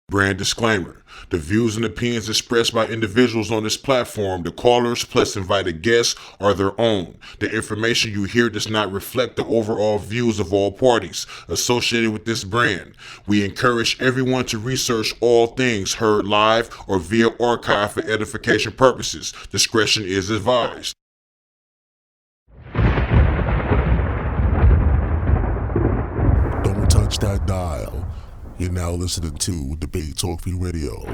Brand disclaimer. The views and opinions expressed by individuals on this platform, the callers plus invited guests, are their own. The information you hear does not reflect the overall views of all parties associated with this brand. We encourage everyone to research all things heard live or via archive for edification purposes. Discretion is advised. Don't touch that dial. You're now listening to Debate Talk Free Radio.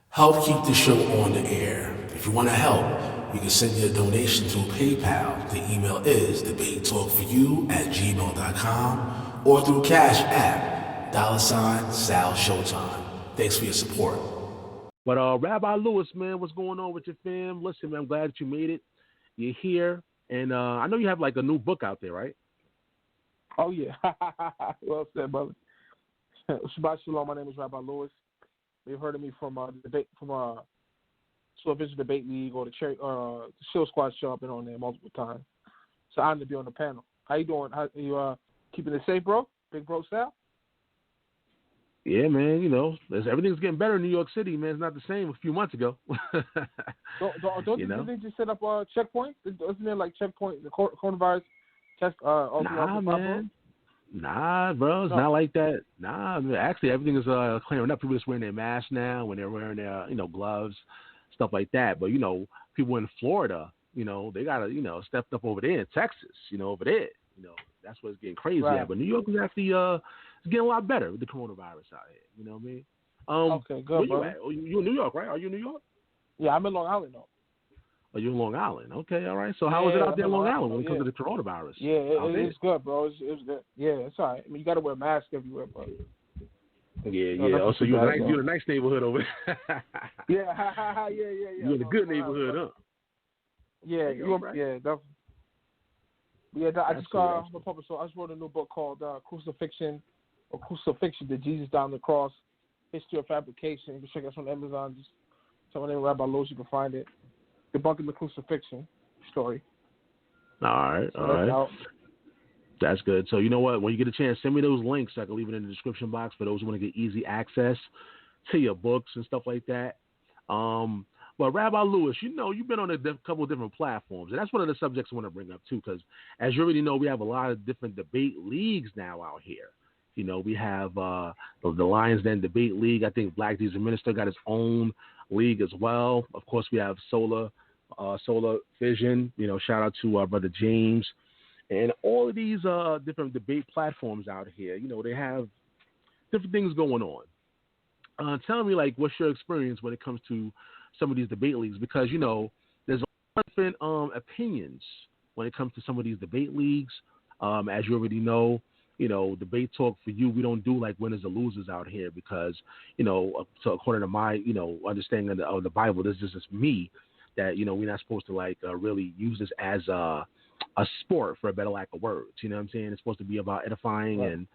Help keep the show on the air. If you want to help, you can send your donation through PayPal. The email is debatetalkforyou@gmail.com or through Cash App, $Sal Showtime. Thanks for your support. But Rabbi Lewis, man, what's going on with your fam? Listen, man, I'm glad that you made it. You're here, and I know you have like a new book out there, right? Oh yeah, well said, brother. Shabbat shalom. My name is Rabbi Lewis. You've heard of me from debate from Television Debate League or the Shield Squad show. I've been on there multiple times. It's an honor to be on the panel. How you doing? How you keeping it safe, bro? Big bro Sal? Yeah, man. You know, everything's getting better in New York City, man. It's not the same a few months ago. don't they just set up a checkpoint? Isn't there like checkpoint the coronavirus test? Nah, man. Nah, bro, it's not like that. Nah, I mean, actually, everything is clearing up. People just wearing their masks now when they're wearing their, gloves, stuff like that. But, people in Florida, they got to, stepped up over there in Texas, over there. That's what's getting crazy right. at. But New York is actually it's getting a lot better with the coronavirus out here. You know what I mean? Okay, good, where bro. you at? Oh, you in New York, right? Are you in New York? Yeah, I'm in Long Island, though. Oh, you're in Long Island. Okay, all right. So how is it out there in Long Island when it comes to the coronavirus? Yeah, it's good, bro. It's good. Yeah, it's all right. I mean, you got to wear a mask everywhere, bro. Yeah. Oh, so you're in a nice neighborhood over there. yeah. You're in a good neighborhood, huh? Yeah, right. Yeah, definitely. Yeah, I just I just wrote a new book called Crucifixion, the Jesus Down the Cross, History of Fabrication. You can check it out on Amazon. Just tell my name Rabbi Lewis, you can find it. Debunking the crucifixion story. All right. That's good. So you know what? When you get a chance, send me those links. I can leave it in the description box for those who want to get easy access to your books and stuff like that. But Rabbi Lewis, you've been on a couple of different platforms, and that's one of the subjects I want to bring up too, because as you already know, we have a lot of different debate leagues now out here. We have the Lions Den Debate League. I think Black Jesus Minister got his own league as well. Of course, we have Solar Vision. Shout out to our brother James, and all of these different debate platforms out here. They have different things going on. Tell me, what's your experience when it comes to some of these debate leagues? Because there's a lot of different opinions when it comes to some of these debate leagues. As you already know, Debate Talk for You, we don't do like winners or losers out here because, so according to my, understanding of the Bible, this is just me that, we're not supposed to really use this as a sport, for a better lack of words. You know what I'm saying? It's supposed to be about edifying right. and,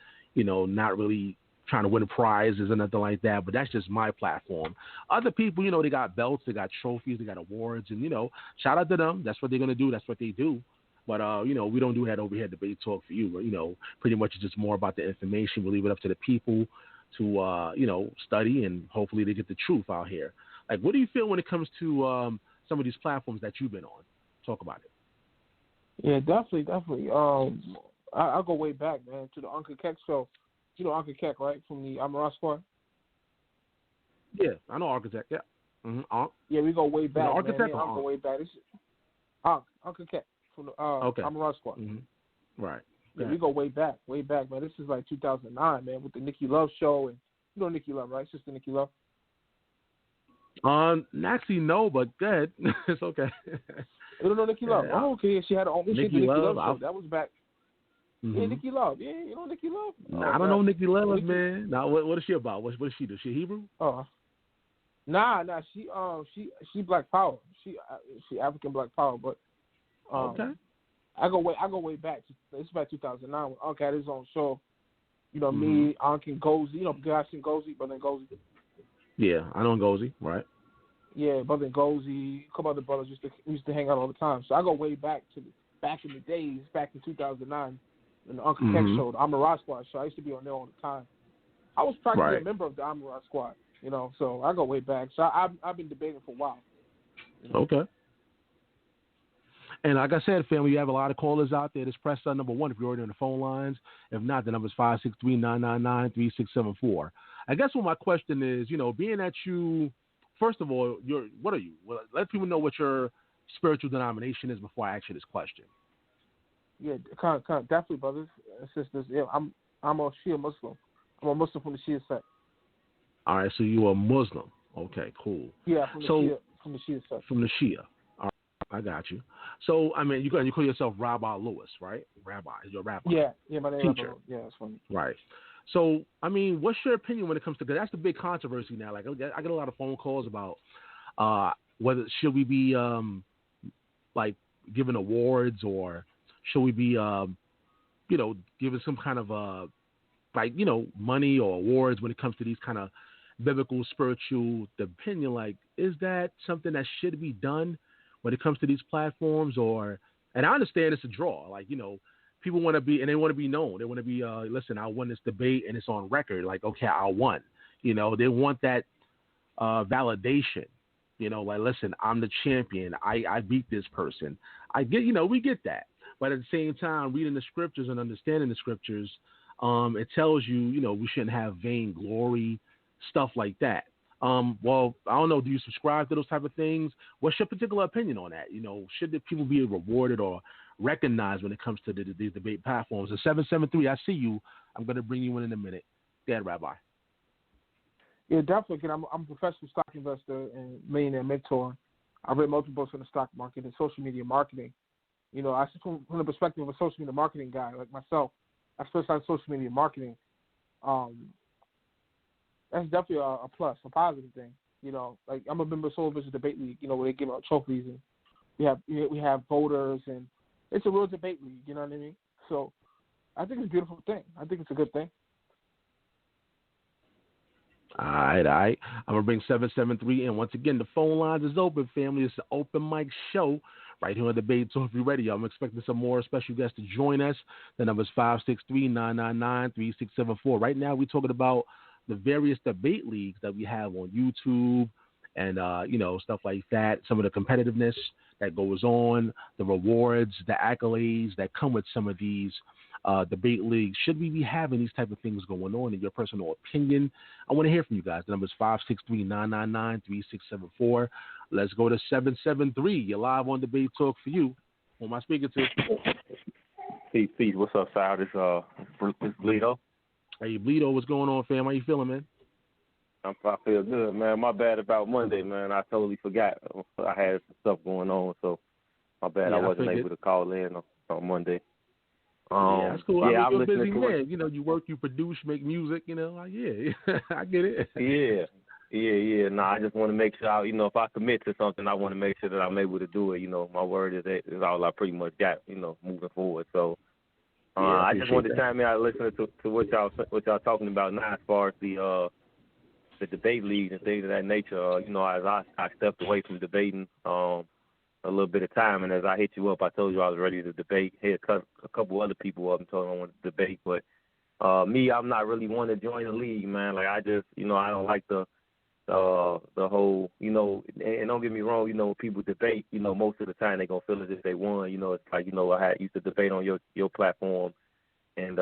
not really trying to win prizes or nothing like that, but that's just my platform. Other people, they got belts, they got trophies, they got awards, and, shout out to them. That's what they're going to do. That's what they do. But, we don't do that over here at Debate Talk for You. Pretty much it's just more about the information. We leave it up to the people to, study, and hopefully they get the truth out here. What do you feel when it comes to some of these platforms that you've been on? Talk about it. Yeah, definitely. I'll go way back, man, to the Uncle Keck show. You know Uncle Keck, right, from the Ahmayan Squad? Yeah, I know Architect, yeah. Mm-hmm. Yeah, we go way back, Architect, man. Go way back. This is Uncle Keck from the Ahmayan Squad. Mm-hmm. Right. Yeah, we go way back, man. This is like 2009, man, with the Nikki Love show. And you know Nikki Love, right? Sister Nikki Love? Actually, no, but good. It's okay. You don't know Nikki Love? Oh, okay. She had her own Nikki Love show. That was back. Mm-hmm. Yeah, Nikki Love. Yeah, you know Nikki Love? Nah, I don't know Nikki Love, man. Now, what is she about? What does she do? She Hebrew? Nah. She Black Power. She African Black Power. But okay. I go way back. It's about 2009 when Unc had his own show. Mm-hmm. Me, Unc, and Gozy. Guys in Gozy, but then Gozy. Yeah, I know Gozy, right? Yeah, Brother Ngozi, a couple other brothers used to hang out all the time. So I go way back in the days, back in 2009, when the Uncle Tech show, the Ahmayan Squad show. I used to be on there all the time. I was practically a member of the Ahmayan Squad, so I go way back. So I've been debating for a while. Okay. And like I said, family, you have a lot of callers out there. Just press number 1 if you're already on the phone lines. If not, the number is 563-999-3674. I guess what my question is, being that you, first of all, what are you? Well, let people know what your spiritual denomination is before I ask you this question. Yeah, definitely, brothers and sisters. Yeah, I'm a Shia Muslim. I'm a Muslim from the Shia sect. All right, so you are Muslim. Okay, cool. Yeah, from the Shia sect. From the Shia. All right, I got you. So, I mean, you call yourself Rabbi Lewis, right? Rabbi. You're a rabbi. Yeah, my name is Teacher. Rabbi. Yeah, that's funny. Right. So, I mean, what's your opinion when it comes to, because that's the big controversy now. Like, I get a lot of phone calls about whether should we be, like, giving awards, or should we be, giving some kind of, money or awards when it comes to these kind of biblical, spiritual opinion? Like, is that something that should be done when it comes to these platforms? And I understand it's a draw. Like, people want to be, and they want to be known. They want to be, listen, I won this debate and it's on record. Like, okay, I won. They want that validation. Like, listen, I'm the champion. I beat this person. I get, we get that. But at the same time, reading the scriptures and understanding the scriptures, it tells you, we shouldn't have vainglory, stuff like that. Well, I don't know. Do you subscribe to those type of things? What's your particular opinion on that? Should the people be rewarded or recognized when it comes to these debate platforms? The 773, I see you. I'm going to bring you in a minute. Go ahead, Rabbi. Yeah, definitely. I'm a professional stock investor and millionaire mentor. I read multiple books on the stock market and social media marketing. I see from the perspective of a social media marketing guy like myself, I specialize in social media marketing. That's definitely a plus, a positive thing. Like, I'm a member of Soul Vision Debate League, where they give out trophies, and we have voters, and it's a real debate league, you know what I mean? So I think it's a beautiful thing. I think it's a good thing. All right. I'm going to bring 773 in. Once again, the phone lines is open, family. It's an open mic show right here on Debate Talk Radio. I'm expecting some more special guests to join us. The number is 563-999-3674. Right now, we're talking about the various debate leagues that we have on YouTube and, stuff like that. Some of the competitiveness that goes on, the rewards, the accolades that come with some of these debate leagues. Should we be having these type of things going on, in your personal opinion? I want to hear from you guys. The number is 563-999-3674. Let's go to 773. You're live on Debate Talk for you. Who am I speaking to? Peace. What's up, Sal? This Bleedo. Hey, Bleedo, what's going on, fam? How you feeling, man? I feel good, man. My bad about Monday, man. I totally forgot. I had some stuff going on, so my bad. I wasn't able to call in on Monday. Yeah, that's cool. Yeah, you're a busy man. You work, you produce, make music. I get it. Yeah. Nah, I just want to make sure, if I commit to something, I want to make sure that I'm able to do it. My word is all I pretty much got, moving forward. So I just wanted to chime in. I listened to what y'all talking about now as far as the debate leagues and things of that nature. As I stepped away from debating a little bit of time, and as I hit you up, I told you I was ready to debate. Hit a couple other people up and told them I wanted to debate, but me, I'm not really one to join the league, man. like I just, I don't like the whole, and don't get me wrong, when people debate, most of the time they're gonna feel as if they won. It's like, I used to debate on your platform, and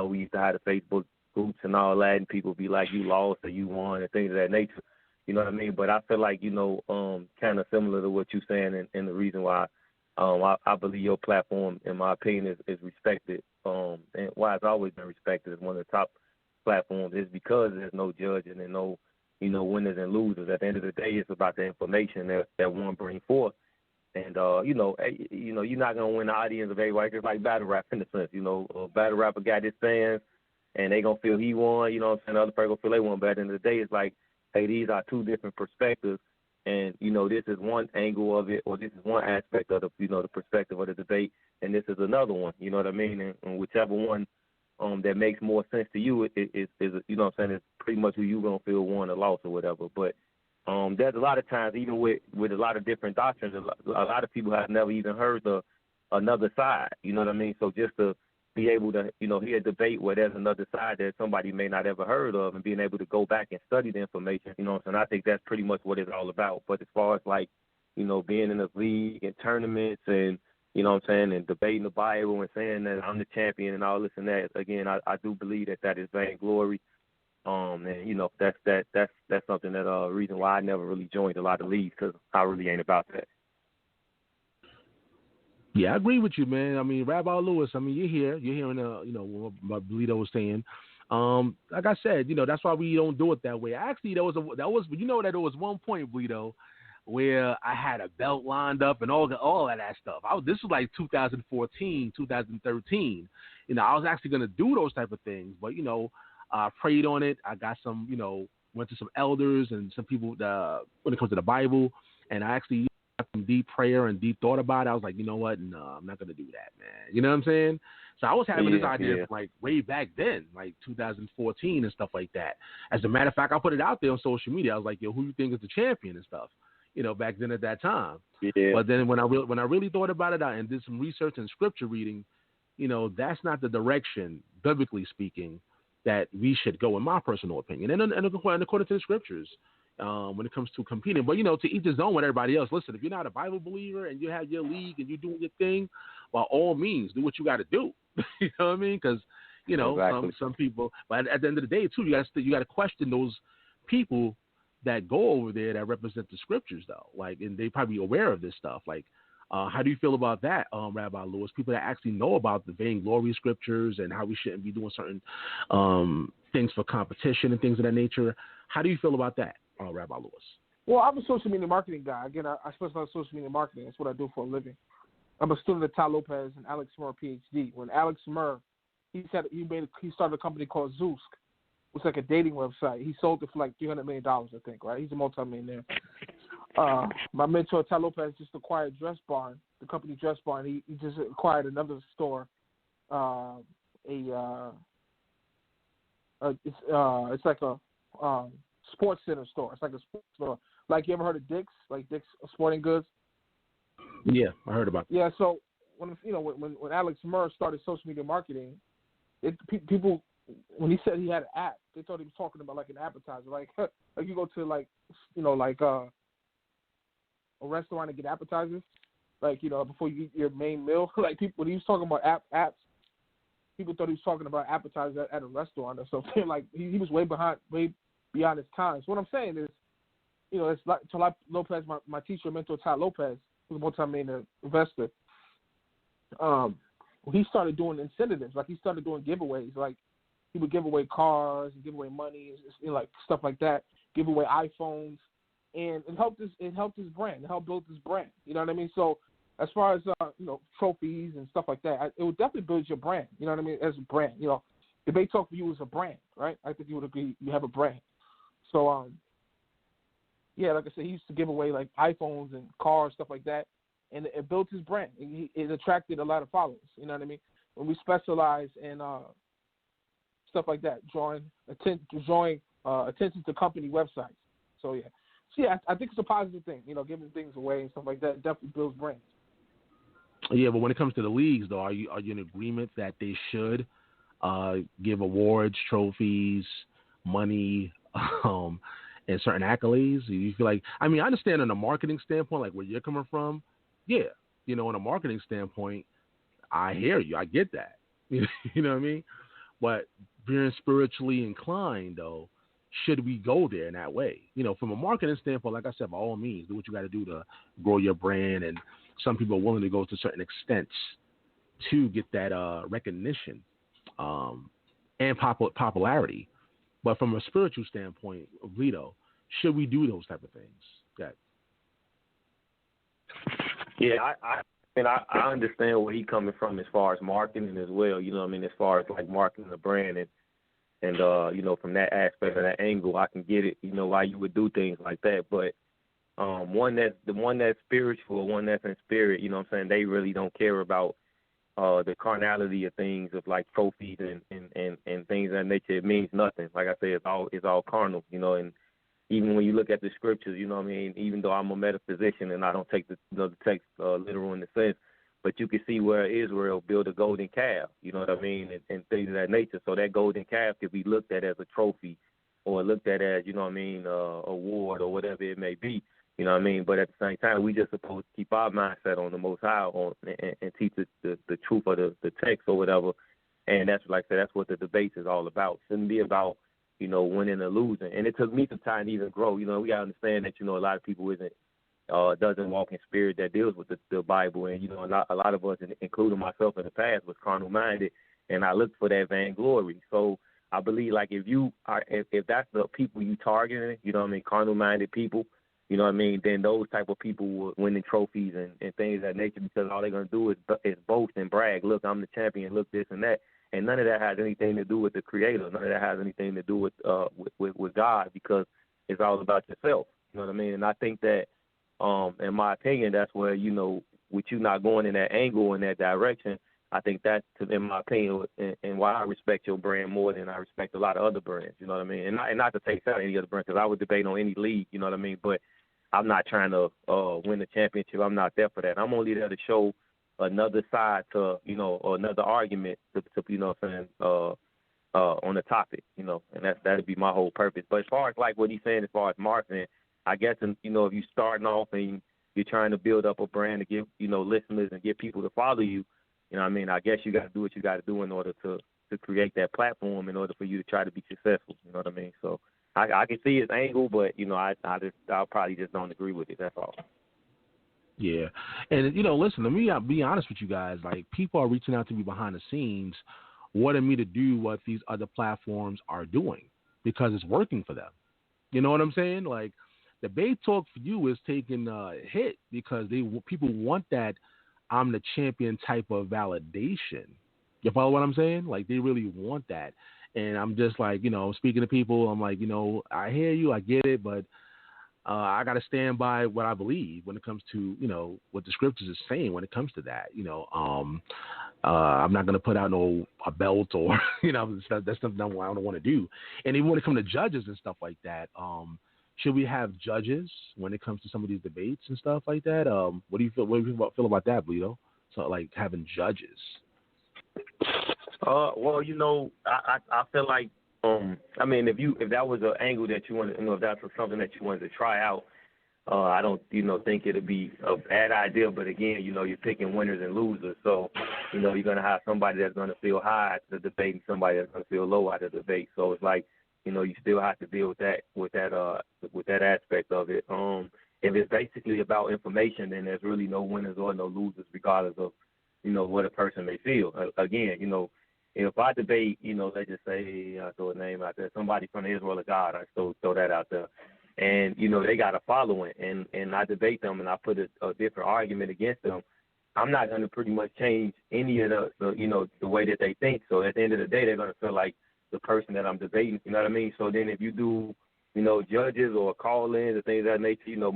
we used to have the Facebook groups and all that, and people be like, you lost or you won and things of that nature. You know what I mean? But I feel like, kind of similar to what you're saying, and the reason why I believe your platform, in my opinion, is respected, and why it's always been respected as one of the top platforms, is because there's no judging and no, winners and losers. At the end of the day, it's about the information that one brings forth. And, you're not going to win the audience of everybody. Just like battle rap, in a sense. A battle rapper got his fans, and they going to feel he won, the other person going to feel they won. But at the end of the day, it's like, hey, these are two different perspectives, and, this is one angle of it, or this is one aspect of the, the perspective of the debate, and this is another one, you know what I mean? And whichever one that makes more sense to you is it's pretty much who you're going to feel won or lost or whatever. But there's a lot of times, even with a lot of different doctrines, a lot of people have never even heard another side. You know what I mean? So just to be able to, hear a debate where there's another side that somebody may not ever heard of, and being able to go back and study the information, and I think that's pretty much what it's all about. But as far as like, being in a league and tournaments and, and debating the Bible and saying that I'm the champion and all this and that, again, I do believe that is vainglory. And that's something that reason why I never really joined a lot of leagues, because I really ain't about that. Yeah, I agree with you, man. I mean, Rabbi Lewis, you're hearing what Bleedo was saying. Like I said, that's why we don't do it that way. Actually, there was one point, Bleedo, where I had a belt lined up and all of that stuff. This was like 2014, 2013. I was actually going to do those type of things, but I prayed on it. I got some, went to some elders and some people when it comes to the Bible, and I actually got some deep prayer and deep thought about it. I was like, you know what? No, I'm not going to do that, man. You know what I'm saying? So I was having this idea from like way back then, like 2014 and stuff like that. As a matter of fact, I put it out there on social media. I was like, yo, who you think is the champion and stuff? Back then at that time. Yeah. But then when I really thought about it and did some research and scripture reading, that's not the direction, biblically speaking, that we should go, in my personal opinion, and according to the scriptures, when it comes to competing. But, to each his own with everybody else. Listen, if you're not a Bible believer and you have your league and you're doing your thing, by all means, do what you got to do. You know what I mean? Because, exactly. some people, but at the end of the day, too, you got to question those people that go over there that represent the scriptures, though. Like, and they probably aware of this stuff. Like, how do you feel about that, Rabbi Lewis? People that actually know about the vainglory scriptures and how we shouldn't be doing certain things for competition and things of that nature. How do you feel about that, Rabbi Lewis? Well, I'm a social media marketing guy. Again, I specialize in social media marketing. That's what I do for a living. I'm a student of Tal Lopez and Alex Murr, PhD. When Alex Murr, he started a company called Zeusk. It's like a dating website. He sold it for like $300 million, I think, right? He's a multimillionaire. My mentor, Tal Lopez, just acquired Dress Barn, the company Dress Barn. He just acquired another store. It's like a sports center store. It's like a sports store. Like, you ever heard of Dick's? Like Dick's Sporting Goods? Yeah, I heard about that. Yeah, so when Alex Murr started social media marketing, people, when he said he had an app, they thought he was talking about like an appetizer. Like you go to a restaurant and get appetizers, like, before you eat your main meal. Like, people, when he was talking about apps, people thought he was talking about appetizers at a restaurant or something. Like, he was way beyond his time. So what I'm saying is, it's like Tal Lopez, my teacher, mentor, Tal Lopez, who's a multi-millionaire investor. He started doing incentives. Like, he started doing giveaways. Like, he would give away cars and give away money, like stuff like that. Give away iPhones, and it helped his brand. It helped build his brand. You know what I mean? So as far as trophies and stuff like that, it would definitely build your brand. You know what I mean? As a brand, Debate Talk for you is a brand, right? I think you would agree. You have a brand. So like I said, he used to give away like iPhones and cars, stuff like that, and it built his brand. It attracted a lot of followers. You know what I mean? When we specialize in stuff like that, drawing attention to company websites. So yeah, I think it's a positive thing. Giving things away and stuff like that definitely builds brands. Yeah, but when it comes to the leagues, though, are you in agreement that they should give awards, trophies, money, and certain accolades? You feel like, I understand on a marketing standpoint, like where you're coming from. Yeah, on a marketing standpoint, I hear you. I get that. You know what I mean? But being spiritually inclined, though, should we go there in that way? From a marketing standpoint, like I said, by all means, do what you got to do to grow your brand. And some people are willing to go to certain extents to get that recognition and popularity. But from a spiritual standpoint, Bleedo, should we do those type of things? Okay. Yeah, I understand where he's coming from as far as marketing as well. As far as like marketing the brand and from that aspect or that angle, I can get it. Why you would do things like that. But one that's spiritual, one that's in spirit. They really don't care about the carnality of things, of like trophies and things of that nature. It means nothing. Like I said, it's all carnal. And even when you look at the scriptures, you know what I mean, even though I'm a metaphysician and I don't take the text literal in the sense, but you can see where Israel built a golden calf, you know what I mean, and things of that nature. So that golden calf could be looked at as a trophy or looked at as, you know what I mean, award or whatever it may be, you know what I mean. But at the same time, we just supposed to keep our mindset on the Most High and teach the truth of the text or whatever. And that's, like I said, that's what the debate is all about. It shouldn't be about, you know, winning or losing. And it took me some time to even grow. You know, we got to understand that, you know, a lot of people doesn't walk in spirit that deals with the Bible. And, you know, a lot of us, including myself in the past, was carnal-minded, and I looked for that vainglory. So I believe, like, if that's the people you targeting, you know what I mean, carnal-minded people, you know what I mean, then those type of people will winning trophies and things of that nature, because all they're going to do is boast and brag. Look, I'm the champion. Look, this and that. And none of that has anything to do with the Creator. None of that has anything to do with God, because it's all about yourself. You know what I mean? And I think that, in my opinion, that's where, you know, with you not going in that angle, in that direction, I think that's, in my opinion, and why I respect your brand more than I respect a lot of other brands. You know what I mean? And not to take out any other brand, because I would debate on any league. You know what I mean? But I'm not trying to win the championship. I'm not there for that. I'm only there to show another side to, you know, or another argument to you know what I'm saying, on the topic, you know, and that'd be my whole purpose. But as far as like what he's saying, as far as marketing, I guess, you know, if you're starting off and you're trying to build up a brand to give, you know, listeners and get people to follow you, you know what I mean, I guess you got to do what you got to do in order to create that platform in order for you to try to be successful, you know what I mean? So I can see his angle, but, you know, I'll probably just don't agree with it, that's all. Yeah. And, you know, listen, let me be honest with you guys. Like, people are reaching out to me behind the scenes, wanting me to do what these other platforms are doing because it's working for them. You know what I'm saying? Like, Debate Talk for You is taking a hit because people want that I'm the champion type of validation. You follow what I'm saying? Like, they really want that. And I'm just like, you know, speaking to people, I'm like, you know, I hear you, I get it, but I got to stand by what I believe when it comes to, you know, what the scriptures is saying when it comes to that. You know, I'm not going to put out a belt or, you know, that's something I don't want to do. And even when it comes to judges and stuff like that, should we have judges when it comes to some of these debates and stuff like that? What do you feel about that, Bleedo? So, like, having judges. Well, you know, I feel like, I mean, if that was an angle that you wanted, you know, if that's something that you wanted to try out, I don't, you know, think it'd be a bad idea. But again, you know, you're picking winners and losers, so you know you're gonna have somebody that's gonna feel high at the debate and somebody that's gonna feel low at the debate. So it's like, you know, you still have to deal with that aspect of it. If it's basically about information, then there's really no winners or no losers, regardless of, you know, what a person may feel. Again, you know, if I debate, you know, let's just say, I throw a name out there, somebody from the Israel of God, I throw that out there, and, you know, they got a following, and I debate them and I put a different argument against them, I'm not going to pretty much change any of the, you know, the way that they think. So at the end of the day, they're going to feel like the person that I'm debating, you know what I mean? So then if you do, you know, judges or call-ins and things of that nature, you know,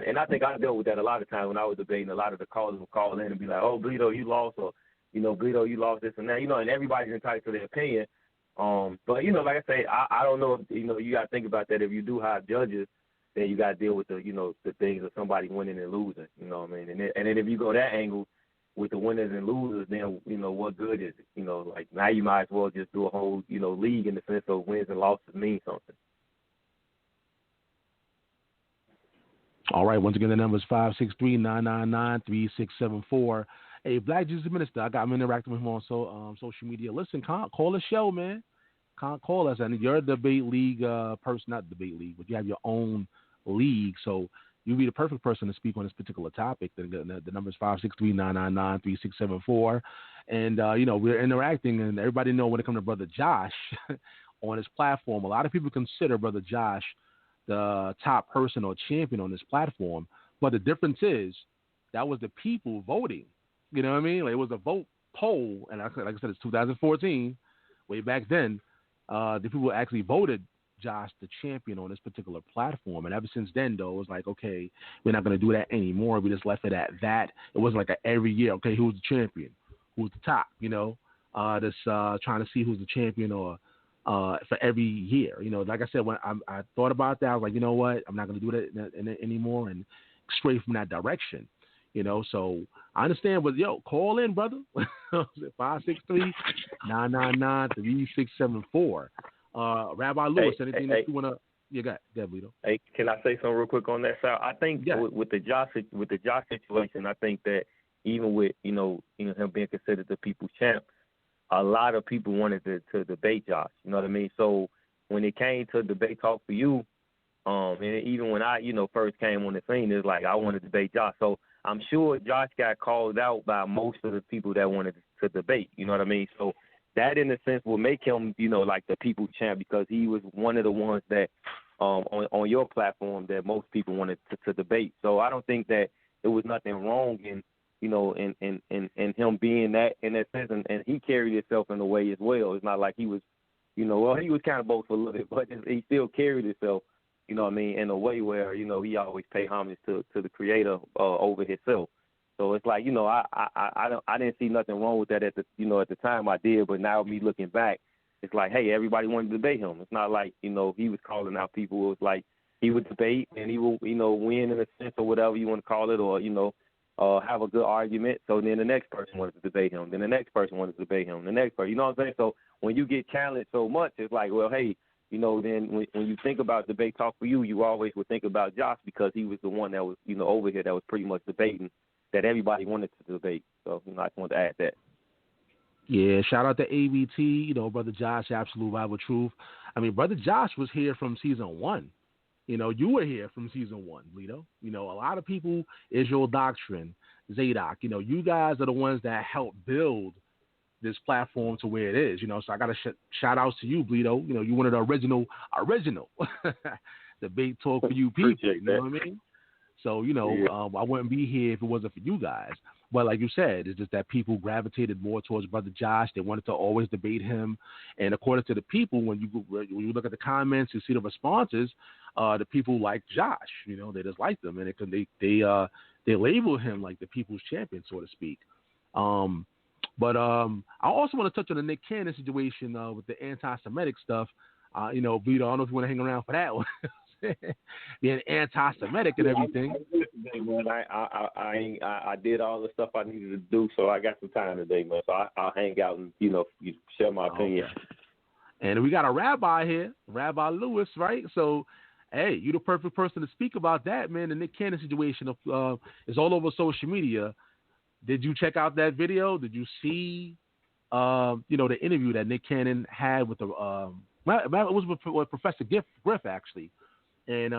and I think I dealt with that a lot of times when I was debating. A lot of the callers would call in and be like, oh, Bleedo, you lost, or, you know, Bleedo, you lost this and that, you know, and everybody's entitled to their opinion. But, you know, like I say, I don't know if, you know, you got to think about that. If you do have judges, then you got to deal with the, you know, the things of somebody winning and losing, you know what I mean? And then if you go that angle with the winners and losers, then, you know, what good is it? You know, like, now you might as well just do a whole, you know, league in the sense of wins and losses mean something. All right, once again, the number is 563-999-3674. Hey, Black Jesus Minister, I'm interacting with him on social media. Listen, call the show, man. Call us. And you're a debate league person, not debate league, but you have your own league. So you'd be the perfect person to speak on this particular topic. The number is 563-999-3674. And, you know, we're interacting, and everybody know when it comes to Brother Josh on his platform, a lot of people consider Brother Josh the top person or champion on this platform. But the difference is that was the people voting. You know what I mean? Like, it was a vote poll, and like I said, it's 2014. Way back then, the people actually voted Josh the champion on this particular platform. And ever since then, though, it was like, okay, we're not going to do that anymore. We just left it at that. It wasn't like every year, okay, who's the champion? Who's the top? You know, just trying to see who's the champion or for every year. Like I said, when I thought about that, I was like, you know what, I'm not going to do that anymore, and stray from that direction. So I understand, but call in, brother. 563-999-3674. Rabbi Lewis, anything that you want to? You got that, Bleedo. Hey, can I say something real quick on that, Sal? I think with the Josh situation, I think that even with him being considered the people's champ, a lot of people wanted to debate Josh. You know what I mean? So when it came to debate talk for you, and even when I first came on the scene, it's like I wanted to debate Josh. So I'm sure Josh got called out by most of the people that wanted to debate. You know what I mean? So that, in a sense, will make him, like the people's champ, because he was one of the ones that on your platform that most people wanted to debate. So I don't think that there was nothing wrong in him being that in that sense, and he carried himself in a way as well. It's not like he was, he was kind of boastful a little bit, but he still carried himself, in a way where, he always paid homage to the creator over himself. So it's like, I didn't see nothing wrong with that at the time I did, but now me looking back, it's like, hey, everybody wanted to debate him. It's not like, he was calling out people. It was like he would debate and he would, win in a sense or whatever you want to call it, or, have a good argument. So then the next person wanted to debate him. Then the next person wanted to debate him. The next person, you know what I'm saying? So when you get challenged so much, it's like, well, hey, then when you think about debate talk for you, you always would think about Josh, because he was the one that was, over here that was pretty much debating that everybody wanted to debate. So, I just wanted to add that. Yeah, shout out to ABT, Brother Josh, Absolute Bible Truth. I mean, Brother Josh was here from season 1. You were here from season 1, Bleedo. A lot of people, Israel Doctrine, Zadok, you guys are the ones that helped build this platform to where it is, So I got to shout outs to you, Bleedo. You one of the original debate talk for you people. Appreciate you know what I mean? So, I wouldn't be here if it wasn't for you guys. But like you said, it's just that people gravitated more towards Brother Josh. They wanted to always debate him. And according to the people, when you look at the comments, you see the responses, the people like Josh. They just like them, and they label him like the people's champion, so to speak. But I also want to touch on the Nick Cannon situation with the anti-Semitic stuff. Bleedo, I don't know if you want to hang around for that one. Being anti-Semitic and everything. I did all the stuff I needed to do, so I got some time today, man. So I'll hang out and share my opinion. Okay. And we got a rabbi here, Rabbi Lewis, right? So, hey, you the perfect person to speak about that, man. The Nick Cannon situation is all over social media. Did you check out that video? Did you see, the interview that Nick Cannon had with the it was with Professor Griff actually. And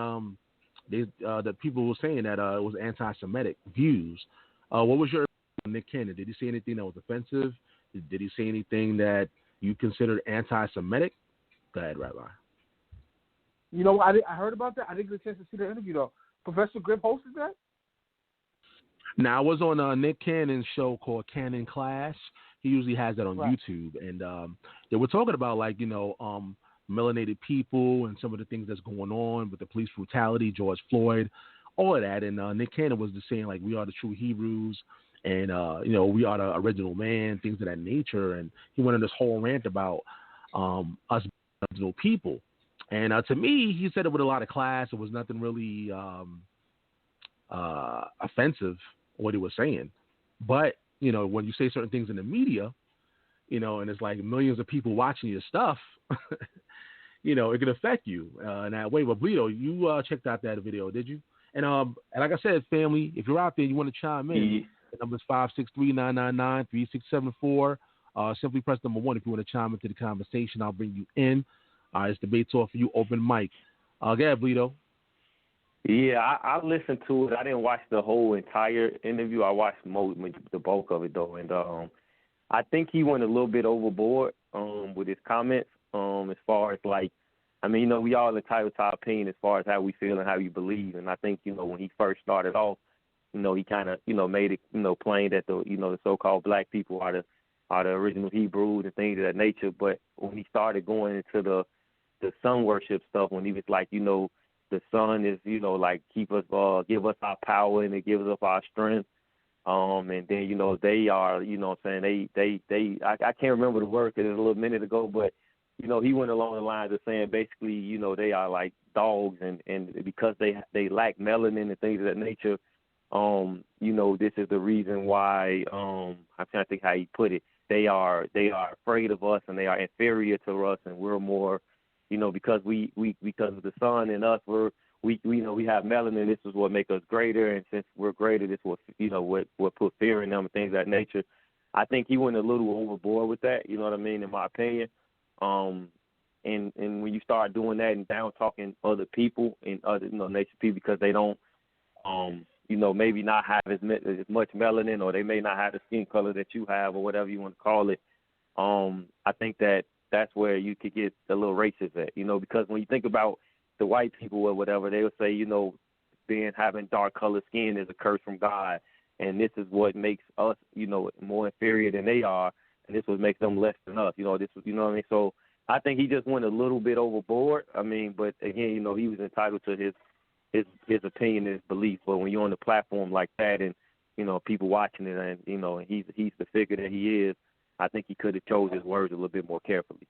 the people were saying that it was anti-Semitic views. What was your opinion on Nick Cannon? Did he say anything that was offensive? Did he say anything that you considered anti-Semitic? Go ahead, Rabbi. I heard about that. I didn't get a chance to see the interview, though. Professor Griff hosted that? Now, I was on Nick Cannon's show called Cannon Clash. He usually has that on right. YouTube. And they were talking about, melanated people and some of the things that's going on with the police brutality, George Floyd, all of that. And Nick Cannon was just saying, we are the true Hebrews and, we are the original man, things of that nature. And he went on this whole rant about us original people. And to me, he said it with a lot of class. It was nothing really offensive, what he was saying. But, when you say certain things in the media, and it's like millions of people watching your stuff, it can affect you in that way. But Bleedo, you checked out that video, did you? And like I said, family, if you're out there and you want to chime in, the number is 563-999-3674. Simply press number 1 if you want to chime into the conversation. I'll bring you in. It's debate talk for you, open mic. Go ahead, Bleedo. Yeah, I listened to it. I didn't watch the whole entire interview. I watched the bulk of it, though. And I think he went a little bit overboard with his comments as far as, we all entitled to our opinion as far as how we feel and how we believe. And I think, when he first started off, he kind of, made it, plain that the so-called black people are the original Hebrews and things of that nature. But when he started going into the sun worship stuff, when he was like, the sun is, keep us, give us our power and it gives us our strength. And then, they are, I can't remember the word because it was a little minute ago, but he went along the lines of saying basically, they are like dogs, and because they lack melanin and things of that nature, this is the reason why, I'm trying to think how he put it. They are afraid of us, and they are inferior to us, and we're more, because because of the sun and us, we have melanin. This is what makes us greater, and since we're greater, this will what put fear in them and things of that nature. I think he went a little overboard with that. You know what I mean? In my opinion. And when you start doing that and down talking other people and other nature people because they don't maybe not have as much melanin, or they may not have the skin color that you have, or whatever you want to call it. I think that's where you could get a little racist at, because when you think about the white people or whatever, they'll say, having dark colored skin is a curse from God, and this is what makes us, more inferior than they are. And this would make them less than us, this was, what I mean? So I think he just went a little bit overboard. I mean, but again, he was entitled to his opinion and his belief. But when you're on the platform like that, and people watching it, and and he's the figure that he is, I think he could have chose his words a little bit more carefully.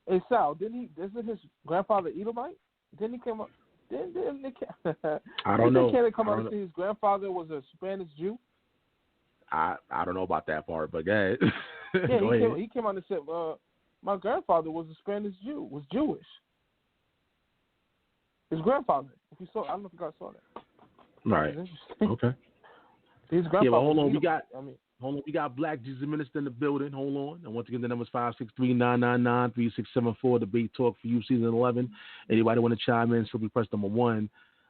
Hey Sal, isn't his grandfather Edomite? Didn't he come up? I don't know. Didn't come out and say his grandfather was a Spanish Jew? I don't know about that part, but go ahead. Yeah, he came out and said, my grandfather was a Spanish Jew, was Jewish. His grandfather. If you saw, I don't know if you guys saw that. Right. Okay. His grandfather. Yeah, but hold on. We got Black Jesus Minister in the building. Hold on. And once again, the number is 563-999-3674. Debate Talk for You, Season 11. Anybody want to chime in, simply press number 1.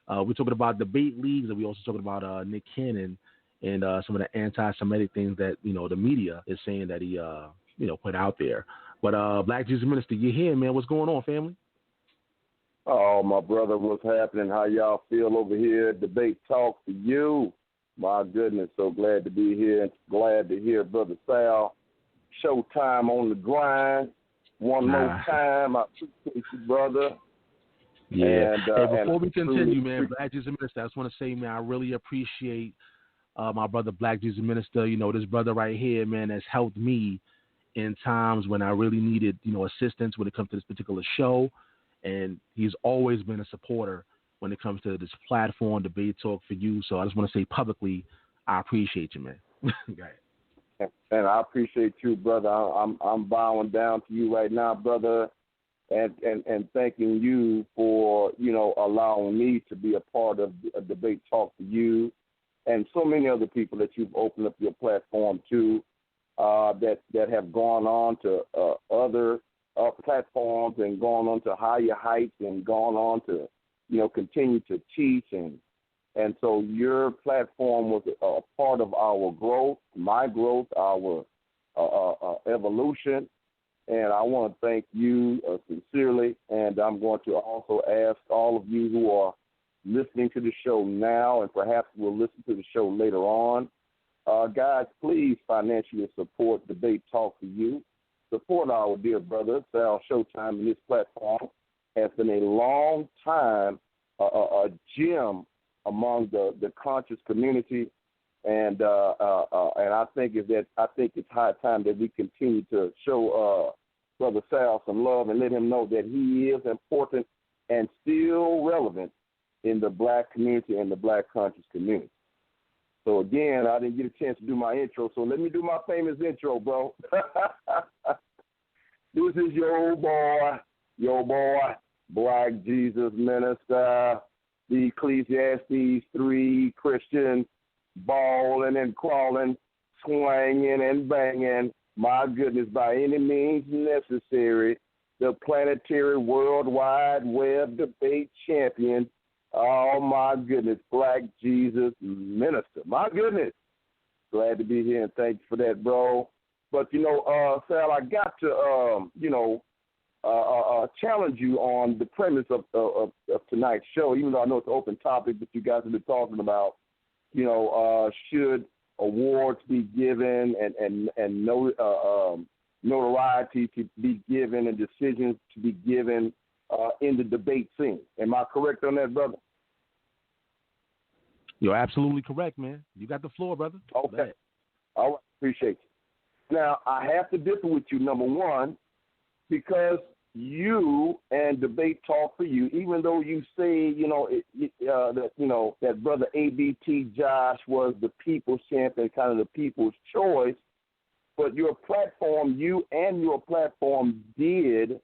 We're talking about debate leagues, and we're also talking about Nick Cannon and some of the anti-Semitic things that, the media is saying that he, put out there. But Black Jesus Minister, you're here, man. What's going on, family? Oh, my brother, what's happening? How y'all feel over here? Debate Talk for You. My goodness, so glad to be here and glad to hear Brother Sal Showtime on the grind. One more time. I appreciate you, brother. Yeah. And before we continue, man, Black Jesus Minister, I just want to say, man, I really appreciate my brother Black Jesus Minister. This brother right here, man, has helped me in times when I really needed, assistance when it comes to this particular show. And he's always been a supporter when it comes to this platform, Debate Talk for You. So I just want to say publicly, I appreciate you, man. Go ahead. And I appreciate you, brother. I'm bowing down to you right now, brother, and thanking you for, allowing me to be a part of Debate Talk for You, and so many other people that you've opened up your platform to, that have gone on to other platforms and gone on to higher heights and gone on to, continue to teach. And so your platform was a part of our growth, my growth, our evolution. And I want to thank you sincerely. And I'm going to also ask all of you who are listening to the show now and perhaps will listen to the show later on, guys, please financially support Debate Talk for You. Support our dear brother, Sal Showtime, and this platform has been a long time a gem among the conscious community, and I think it's high time that we continue to show Brother Sal some love and let him know that he is important and still relevant in the black community and the black conscious community. So again, I didn't get a chance to do my intro, so let me do my famous intro, bro. This is your boy, Black Jesus Minister, the Ecclesiastes 3 Christian, balling and crawling, swinging and banging, my goodness, by any means necessary, the planetary worldwide web debate champion, oh my goodness, Black Jesus Minister. My goodness. Glad to be here and thanks for that, bro. But, Sal, I got to, challenge you on the premise of tonight's show, even though I know it's an open topic that you guys have been talking about, should awards be given and notoriety to be given and decisions to be given in the debate scene. Am I correct on that, brother? You're absolutely correct, man. You got the floor, brother. Okay. All right. Appreciate you. Now, I have to differ with you, number one, because you and Debate Talk for You, even though you say, that Brother ABT Josh was the people's champion, kind of the people's choice, but your platform, you and your platform did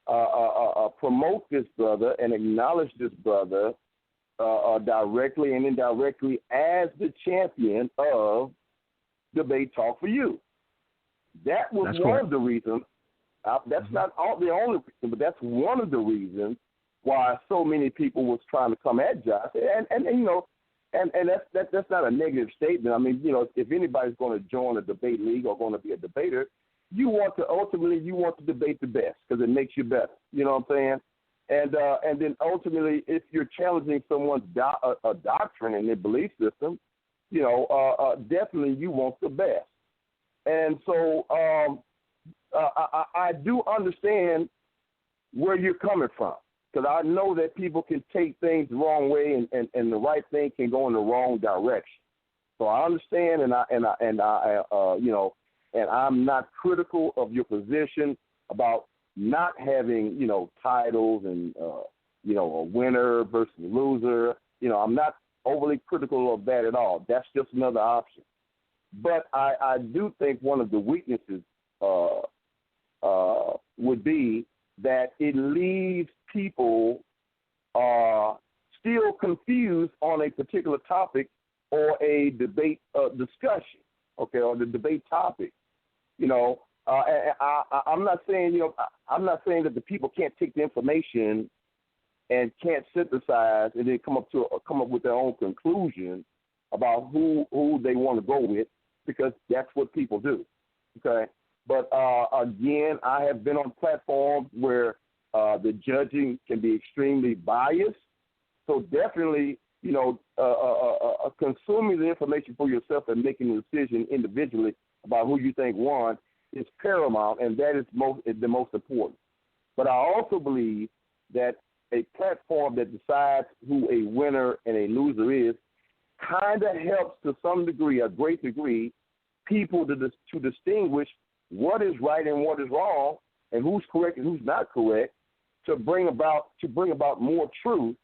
promote this brother and acknowledge this brother directly and indirectly as the champion of Debate Talk for You. That was one of the reasons. That's not the only reason, but that's one of the reasons why so many people was trying to come at Josh. And that's not a negative statement. I mean, if anybody's going to join a debate league or going to be a debater, you want to debate the best because it makes you better. You know what I'm saying? And then ultimately, if you're challenging someone's a doctrine and their belief system, definitely you want the best. And so I do understand where you're coming from, because I know that people can take things the wrong way and the right thing can go in the wrong direction. So I understand, and I'm not critical of your position about not having titles and a winner versus a loser. I'm not overly critical of that at all. That's just another option. But I do think one of the weaknesses would be that it leaves people still confused on a particular topic or a debate discussion, okay, or the debate topic. I'm not saying that the people can't take the information and can't synthesize and then come up with their own conclusion about who they want to go with, because that's what people do, okay? But, again, I have been on platforms where the judging can be extremely biased. So definitely, consuming the information for yourself and making a decision individually about who you think won is paramount, and that is the most important. But I also believe that a platform that decides who a winner and a loser is kind of helps to some degree, a great degree, people to distinguish what is right and what is wrong, and who's correct and who's not correct, to bring about more truth,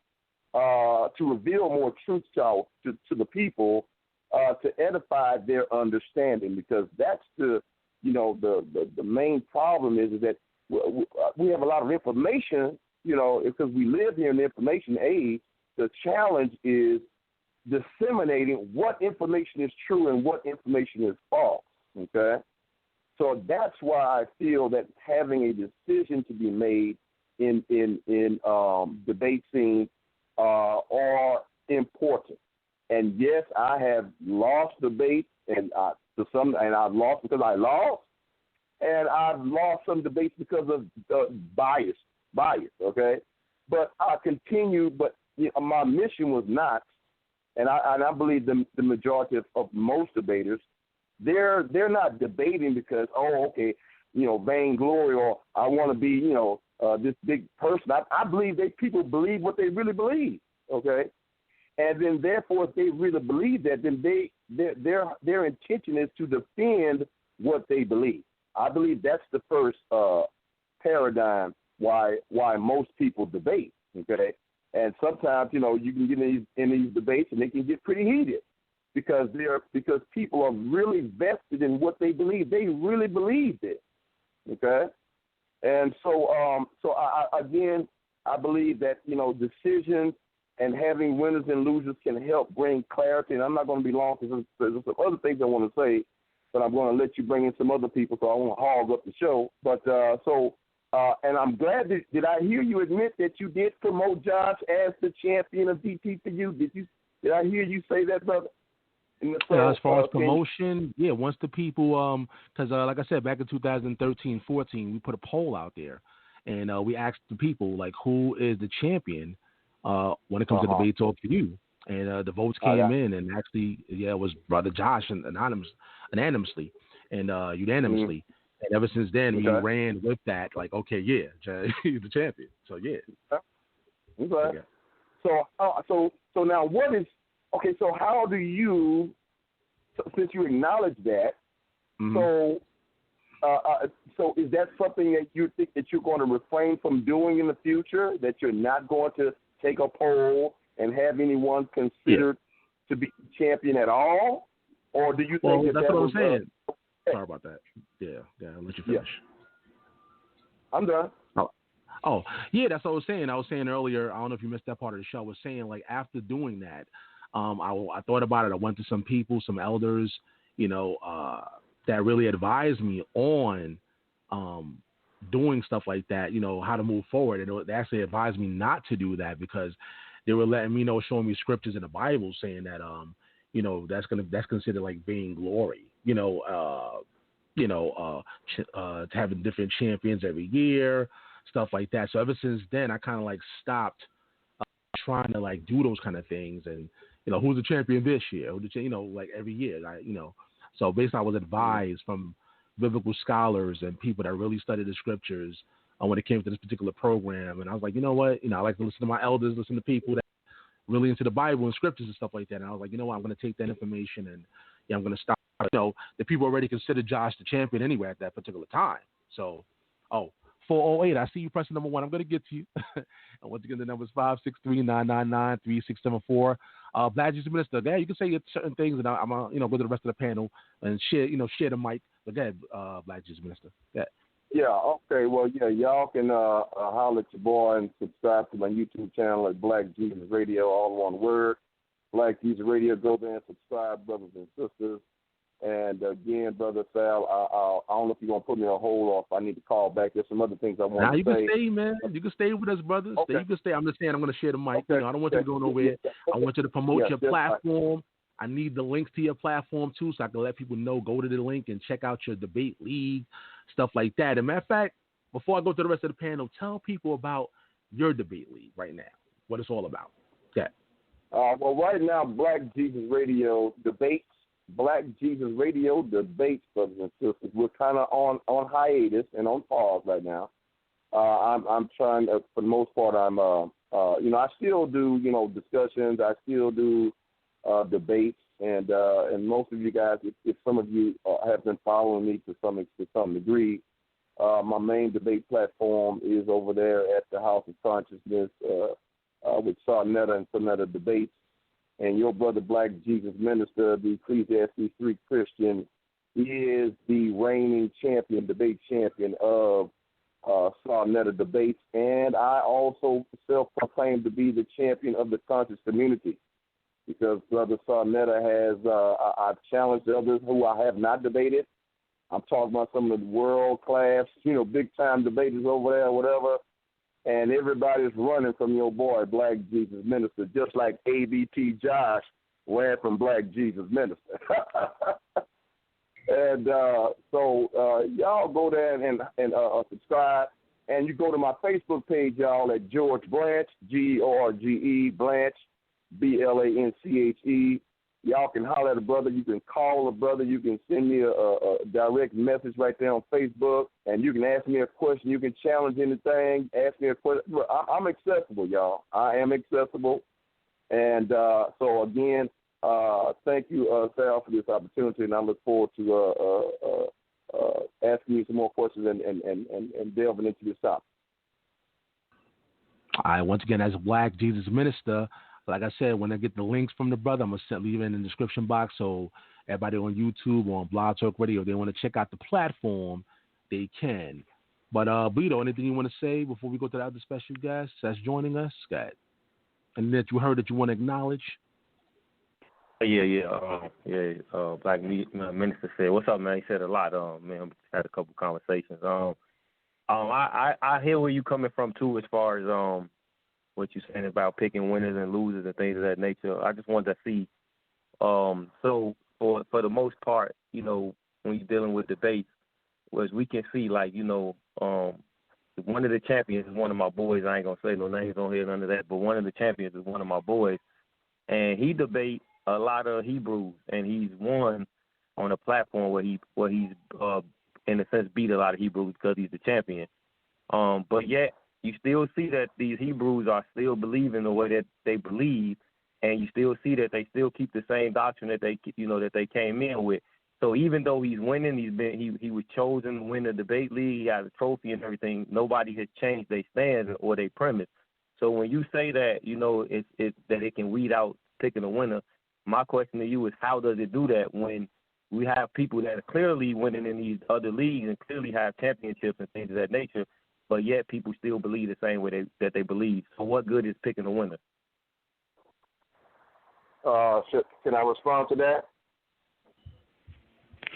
to reveal more truth to the people, to edify their understanding, because that's the main problem is that we have a lot of information, because we live here in the information age. The challenge is disseminating what information is true and what information is false, okay? So that's why I feel that having a decision to be made in debate scenes are important. And yes, I have lost debates, and I've lost because I lost, and I've lost some debates because of bias, okay? But I continue. But my mission was not, and I believe the majority of most debaters, they're not debating because vainglory, or I want to be this big person. I believe people believe what they really believe, okay? And then therefore, if they really believe that, then their intention is to defend what they believe. I believe that's the first paradigm why most people debate, okay? And sometimes, you can get in these debates and they can get pretty heated because people are really vested in what they believe. They really believe it, okay? And so I believe that, decisions and having winners and losers can help bring clarity. And I'm not going to be long because there's some other things I want to say, but I'm going to let you bring in some other people, so I won't hog up the show. But and I'm glad did I hear you admit that you did promote Josh as the champion of DT for You? Did I hear you say that, brother? As far as promotion, once the people, because like I said, back in 2013-14, we put a poll out there, and we asked the people, like, who is the champion when it comes to Debate Talk for You? And the votes came in, and actually, it was Brother Josh unanimously and unanimously. And ever since then, we ran with that, like, okay, he's the champion. So, Okay. So now what is, okay, so how do you, since you acknowledge that, so So is that something that you think that you're going to refrain from doing in the future? That you're not going to take a poll and have anyone considered to be champion at all, or do you think that's what I'm saying? Okay. Sorry about that. Yeah, I'll let you finish. Yeah. I'm done. Oh, yeah, that's what I was saying. I was saying earlier, I don't know if you missed that part of the show, I was saying, like, after doing that, I thought about it. I went to some people, some elders, that really advised me on doing stuff like that, how to move forward. And they actually advised me not to do that because they were letting me know, showing me scriptures in the Bible saying that, that's considered like vainglory, having different champions every year, stuff like that. So ever since then, I kind of like stopped trying to like do those kind of things. And, who's the champion this year? Like every year, So basically I was advised from biblical scholars and people that really study the scriptures when it came to this particular program. And I was like, you know what? I like to listen to my elders, listen to people that really into the Bible and scriptures and stuff like that. And I was like, you know what? I'm going to take that information and I'm going to stop. The people already considered Josh the champion anyway at that particular time. So, 408, I see you pressing number 1. I'm going to get to you. And once again, the number is 563-999-3674. Black Jesus Minister, yeah, you can say certain things, and I'm go to the rest of the panel and share the mic. But go ahead, Black Jesus Minister. Yeah. Yeah. Okay. Well, yeah, y'all can holler at your boy and subscribe to my YouTube channel at Black Jesus Radio, all one word. Black Jesus Radio. Go there and subscribe, brothers and sisters. And again, Brother Sal, I don't know if you're going to put me on hold or if I need to call back. There's some other things I want to say. You can stay, man. You can stay with us, brothers. Okay. You can stay. I'm just saying I'm going to share the mic. Okay. I don't want you to go nowhere. Yeah. I want you to promote your platform. Right. I need the links to your platform, too, so I can let people know. Go to the link and check out your debate league, stuff like that. As a matter of fact, before I go to the rest of the panel, tell people about your debate league right now, what it's all about. Yeah. Well, right now, Black Jesus Radio debates. Black Jesus Radio debates, brothers and sisters. We're kind of on hiatus and on pause right now. I'm trying to, for the most part, I still do, discussions. I still do debates, and most of you guys, if some of you have been following me to some degree, my main debate platform is over there at the House of Consciousness with Sarnetta and Sonetta Debates. And your brother, Black Jesus Minister, the Ecclesiastes 3 Christian, is the reigning champion, debate champion of Sarnetta Debates. And I also self-proclaim to be the champion of the conscious community because Brother Sarnetta has, I've challenged others who I have not debated. I'm talking about some of the world-class, big-time debaters over there or whatever. And everybody's running from your boy, Black Jesus Minister, just like ABT Josh ran from Black Jesus Minister. And so y'all go there and subscribe. And you go to my Facebook page, y'all, at George Blanche, George Blanche, Blanche. Y'all can holler at a brother. You can call a brother. You can send me a direct message right there on Facebook, and you can ask me a question. You can challenge anything. Ask me a question. Look, I'm accessible, y'all. I am accessible. And so, again, thank you, Sal, for this opportunity, and I look forward to asking you some more questions and delving into this topic. All right, once again, as Black Jesus Minister, like I said, when I get the links from the brother, I'm going to leave it in the description box so everybody on YouTube or on BlogTalkRadio, if they want to check out the platform, they can. But, Bleedo, anything you want to say before we go to the other special guest that's joining us? Scott? And that you heard that you want to acknowledge? Black Minister said, what's up, man? He said a lot. Man, had a couple conversations. I hear where you coming from, too, as far as what you're saying about picking winners and losers and things of that nature. I just wanted to see. So for the most part, when you're dealing with debates, was we can see, like, one of the champions is one of my boys. I ain't going to say no names on here, none of that, but one of the champions is one of my boys. And he debates a lot of Hebrews, and he's won on a platform where he's in a sense beat a lot of Hebrews because he's the champion. But yet you still see that these Hebrews are still believing the way that they believe, and you still see that they still keep the same doctrine that they came in with. So even though he's winning, he was chosen to win the debate league. He has a trophy and everything. Nobody has changed their stance or their premise. So when you say that, it's that it can weed out picking a winner, my question to you is, how does it do that when we have people that are clearly winning in these other leagues and clearly have championships and things of that nature, but yet people still believe the same way that they believe? So what good is picking a winner? Can I respond to that?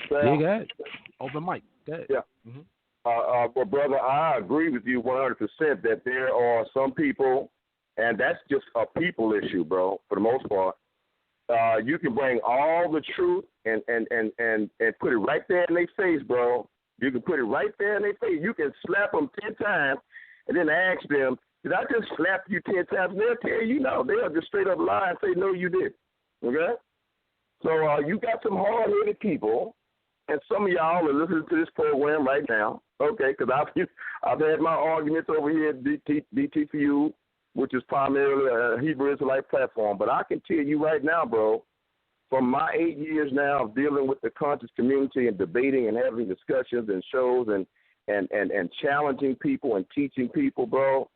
Yeah, go ahead. Open mic. Go ahead. Yeah. Mm-hmm. Well, brother, I agree with you 100% that there are some people, and that's just a people issue, bro, for the most part. You can bring all the truth and put it right there in their face, bro. You can put it right there in their face. You can slap them 10 times and then ask them, did I just slap you 10 times? And they'll tell you no. They'll just straight up lie and say, no, you didn't. Okay? So you got some hard-headed people, and some of y'all are listening to this program right now, okay, because I've had my arguments over here at DTFU, which is primarily a Hebrew Israelite platform. But I can tell you right now, bro, from my 8 years now of dealing with the conscious community and debating and having discussions and shows and challenging people and teaching people, bro,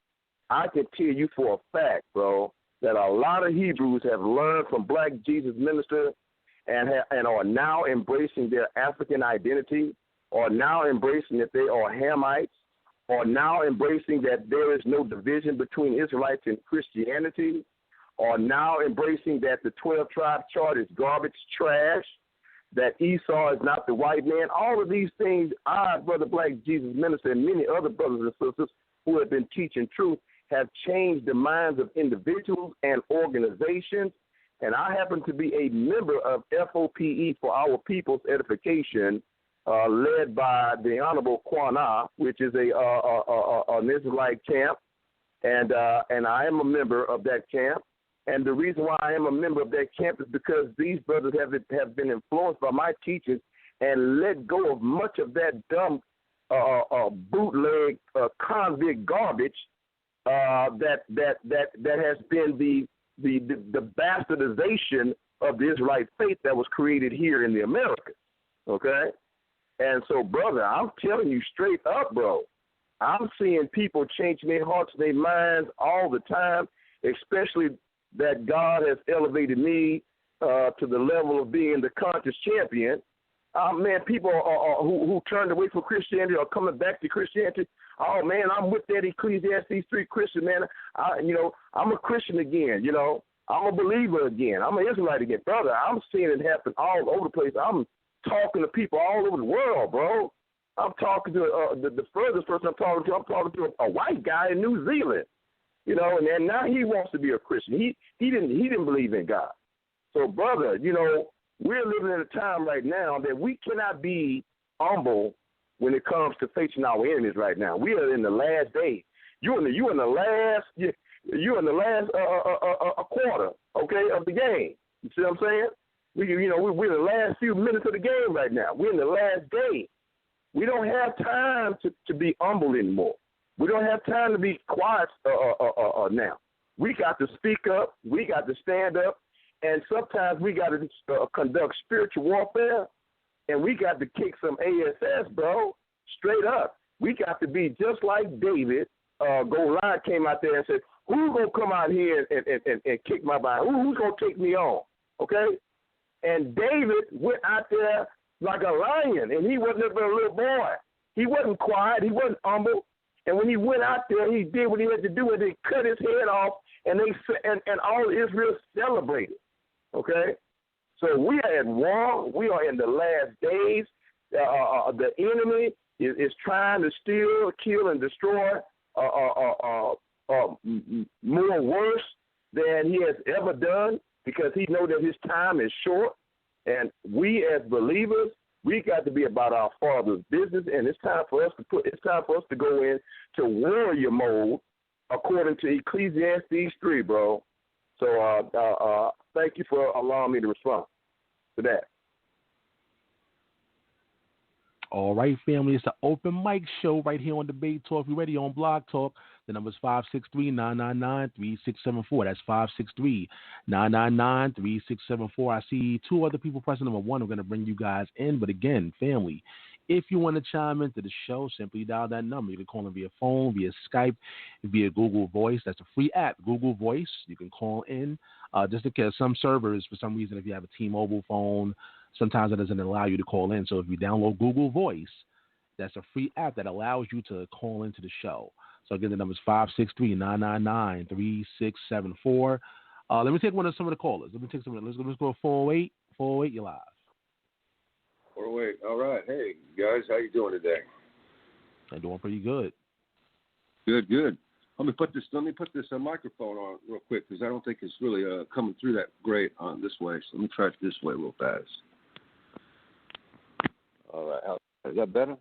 I can tell you for a fact, bro, that a lot of Hebrews have learned from Black Jesus ministers and are now embracing their African identity, are now embracing that they are Hamites, are now embracing that there is no division between Israelites and Christianity, are now embracing that the 12-tribe chart is garbage trash, that Esau is not the white man. All of these things, I, Brother Black Jesus Minister, and many other brothers and sisters who have been teaching truth have changed the minds of individuals and organizations. And I happen to be a member of FOPE, for Our People's Edification, led by the Honorable Kwana, which is an Israelite camp, and I am a member of that camp. And the reason why I am a member of that camp is because these brothers have been influenced by my teachings and let go of much of that dumb bootleg convict garbage that has been the bastardization of the Israelite faith that was created here in the Americas. Okay? And so, brother, I'm telling you straight up, bro, I'm seeing people changing their hearts and their minds all the time, especially that God has elevated me to the level of being the conscious champion. Man, people who turned away from Christianity are coming back to Christianity. Oh, man, I'm with that Ecclesiastes 3 Christian, man. I'm a Christian again, I'm a believer again. I'm an Israelite again. Brother, I'm seeing it happen all over the place. I'm talking to people all over the world, bro. I'm talking to the furthest person I'm talking to a white guy in New Zealand, and now he wants to be a Christian. He didn't believe in God. So, brother, we're living in a time right now that we cannot be humble when it comes to facing our enemies right now. We are in the last days. You're in the last quarter, okay, of the game. You see what I'm saying? We're in the last few minutes of the game right now. We're in the last day. We don't have time to be humble anymore. We don't have time to be quiet now. We got to speak up. We got to stand up. And sometimes we got to conduct spiritual warfare, and we got to kick some ASS, bro, straight up. We got to be just like David. Goliath came out there and said, who's going to come out here and kick my butt? Who's going to take me on? Okay? And David went out there like a lion, and he wasn't a little boy. He wasn't quiet. He wasn't humble. And when he went out there, he did what he had to do, and they cut his head off, and all Israel celebrated. Okay? So we are at war. We are in the last days. The enemy is trying to steal, kill, and destroy more worse than he has ever done, because he knows that his time is short. And we as believers, we got to be about our Father's business, and it's time for us to go in to warrior mode according to Ecclesiastes 3, bro. So thank you for allowing me to respond to that. All right, family, it's the open mic show right here on Debate Talk Radio on Blog Talk. The number is 563-999-3674. That's 563-999-3674. I see two other people pressing number 1. I'm going to bring you guys in. But again, family, if you want to chime into the show, simply dial that number. You can call in via phone, via Skype, via Google Voice. That's a free app, Google Voice. You can call in. Just because some servers, for some reason, if you have a T-Mobile phone, sometimes it doesn't allow you to call in. So if you download Google Voice, that's a free app that allows you to call into the show. So again, the number is 563-999-3674. Let me take some of the callers. Let's go 408. 408, you're live. 408. All right. Hey, guys, how you doing today? I'm doing pretty good. Good. Let me put this microphone on real quick because I don't think it's really coming through that great on this way. So let me try it this way real fast. All right. Is that better?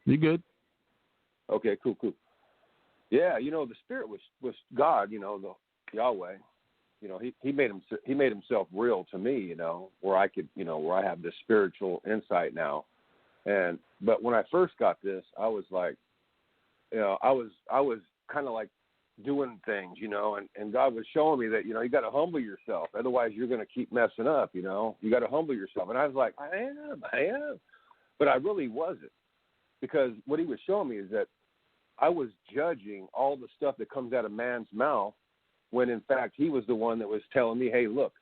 You good? Okay, cool. Yeah, the Spirit was God, the Yahweh. He made himself real to me, where I could, where I have this spiritual insight now. But when I first got this, I was like, I was kind of like doing things, and God was showing me that, you got to humble yourself. Otherwise, you're going to keep messing up, You got to humble yourself. And I was like, I am. But I really wasn't. Because what he was showing me is that I was judging all the stuff that comes out of man's mouth when, in fact, he was the one that was telling me, hey, look,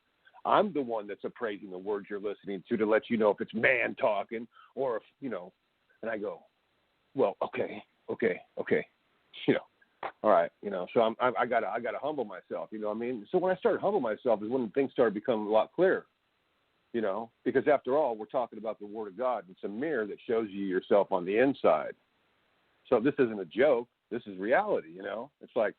I'm the one that's appraising the words you're listening to let you know if it's man talking or if, and I go, well, okay. All right, so I gotta humble myself, what I mean? So when I started humbling myself is when things started becoming a lot clearer, because after all, we're talking about the Word of God. It's a mirror that shows you yourself on the inside. So this isn't a joke. This is reality, It's like,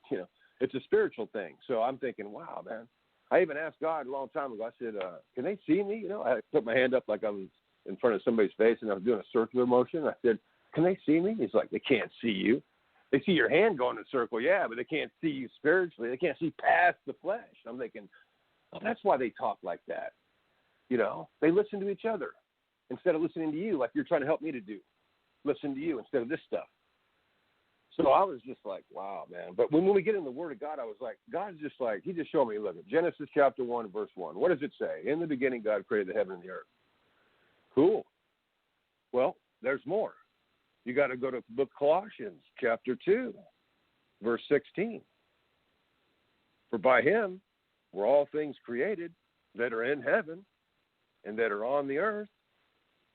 it's a spiritual thing. So I'm thinking, wow, man. I even asked God a long time ago. I said, can they see me? I put my hand up like I was in front of somebody's face and I was doing a circular motion. I said, can they see me? He's like, they can't see you. They see your hand going in a circle, yeah, but they can't see you spiritually. They can't see past the flesh. I'm thinking, oh, that's why they talk like that. They listen to each other instead of listening to you like you're trying to help me to do. Listen to you instead of this stuff. So I was just like, wow, man. But when we get in the Word of God, I was like, God's just like, he just showed me, look, at Genesis chapter 1, verse 1. What does it say? In the beginning, God created the heaven and the earth. Cool. Well, there's more. You got to go to the book of Colossians chapter 2, verse 16. For by him were all things created that are in heaven and that are on the earth,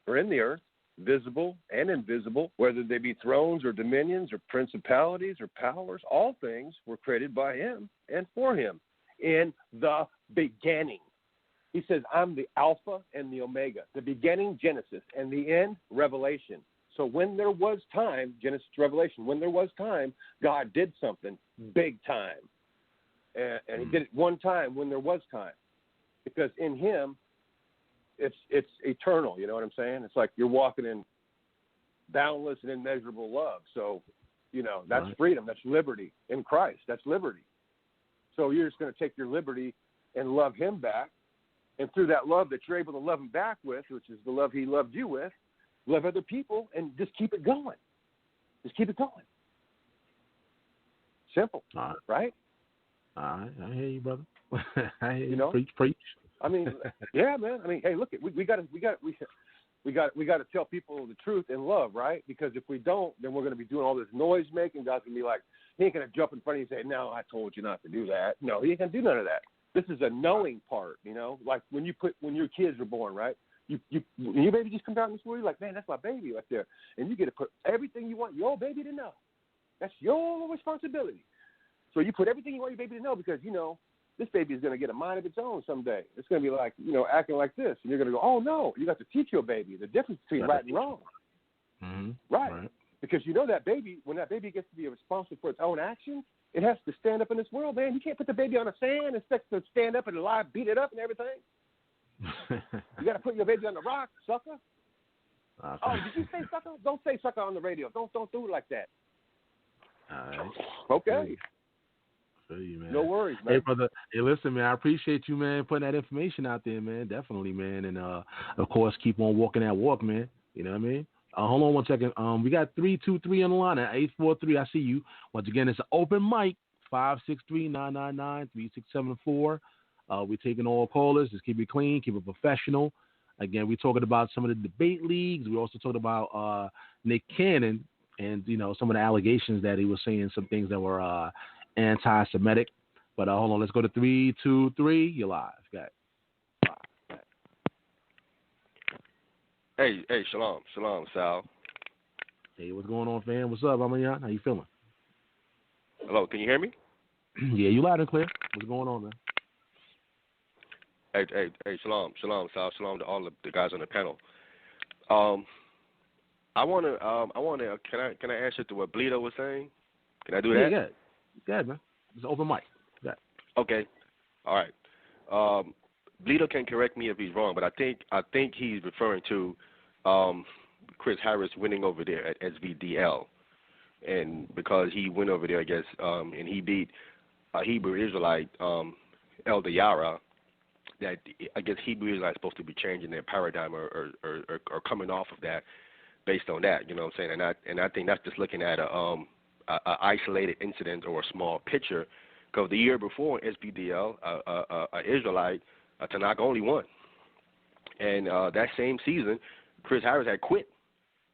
or in the earth, visible and invisible, whether they be thrones or dominions or principalities or powers, all things were created by him and for him in the beginning. He says, I'm the Alpha and the Omega, the beginning, Genesis, and the end, Revelation. So when there was time, Genesis to Revelation, when there was time, God did something big time. And he did it one time when there was time. Because in him, it's eternal, you know what I'm saying? It's like you're walking in boundless and immeasurable love. So, that's right. Freedom. That's liberty in Christ. That's liberty. So you're just going to take your liberty and love him back. And through that love that you're able to love him back with, which is the love he loved you with, love other people and just keep it going. Just keep it going. Simple, right? I hear you, brother. I hear you. You know? Preach. I mean, yeah, man. I mean, hey, look, we got to tell people the truth in love, right? Because if we don't, then we're going to be doing all this noise making. God's going to be like, he ain't going to jump in front of you and say, no, I told you not to do that. No, he ain't going to do none of that. This is a knowing part, like when your kids are born, right? When your baby just comes out in this world, you're like, man, that's my baby right there. And you get to put everything you want your baby to know. That's your responsibility. So you put everything you want your baby to know because, this baby is going to get a mind of its own someday. It's going to be like, acting like this. And you're going to go, oh, no, you got to teach your baby the difference between right and wrong. Mm-hmm. Right. Because that baby, when that baby gets to be responsible for its own actions, it has to stand up in this world, man. You can't put the baby on the sand and expect to stand up and lie, beat it up and everything. You got to put your baby on the rock, sucker. Okay. Oh, did you say sucker? Don't say sucker on the radio. Don't do it like that. All right. Okay. Feel you, man. No worries, man. Hey, brother. Hey, listen, man. I appreciate you, man, putting that information out there, man. Definitely, man. And, of course, keep on walking that walk, man. You know what I mean? Hold on 1 second. We got 323 on the line at 843. I see you. Once again, it's an open mic. 563-999-3674. We're taking all callers. Just keep it clean, keep it professional. Again, we're talking about some of the debate leagues. We also talked about Nick Cannon and, you know, some of the allegations that he was saying some things that were anti-Semitic. But hold on, let's go to 323. You're live. Got it. Hey, shalom, Sal. Hey, what's going on, fam? What's up, Ahmayan? How you feeling? Hello, can you hear me? Yeah, you loud and clear. What's going on, man? Hey, shalom, Sal, shalom to all of the guys on the panel. I wanna, can I answer to what Bleedo was saying? Can I do that? Yeah, go ahead, man. It's an open mic. Go ahead. Okay, all right. Bleedo can correct me if he's wrong, but I think he's referring to Chris Harris winning over there at SVDL, and because he went over there, I guess, and he beat a Hebrew Israelite, Elder Yara. That I guess Hebrew Israelites supposed to be changing their paradigm or coming off of that based on that. You know what I'm saying? And I think that's just looking at a isolated incident or a small picture. Because the year before SBDL, a Israelite, Tanakh only won, and that same season, Chris Harris had quit,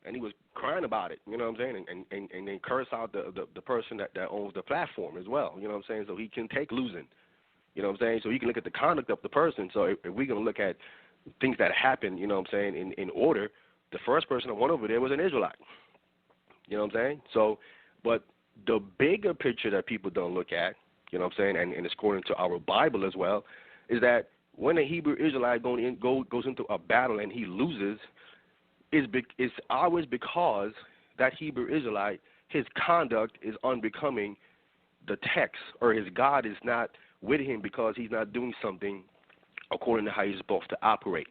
and he was crying about it. You know what I'm saying? And then curse out the person that owns the platform as well. You know what I'm saying? So he can take losing. You know what I'm saying? So you can look at the conduct of the person. So if we're going to look at things that happened, you know what I'm saying, in order, the first person that went over there was an Israelite. You know what I'm saying? So, but the bigger picture that people don't look at, you know what I'm saying, and it's according to our Bible as well, is that when a Hebrew Israelite goes into a battle and he loses, it's always because that Hebrew Israelite, his conduct is unbecoming the text, or his God is not with him because he's not doing something according to how he's supposed to operate.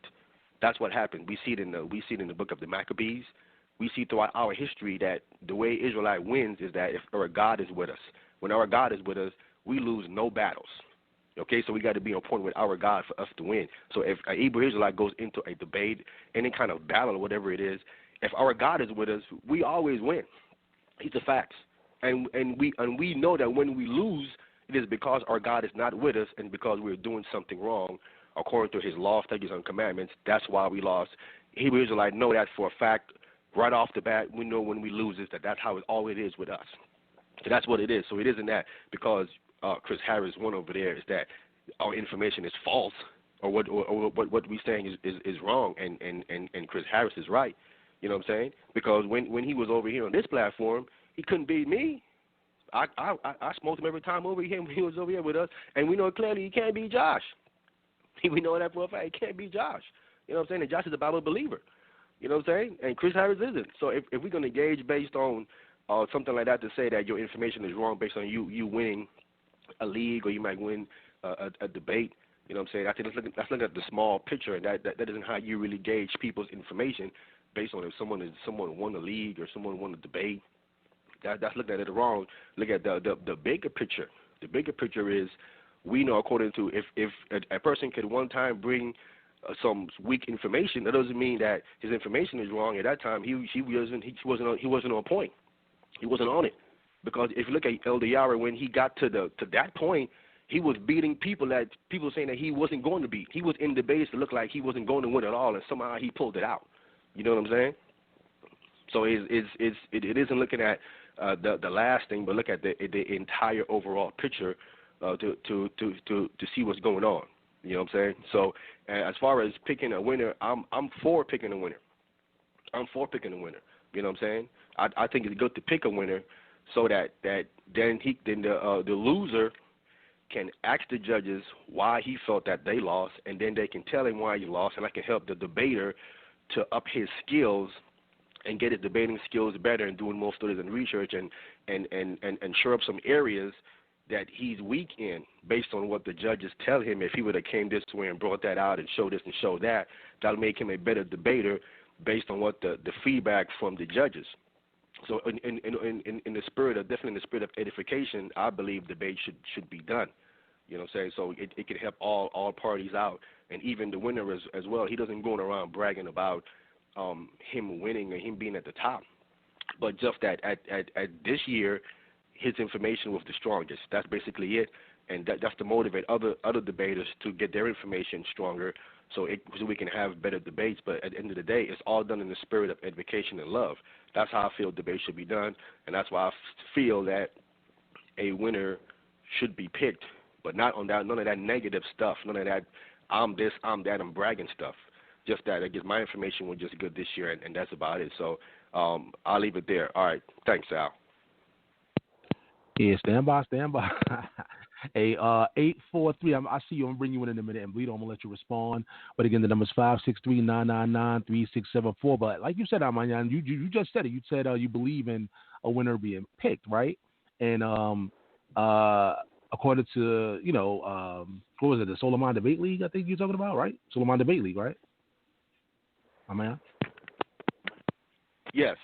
That's what happened. We see it in the book of the Maccabees. We see throughout our history that the way Israelite wins is that if our God is with us. When our God is with us, we lose no battles. Okay, so we got to be on point with our God for us to win. So if an Hebrew Israelite goes into a debate, any kind of battle or whatever it is, if our God is with us, we always win. It's a fact. And we know that when we lose, it is because our God is not with us and because we're doing something wrong according to his law, statutes, and commandments. That's why we lost. Hebrew Israelites know that for a fact. Right off the bat, we know when we lose is that's how it always is with us. So that's what it is. So it isn't that because Chris Harris won over there is that our information is false or what we're saying is wrong and Chris Harris is right. You know what I'm saying? Because when he was over here on this platform, he couldn't beat me. I smoked him every time over here when he was over here with us, and we know clearly he can't beat Josh. We know that for a fact. He can't beat Josh. You know what I'm saying? And Josh is a Bible believer. You know what I'm saying? And Chris Harris isn't. So if we're going to gauge based on something like that to say that your information is wrong based on you winning a league or you might win a debate, you know what I'm saying? I think let's look at the small picture, and that isn't how you really gauge people's information based on if someone won a league or someone won a debate. That's looking at it wrong. Look at the bigger picture. The bigger picture is we know according to if a person could one time bring some weak information, that doesn't mean that his information is wrong. At that time, he wasn't on point. He wasn't on it, because if you look at Elder Yara, when he got to that point, he was beating people that people saying that he wasn't going to beat. He was in debates that looked like he wasn't going to win at all, and somehow he pulled it out. You know what I'm saying? So it isn't looking at the last thing, but look at the entire overall picture to see what's going on. You know what I'm saying? So as far as picking a winner, I'm for picking a winner. I'm for picking a winner. You know what I'm saying? I think it's good to pick a winner so that then the loser can ask the judges why he felt that they lost, and then they can tell him why he lost, and I can help the debater to up his skills and get his debating skills better and doing more studies and research and shore up some areas that he's weak in based on what the judges tell him. If he would have came this way and brought that out and showed this and showed that, that'll make him a better debater based on what the feedback from the judges. So in the spirit of, definitely in the spirit of edification, I believe debate should be done. You know what I'm saying? So it can help all parties out, and even the winner as well. He doesn't go around bragging about him winning or him being at the top, but just that at this year, his information was the strongest. That's basically it, and that's to motivate other debaters to get their information stronger, so we can have better debates. But at the end of the day, it's all done in the spirit of education and love. That's how I feel debates should be done, and that's why I feel that a winner should be picked, but not on that, none of that negative stuff, none of that I'm this, I'm that, I'm bragging stuff. Just that, I guess my information was just good this year, and that's about it. So I'll leave it there. All right. Thanks, Al. Yeah, stand by. Hey, 843, I see you. I'm going to bring you in a minute, and Bleedo, I'm going to let you respond. But again, the number is 563-999-3674. But like you said, Ahmayan, you just said it. You said you believe in a winner being picked, right? And according to, what was it, the Solomon Debate League, I think you're talking about, right? Solomon Debate League, right? Ahmayan? Yes.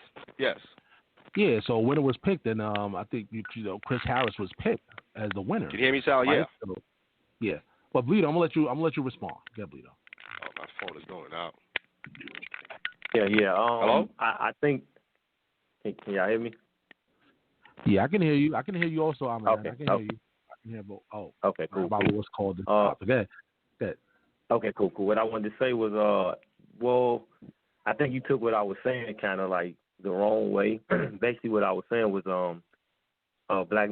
Yeah, so a winner was picked, and I think Chris Harris was picked as the winner. Can you hear me, Sal? Right? Yeah. So, yeah. But Bleedo, I'm gonna let you respond. Yeah, Bleedo. Oh, my phone is going out. Yeah. Hello? I think. Can y'all hear me? Yeah, I can hear you. I can hear you also, Ahmayan. Okay. I can hear you. I can hear both. Oh. Okay, cool. About what's called the topic. Go ahead. Okay, cool. What I wanted to say was, I think you took what I was saying kind of like the wrong way. Basically, what I was saying was, Black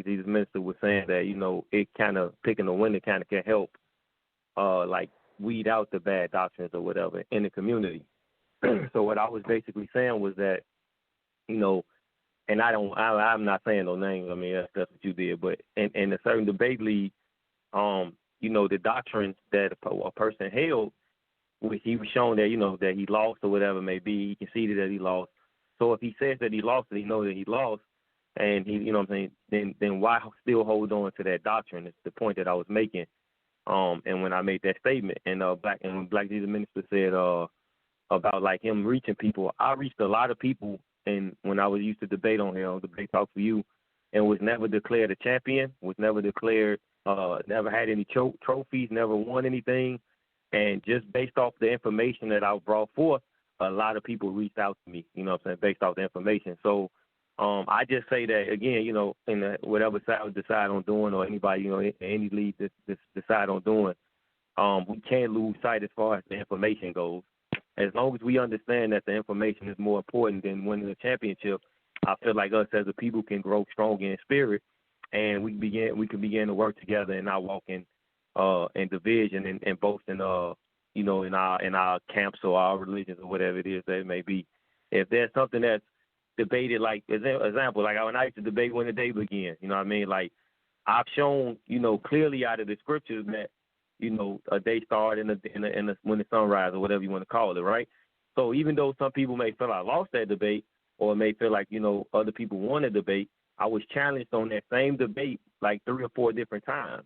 Jesus minister was saying that it kind of picking a winner kind of can help, like weed out the bad doctrines or whatever in the community. So what I was basically saying was that, and I'm not saying no names. I mean that's what you did, but in a certain debate league, the doctrines that a person held, he was shown that that he lost or whatever it may be. He conceded that he lost. So if he says that he lost, he knows that he lost, and he, then why still hold on to that doctrine? It's the point that I was making. And when I made that statement, and Black Jesus minister said about like him reaching people, I reached a lot of people, and when I was used to debate on here, on Debate Talk for You, and was never declared a champion, was never declared, never had any trophies, never won anything. And just based off the information that I brought forth, a lot of people reached out to me, based off the information. So I just say that, again, in whatever side we decide on doing, or anybody, any league that decide on doing, we can't lose sight as far as the information goes. As long as we understand that the information is more important than winning the championship, I feel like us as a people can grow stronger in spirit, and we can begin to work together and not walk in division and boasting, in our camps or our religions or whatever it is that it may be. If there's something that's debated, like example, like when I used to debate when the day begins, like I've shown, clearly out of the scriptures that, a day start when the sun rises or whatever you want to call it, right? So even though some people may feel I lost that debate, or may feel like, other people won a debate, I was challenged on that same debate like 3 or 4 different times.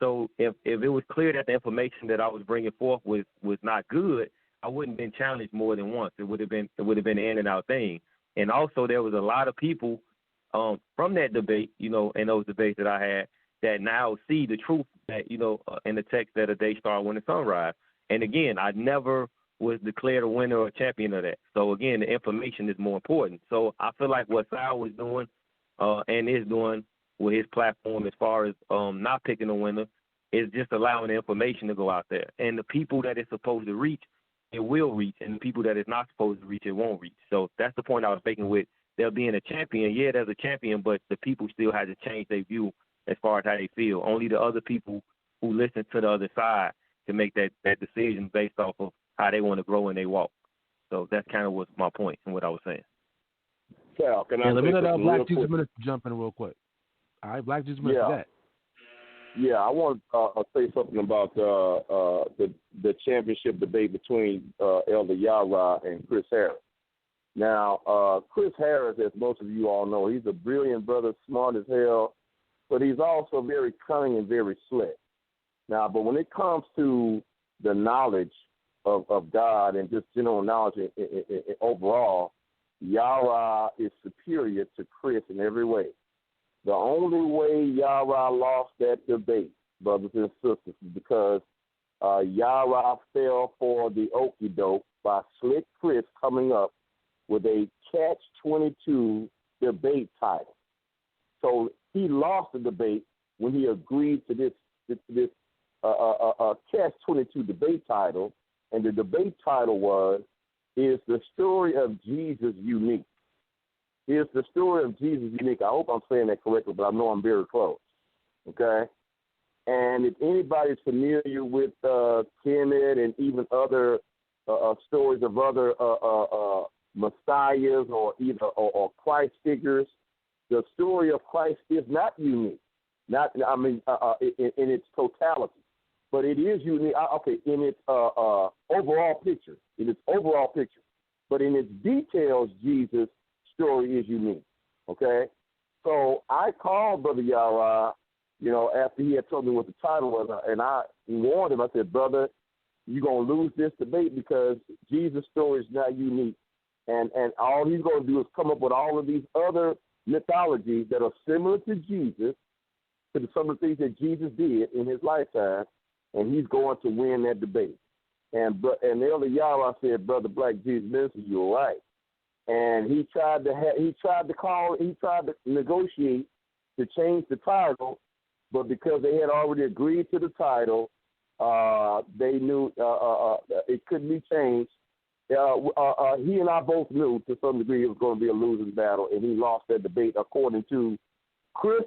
So if it was clear that the information that I was bringing forth was not good, I wouldn't have been challenged more than once. It would have been an in and out thing. And also there was a lot of people from that debate, in those debates that I had, that now see the truth that, in the text that a day start when the sun rise. And again, I never was declared a winner or a champion of that. So again, the information is more important. So I feel like what Sal was doing and is doing with his platform as far as not picking a winner is just allowing the information to go out there. And the people that it's supposed to reach, it will reach. And the people that it's not supposed to reach, it won't reach. So that's the point I was making with there being a champion. Yeah, there's a champion, but the people still had to change their view as far as how they feel. Only the other people who listen to the other side can make that decision based off of how they want to grow in their walk. So that's kind of what's my point and what I was saying. Sal, can I let me let Black Jesus quick? Minister jump in real quick. All right, Black Jesus Minister. Yeah, I want to say something about the championship debate between Elder Yara and Chris Harris. Now, Chris Harris, as most of you all know, he's a brilliant brother, smart as hell, but he's also very cunning and very slick. Now, but when it comes to the knowledge of God and just general knowledge overall, Yara is superior to Chris in every way. The only way Yara lost that debate, brothers and sisters, is because Yara fell for the okie doke by Slick Chris coming up with a Catch-22 debate title. So he lost the debate when he agreed to this Catch-22 debate title, and the debate title was, "Is the story of Jesus unique?" Is the story of Jesus unique? I hope I'm saying that correctly, but I know I'm very close. Okay? And if anybody's familiar with Kemet and even other stories of other messiahs or either or Christ figures, the story of Christ is not unique. In its totality, but it is unique. In its overall picture. In its overall picture, but in its details, Jesus' story is unique. Okay, so I called Brother Yara, after he had told me what the title was, and I warned him. I said, "Brother, you're gonna lose this debate because Jesus' story is not unique, and all he's gonna do is come up with all of these other mythologies that are similar to Jesus, to some of the things that Jesus did in his lifetime, and he's going to win that debate." And Elder Yara said, "Brother Black Jesus Minister, you're right." And he tried to negotiate to change the title, but because they had already agreed to the title, they knew it couldn't be changed. He and I both knew to some degree it was going to be a losing battle, and he lost that debate according to Chris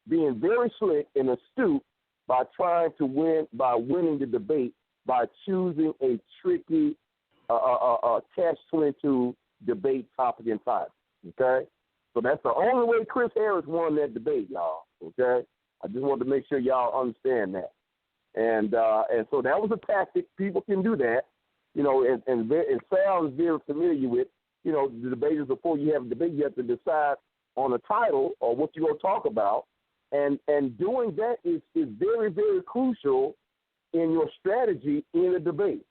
being very slick and astute by trying to winning the debate by choosing a tricky Catch-22 debate topic and title. Okay? So that's the only way Chris Harris won that debate, y'all. Okay? I just wanted to make sure y'all understand that. And so that was a tactic. People can do that. And Sal is very familiar with, the debaters. Before you have a debate, you have to decide on a title or what you're going to talk about. And doing that is very, very crucial in your strategy in a debate.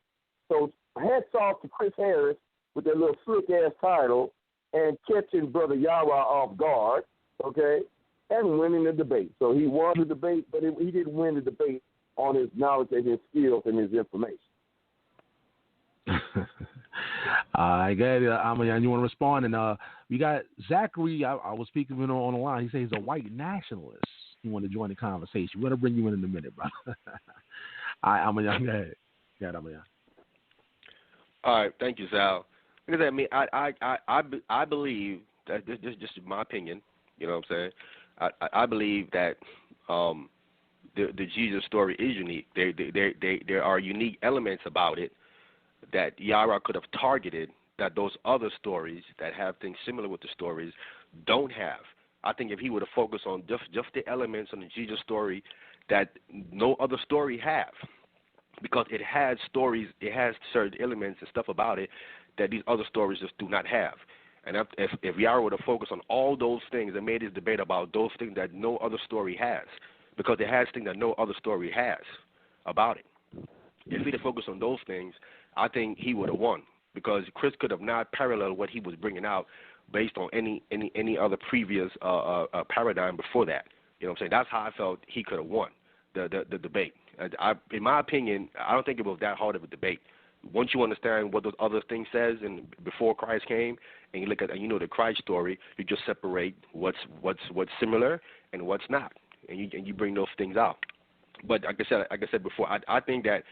So hats off to Chris Harris with that little slick-ass title and catching Brother Yara off guard, okay, and winning the debate. So he won the debate, but he didn't win the debate on his knowledge and his skills and his information. I get it. Ahmayan, you want to respond? And we got Zachary. I was speaking with him on the line. He says he's a white nationalist. He wanted to join the conversation. We're going to bring you in a minute, bro. All right, Ahmayan, go ahead. Go ahead, Ahmayan. All right, thank you, Sal. Because I believe that this is just my opinion. You know what I'm saying? I believe that the Jesus story is unique. There are unique elements about it that Yara could have targeted that those other stories that have things similar with the stories don't have. I think if he would have focused on just the elements on the Jesus story that no other story have, because it has stories, it has certain elements and stuff about it that these other stories just do not have. And if Yara would have focused on all those things and made his debate about those things that no other story has, because it has things that no other story has about it. If he'd have focused on those things, I think he would have won, because Chris could have not paralleled what he was bringing out based on any other previous paradigm before that. You know what I'm saying? That's how I felt he could have won the debate. In my opinion, I don't think it was that hard of a debate. Once you understand what those other things says and before Christ came, and you look at the Christ story, you just separate what's similar and what's not, and you bring those things out. But like I said before, I think that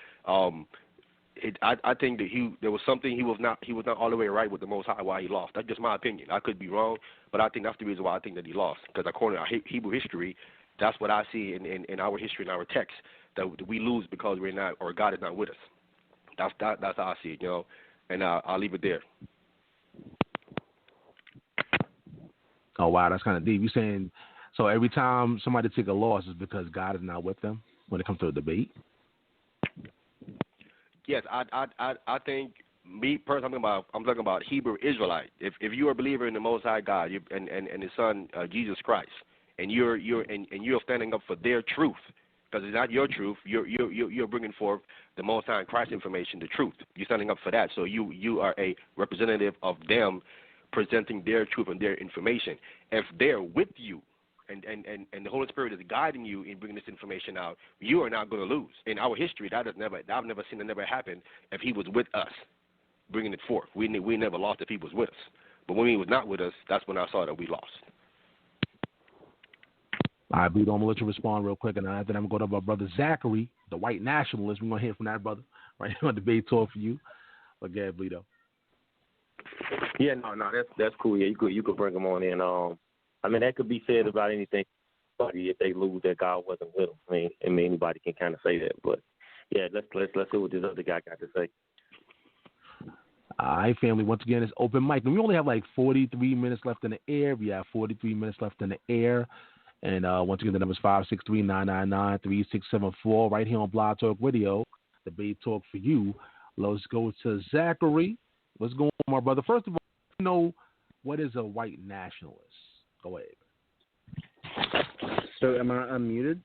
I think that there was something he was not all the way right with the Most High why he lost. That's just my opinion. I could be wrong, but I think that's the reason why I think that he lost. Because according to our Hebrew history, that's what I see in our history, in our text, that we lose because we're not, or God is not with us. That's how I see it, and I'll leave it there. Oh wow, that's kind of deep. You're saying so every time somebody take a loss is because God is not with them when it comes to a debate? Yes, I think me personally, I'm talking about Hebrew Israelite. If you are a believer in the Most High God and His Son Jesus Christ, and you're standing up for their truth, because it's not your truth, you're bringing forth the Most High and Christ information, the truth. You're standing up for that, so you are a representative of them, presenting their truth and their information. If they're with you, and the Holy Spirit is guiding you in bringing this information out, you are not going to lose. In our history, I've never seen it never happen if He was with us, bringing it forth. We never lost if He was with us. But when He was not with us, that's when I saw that we lost. All right, Bleedo, I'm going to let you respond real quick, and after that, I'm going to go to my brother Zachary, the white nationalist. We're going to hear from that brother right here on Debate Talk for you. But go ahead, Bleedo. Yeah, no, that's cool. Yeah, you could bring them on in. I mean, that could be said about anything. If they lose, that God wasn't with them. I mean, anybody can kind of say that. But yeah, let's see what this other guy got to say. All right, family. Once again, it's open mic, and we only have like 43 minutes left in the air. We have 43 minutes left in the air. And once again, the number is 563-999-3674 right here on Blog Talk Radio, Debate Talk for you. Let's go to Zachary. What's going on, my brother? First of all, you know what is a white nationalist? Go ahead. So am I unmuted?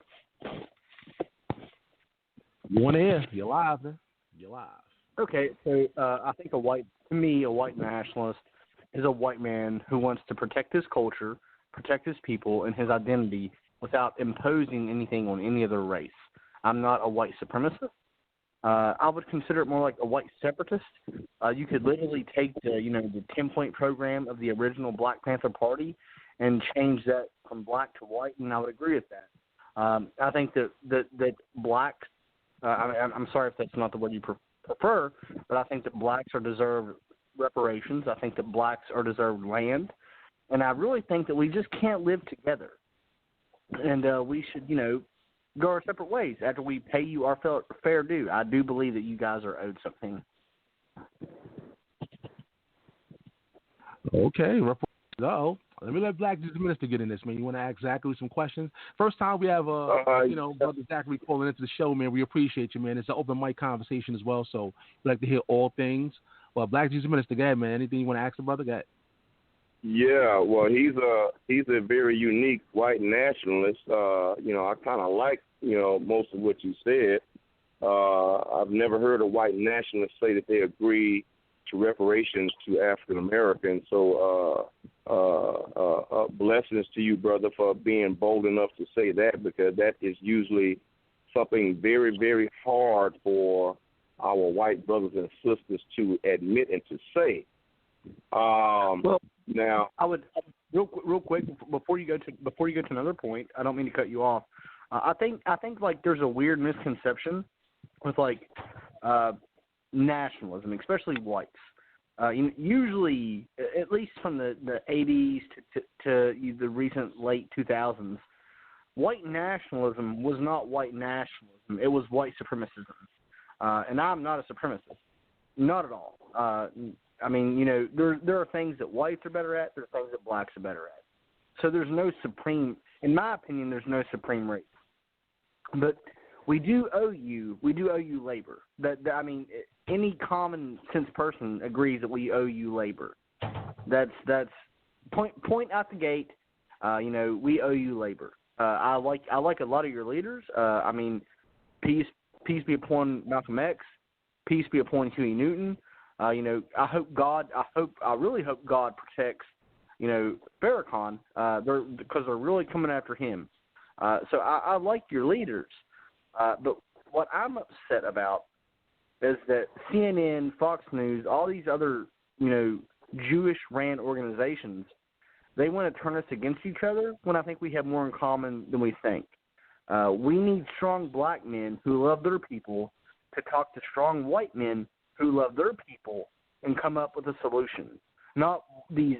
You want to hear? You're live, man. You're live. Okay, so I think a white nationalist is a white man who wants to protect his culture, protect his people, and his identity without imposing anything on any other race. I'm not a white supremacist. I would consider it more like a white separatist. You could literally take the 10-point program of the original Black Panther Party and change that from black to white, and I would agree with that. I think that blacks, I'm sorry if that's not the word you prefer, but I think that blacks are deserved reparations. I think that blacks are deserved land, and I really think that we just can't live together, and we should, go our separate ways after we pay you our fair due. I do believe that you guys are owed something. Okay, let me let Black Jesus Minister get in this, man. You want to ask Zachary some questions? First time we have, Brother Zachary calling into the show, man. We appreciate you, man. It's an open mic conversation as well, so we like to hear all things. Well, Black Jesus Minister, go ahead, man. Anything you want to ask the brother? Go ahead. Yeah, well, he's a very unique white nationalist. I kind of like, most of what you said. I've never heard a white nationalist say that they agree to reparations to African Americans. So blessings to you, brother, for being bold enough to say that, because that is usually something very, very hard for our white brothers and sisters to admit and to say. Now, I would real quick before you go to another point. I don't mean to cut you off. I think like there's a weird misconception with like nationalism, especially whites. Usually, at least from the 80s to the recent late 2000s, white nationalism was not white nationalism. It was white supremacism. And I'm not a supremacist. Not at all. There are things that whites are better at. There are things that blacks are better at. So there's no supreme, in my opinion, there's no supreme race. But we do owe you labor. Any common sense person agrees that we owe you labor. That's point out the gate. We owe you labor. I like a lot of your leaders. Peace be upon Malcolm X. Peace be upon Huey Newton. I really hope God protects, Farrakhan, because they're really coming after him. So I like your leaders. But what I'm upset about is that CNN, Fox News, all these other, Jewish-ran organizations, they want to turn us against each other when I think we have more in common than we think. We need strong black men who love their people to talk to strong white men who love their people and come up with a solution, not these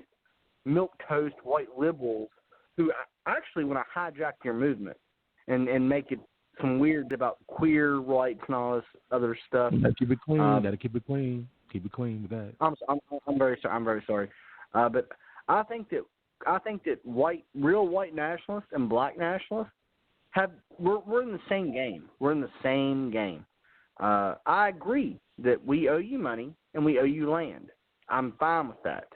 milquetoast white liberals who actually want to hijack your movement and make it some weird about queer rights and all this other stuff. Gotta keep it clean. Gotta keep it clean. Keep it clean with that. I'm very sorry. I'm very sorry. But I think that real white nationalists and black nationalists we're in the same game. We're in the same game. I agree that we owe you money and we owe you land. I'm fine with that.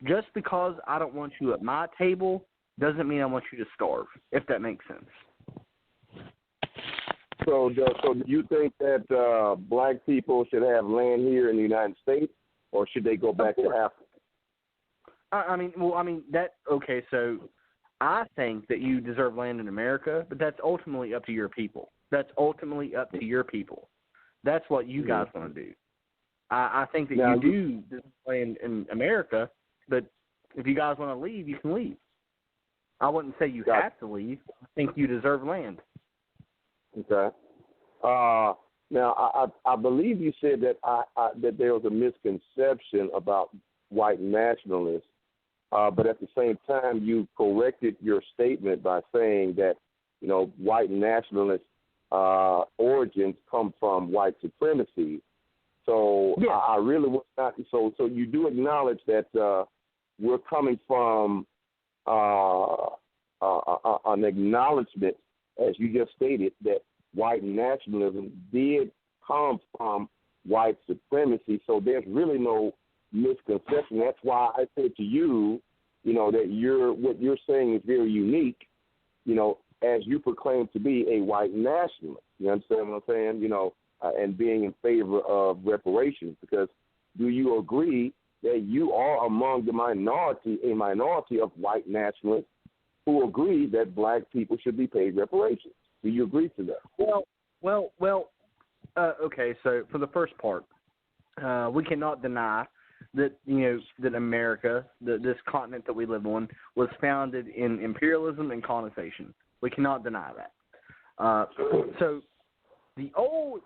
Just because I don't want you at my table doesn't mean I want you to starve, if that makes sense. So do you think that black people should have land here in the United States, or should they go back to Africa? So I think that you deserve land in America, but that's ultimately up to your people. That's ultimately up to your people. That's what you guys want to do. I think that you do deserve land in America, but if you guys want to leave, you can leave. I wouldn't say you have to leave. I think you deserve land. Okay. Now, I believe you said that that there was a misconception about white nationalists, but at the same time, you corrected your statement by saying that, you know, white nationalist origins come from white supremacy. So yeah. I really was not. So you do acknowledge that we're coming from an acknowledgement, as you just stated, that white nationalism did come from white supremacy. So there's really no misconception. That's why I said to you, you know, that what you're saying is very unique, you know, as you proclaim to be a white nationalist. You understand what I'm saying? You know, and being in favor of reparations. Because do you agree that you are among a minority of white nationalists who agree that black people should be paid reparations? Do you agree to that? Well. Okay, so for the first part, we cannot deny that, you know, that America, this continent that we live on, was founded in imperialism and colonization. We cannot deny that. So the old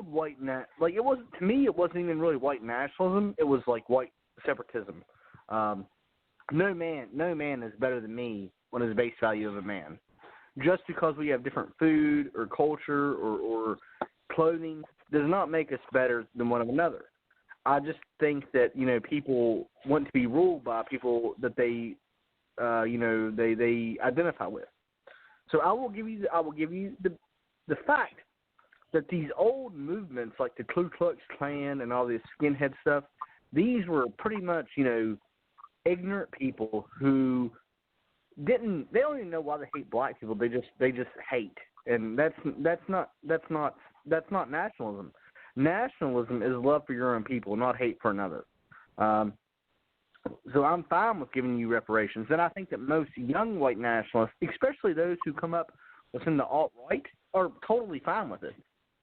white like it wasn't, to me, it wasn't even really white nationalism. It was like white separatism. No man is better than me on his base value of a man. Just because we have different food or culture or clothing does not make us better than one of another. I just think that, you know, people want to be ruled by people that they, you know, they identify with. So I will give you the fact that these old movements like the Ku Klux Klan and all this skinhead stuff, these were pretty much, you know, ignorant people who they don't even know why they hate black people. They just hate, and that's not nationalism. Nationalism is love for your own people, not hate for another. So I'm fine with giving you reparations, and I think that most young white nationalists, especially those who come up within the alt-right, are totally fine with it.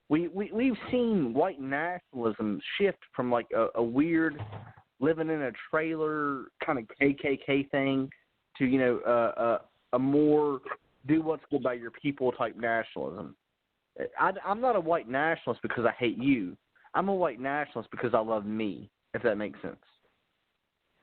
We've seen white nationalism shift from like a weird living in a trailer kind of KKK thing to, you know, a more do what's good by your people type nationalism. I'm not a white nationalist because I hate you. I'm a white nationalist because I love me, if that makes sense.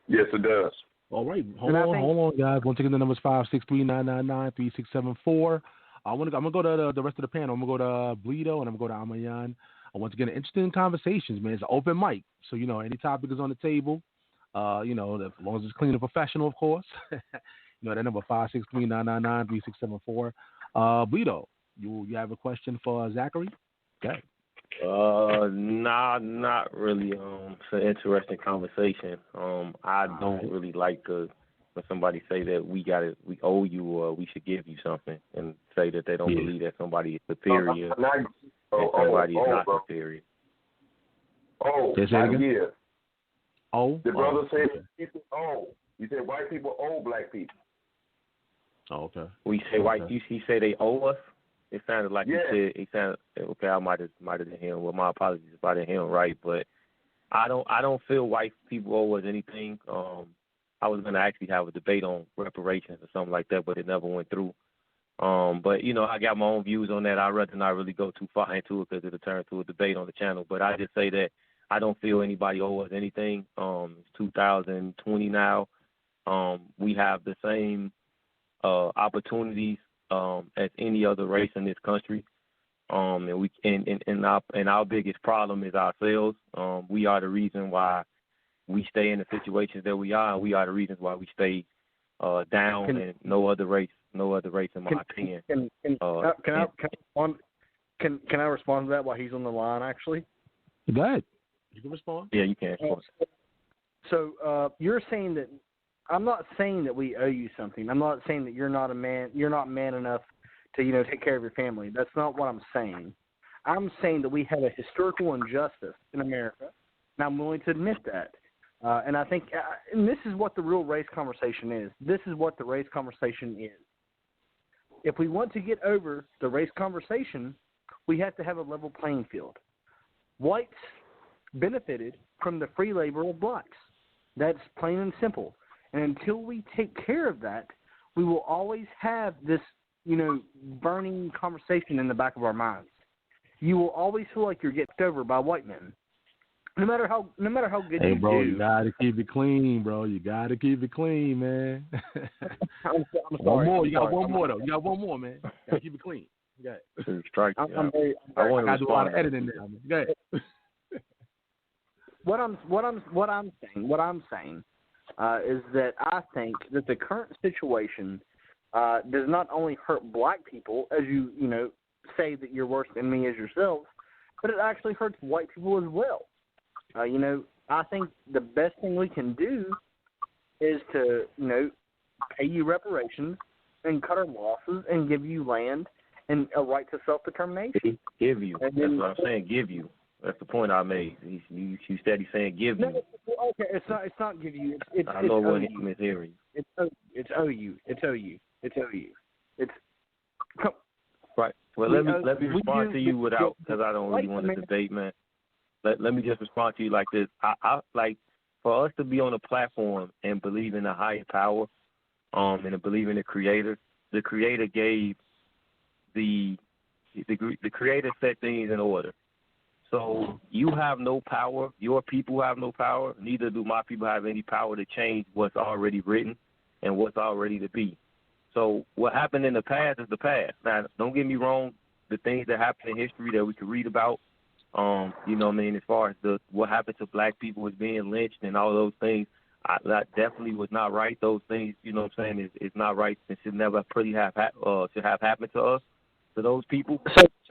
Yes, it does. All right. Hold on, guys. Once again, the number is 563-999-3674. I'm going to go to the rest of the panel. I'm going to go to Bleedo, and I'm going to go to Ahmayan. Once again, interesting conversations, man. It's an open mic. So, you know, any topic is on the table. You know, as long as it's clean and professional, of course. You know, that number 563-999-3674. Bleedo, you have a question for Zachary? Okay. Nah, not really. It's an interesting conversation. I don't really like when somebody say that we owe you or we should give you something, and say that they don't believe that somebody is superior and somebody is not superior. Yeah. Oh, the brother said people owe. You said white people owe black people. Oh, okay. We say white. He said they owe us. It sounded like he said. He sounded okay. I might have been him. Well, my apologies if I didn't hear him right, but I don't feel white people owe us anything. I was going to actually have a debate on reparations or something like that, but it never went through. But you know, I got my own views on that. I'd rather not really go too far into it because it'll turn to a debate on the channel. But I just say that I don't feel anybody owe us anything. It's 2020 now. We have the same opportunities as any other race in this country. And our biggest problem is ourselves. We are the reason why we stay in the situations that we are. We are the reasons why we stay down, and no other race, in my opinion. Can I respond to that while he's on the line? Actually, go ahead. You can respond. Yeah, you can. So you're saying that I'm not saying that we owe you something. I'm not saying that you're not a man. You're not man enough to, you know, take care of your family. That's not what I'm saying. I'm saying that we have a historical injustice in America, and I'm willing to admit that. And I think, and this is what the real race conversation is. This is what the race conversation is. If we want to get over the race conversation, we have to have a level playing field. Whites benefited from the free labor of blacks. That's plain and simple. And until we take care of that, we will always have this, burning conversation in the back of our minds. You will always feel like you're getting over by white men. No matter how good hey, you bro, do. You gotta keep it clean, bro. You gotta keep it clean, man. I'm sorry. One more. You got one more though. You got one more, man. You gotta keep it clean. You got it. Strike. I gotta do a lot of editing there. Go ahead. What I'm saying is that I think that the current situation does not only hurt black people, as you say that you're worse than me as yourselves, but it actually hurts white people as well. I think the best thing we can do is to, pay you reparations and cut our losses and give you land and a right to self-determination. Give you. That's what I'm saying. Give you. That's the point I made. You steady saying give you. No, okay, it's not give you. I know what he's mishearing. It's owe you. It's right. Well, let me respond to you without, because I don't really want to debate, man. Let me just respond to you like this. I like for us to be on a platform and believe in a higher power, and to believe in the Creator. The Creator gave the Creator set things in order. So you have no power. Your people have no power. Neither do my people have any power to change what's already written and what's already to be. So what happened in the past is the past. Now, don't get me wrong. The things that happened in history that we could read about, as far as what happened to black people was being lynched and all those things, that definitely was not right. Those things, is not right and should never should have happened to us, to those people.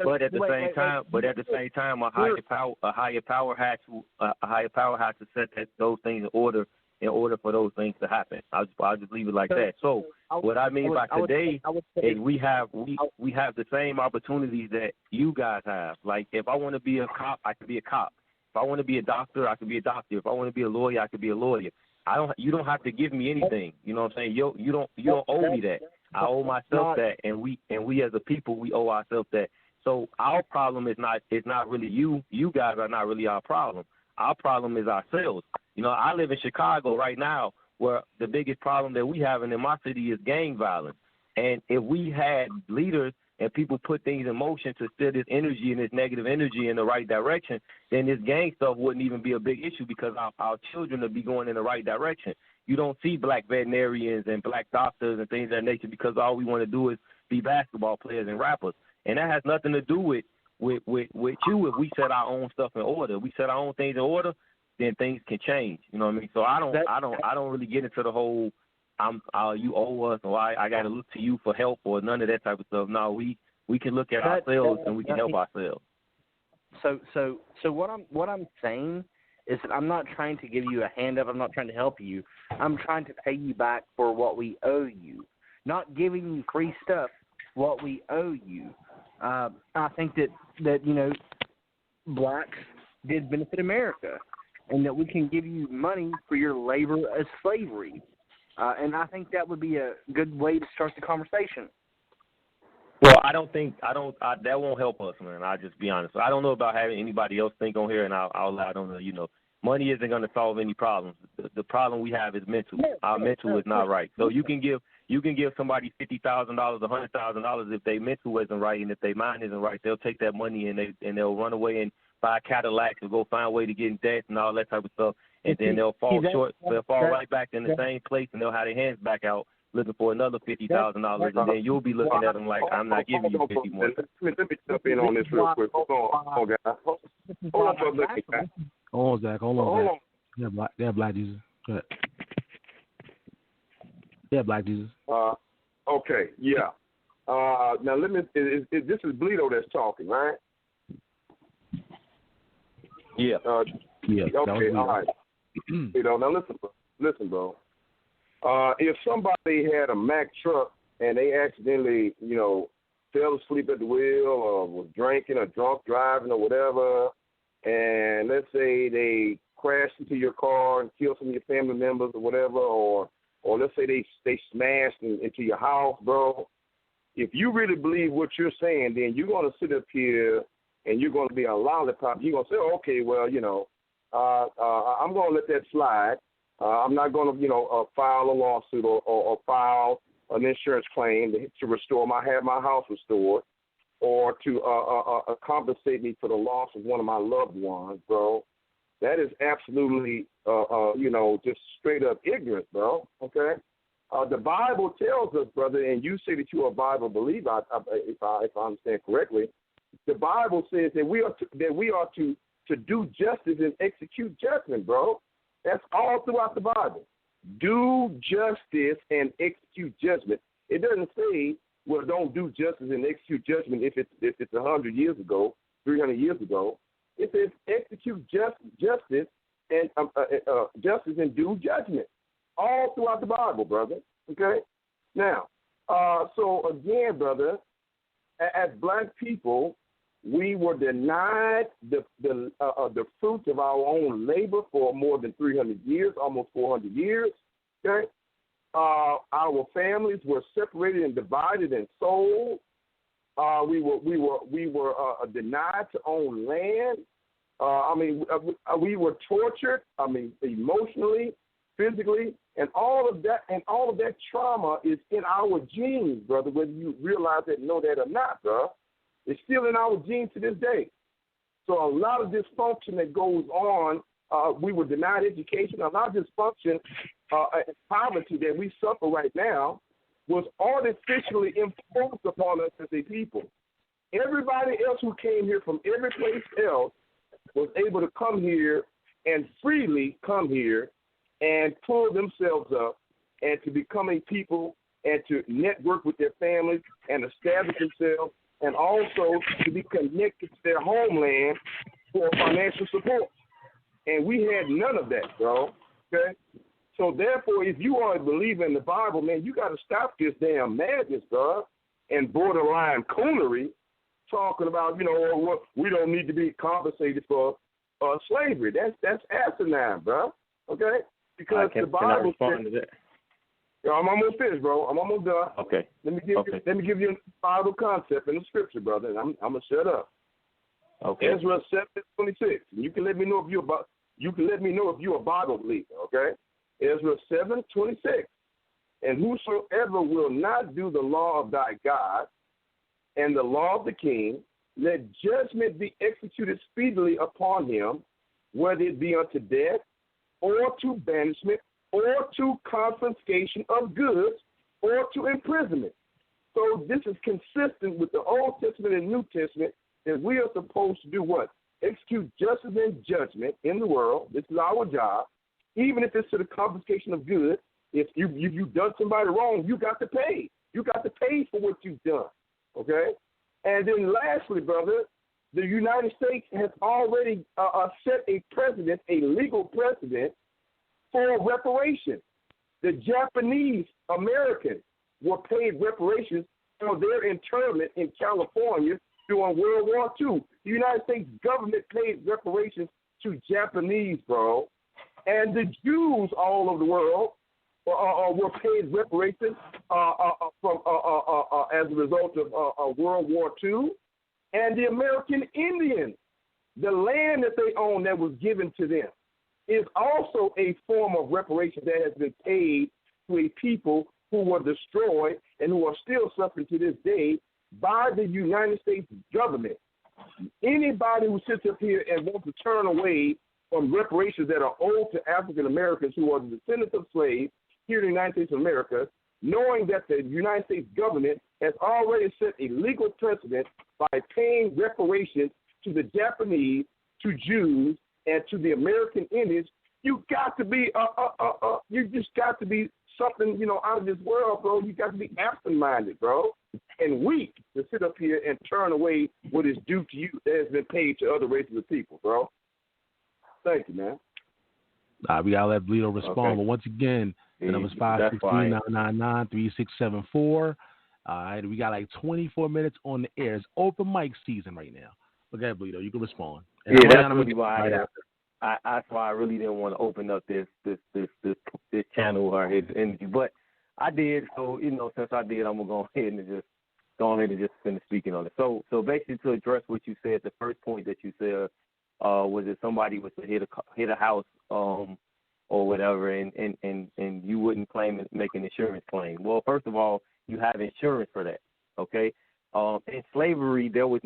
But at the same time, a higher power had to set those things in order for those things to happen. I'll just leave it like that. So what I mean by today is we have the same opportunities that you guys have. Like if I want to be a cop, I can be a cop. If I want to be a doctor, I can be a doctor. If I want to be a lawyer, I can be a lawyer. You don't have to give me anything. You know what I'm saying? You don't owe me that. I owe myself that, and we as a people, we owe ourselves that. So our problem is not really you. You guys are not really our problem. Our problem is ourselves. I live in Chicago right now, where the biggest problem that we have in my city is gang violence. And if we had leaders and people put things in motion to steer this energy and this negative energy in the right direction, then this gang stuff wouldn't even be a big issue because our children would be going in the right direction. You don't see black veterinarians and black doctors and things of that nature because all we want to do is be basketball players and rappers. And that has nothing to do with you if we set our own stuff in order. We set our own things in order, then things can change. You know what I mean? So I don't really get into the whole you owe us or I got to look to you for help or none of that type of stuff. No, we can look at ourselves and we can help ourselves. So what I'm saying is that I'm not trying to give you a hand up. I'm not trying to help you. I'm trying to pay you back for what we owe you, not giving you free stuff. What we owe you. I think that blacks did benefit America, and that we can give you money for your labor as slavery. And I think that would be a good way to start the conversation. Well, that won't help us, man. I'll just be honest. I don't know about having anybody else think on here, and I don't know, money isn't going to solve any problems. The problem we have is mental. Our mental is not right. So you can give somebody $50,000, $100,000 if their mental isn't right, and if their mind isn't right, they'll take that money and they'll run away and buy Cadillacs and go find a way to get in debt and all that type of stuff, and then they'll fall short. They'll fall right back in the same place, and they'll have their hands back out looking for another $50,000, and then you'll be looking at them like, I'm not giving you 50 more. Let me jump in on this real quick. Hold on, guys. Hold on for a second, guys. Hold on, Zach. Hold on. Yeah, Black Jesus. Go ahead. Yeah, Black Jesus. Okay, yeah. Now let me. This is Bleedo that's talking, right? Yeah. Yeah. Okay. All right. Now listen, bro. If somebody had a Mack truck and they accidentally, fell asleep at the wheel or was drinking or drunk driving or whatever, and let's say they crashed into your car and killed some of your family members or whatever, or let's say they smashed into your house, bro. If you really believe what you're saying, then you're going to sit up here and you're going to be a lollipop. You're going to say, okay, well, I'm going to let that slide. I'm not going to, file a lawsuit or file an insurance claim to restore have my house restored, or to compensate me for the loss of one of my loved ones, bro. That is absolutely, just straight up ignorant, bro. Okay. The Bible tells us, brother, and you say that you're a Bible believer, if I understand correctly. The Bible says that we are to do justice and execute judgment, bro. That's all throughout the Bible. Do justice and execute judgment. It doesn't say, well, don't do justice and execute judgment if it's 100 years ago, 300 years ago. It says execute justice and justice and do judgment. All throughout the Bible, brother. Okay? Now, so again, brother, as black people, we were denied the fruits of our own labor for more than 300 years, almost 400 years. Okay, our families were separated and divided and sold. We were denied to own land. We were tortured. Emotionally, physically, and all of that trauma is in our genes, brother. Whether you realize that, know that or not, bro. It's still in our genes to this day. So a lot of dysfunction that goes on, we were denied education. A lot of dysfunction and poverty that we suffer right now was artificially imposed upon us as a people. Everybody else who came here from every place else was able to come here and freely come here and pull themselves up and to become a people and to network with their families and establish themselves, and also to be connected to their homeland for financial support. And we had none of that, bro. Okay? So therefore, if you are a believer in the Bible, man, you got to stop this damn madness, bro, and borderline coonery, talking about, we don't need to be compensated for slavery. That's asinine, bro. Okay? Because the Bible says, I'm almost finished, bro. I'm almost done. Okay. Let me give you a Bible concept in the scripture, brother, and I'm gonna shut up. Okay. Ezra 7:26. You can let me know if you're a Bible believer. Okay. Ezra 7:26. And whosoever will not do the law of thy God and the law of the king, let judgment be executed speedily upon him, whether it be unto death, or to banishment, or to confiscation of goods, or to imprisonment. So this is consistent with the Old Testament and New Testament, that we are supposed to do what? Execute justice and judgment in the world. This is our job. Even if it's to the confiscation of goods, if you've done somebody wrong, you got to pay. You got to pay for what you've done. Okay? And then lastly, brother, the United States has already set a precedent, a legal precedent, for reparations. The Japanese Americans were paid reparations for their internment in California during World War II. The United States government paid reparations to Japanese, bro. And the Jews all over the world were paid reparations from as a result of World War II. And the American Indians, the land that they own that was given to them, is also a form of reparation that has been paid to a people who were destroyed and who are still suffering to this day by the United States government. Anybody who sits up here and wants to turn away from reparations that are owed to African Americans who are the descendants of slaves here in the United States of America, knowing that the United States government has already set a legal precedent by paying reparations to the Japanese, to Jews, and to the American Indians, you got to be you just got to be something, out of this world, bro. You got to be absent-minded, bro, and weak to sit up here and turn away what is due to you that has been paid to other races of people, bro. Thank you, man. We gotta let Bleedo respond, okay. But once again, the number's 516-999-3674. All right, we got like 24 minutes on the air. It's open mic season right now. Okay, Bleedo, you can respond. And yeah, that's really why that's why I really didn't want to open up this channel or his energy, but I did. So since I did, I'm gonna go ahead and just finish speaking on it. So basically, to address what you said, the first point that you said was that somebody was to hit a house or whatever, and you wouldn't make an insurance claim. Well, first of all, you have insurance for that. Okay. In slavery, there was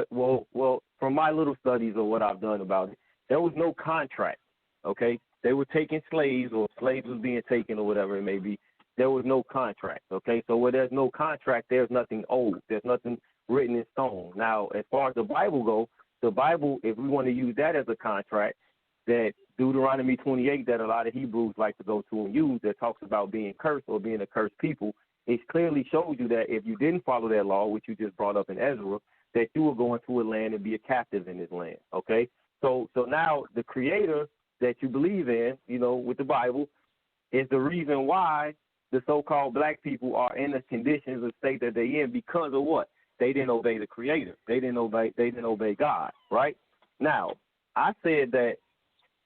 well, from my little studies or what I've done about it, there was no contract. Okay. They were taking slaves, or slaves was being taken, or whatever it may be. There was no contract, okay? So where there's no contract, there's nothing owed. There's nothing written in stone. Now, as far as the Bible goes, the Bible, if we want to use that as a contract, that Deuteronomy 28 that a lot of Hebrews like to go to and use, that talks about being cursed or being a cursed people, it clearly shows you that if you didn't follow that law, which you just brought up in Ezra, that you were going to a land and be a captive in this land, okay? So now the Creator that you believe in, with the Bible, is the reason why the so-called black people are in the conditions of state that they're in, because of what? They didn't obey the Creator. They didn't obey God, right? Now, I said that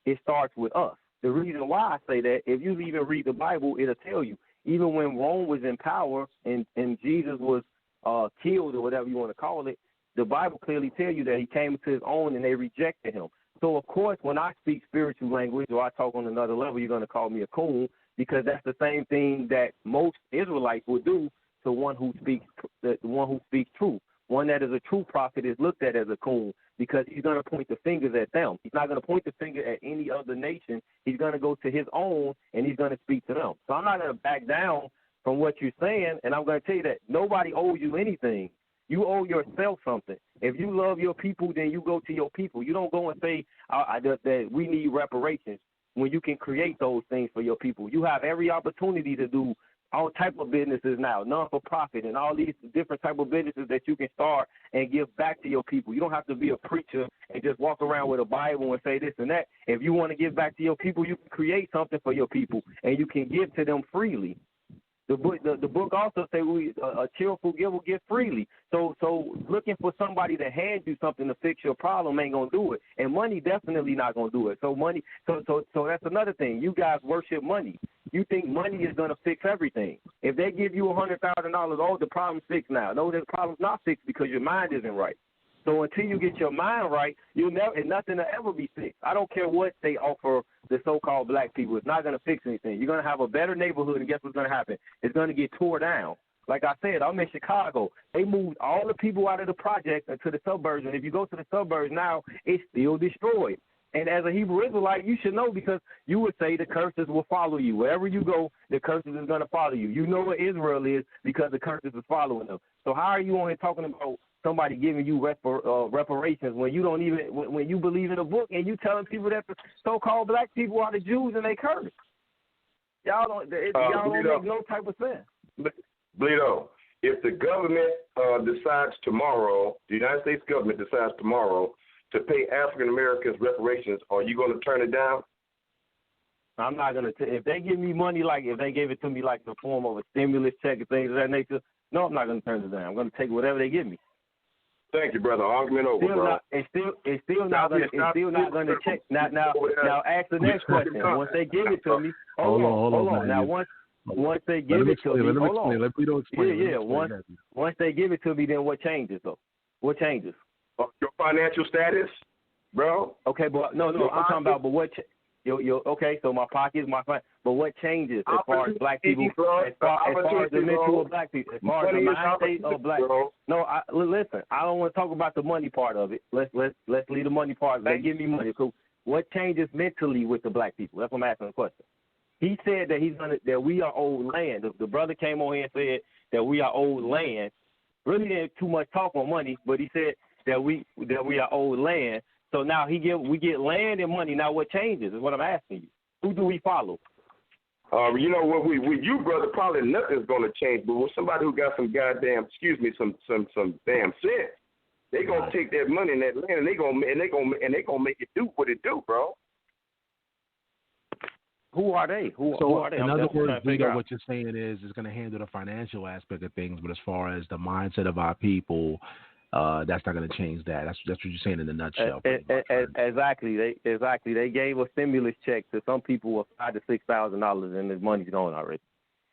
it starts with us. The reason why I say that, if you even read the Bible, it'll tell you, even when Rome was in power and Jesus was killed, or whatever you want to call it, the Bible clearly tells you that he came to his own and they rejected him. So, of course, when I speak spiritual language or I talk on another level, you're going to call me a coon, because that's the same thing that most Israelites would do to one who speaks truth. One that is a true prophet is looked at as a coon, because he's going to point the fingers at them. He's not going to point the finger at any other nation. He's going to go to his own, and he's going to speak to them. So I'm not going to back down from what you're saying, and I'm going to tell you that nobody owes you anything. You owe yourself something. If you love your people, then you go to your people. You don't go and say that we need reparations when you can create those things for your people. You have every opportunity to do all type of businesses now, non-for-profit, and all these different type of businesses that you can start and give back to your people. You don't have to be a preacher and just walk around with a Bible and say this and that. If you want to give back to your people, you can create something for your people, and you can give to them freely. The book also says a cheerful giver will give freely. So looking for somebody to hand you something to fix your problem ain't gonna do it, and money definitely not gonna do it. So that's another thing. You guys worship money. You think money is gonna fix everything. If they give you $100,000, oh, the problem's fixed now. No, the problem's not fixed because your mind isn't right. So until you get your mind right, nothing will ever be fixed. I don't care what they offer the so-called black people. It's not going to fix anything. You're going to have a better neighborhood, and guess what's going to happen? It's going to get tore down. Like I said, I'm in Chicago. They moved all the people out of the projects into the suburbs, and if you go to the suburbs now, it's still destroyed. And as a Hebrew Israelite, you should know, because you would say the curses will follow you. Wherever you go, the curses is going to follow you. You know what Israel is because the curses is following them. So how are you on here talking about somebody giving you reparations when you don't even, when you believe in a book and you telling people that the so-called black people are the Jews and they curse? Y'all don't make no type of sense. Bleedo, if the government decides tomorrow, the United States government decides tomorrow to pay African Americans reparations, are you going to turn it down? I'm not going to. If they give me money, like if they gave it to me like in the form of a stimulus check and things of that nature, no, I'm not going to turn it down. I'm going to take whatever they give me. Thank you, brother. Argument over, bro. It's still not going to check. Now, ask the next question. Once they give it to me, hold on. Now, once they give it to me, hold on. Let Bleedo explain. Yeah. Once they give it to me, then what changes though? What changes? Your financial status, bro. Okay, but no, I'm talking about. But what? Okay, so my pockets, but what changes as far as black people, as far as the mental of black people, as far as the mind state of black people? No, listen, I don't want to talk about the money part of it. Let's leave the money part. They give me money. So what changes mentally with the black people? That's what I'm asking the question. He said that that we are owed land. The brother came on here and said that we are owed land. Really didn't too much talk on money, but he said that we are owed land. So now we get land and money. Now what changes is what I'm asking you. Who do we follow? You know what? With you, brother, probably nothing's going to change. But with somebody who got some goddamn, some damn sense, they gonna take that money and that land, and they gonna make it do what it do, bro. Who are they? Who are they? In other words, what you're saying is it's going to handle the financial aspect of things, but as far as the mindset of our people, that's not going to change that. That's what you're saying in a nutshell. Exactly. They gave a stimulus check to some people with $5,000 to $6,000, and the money's gone already.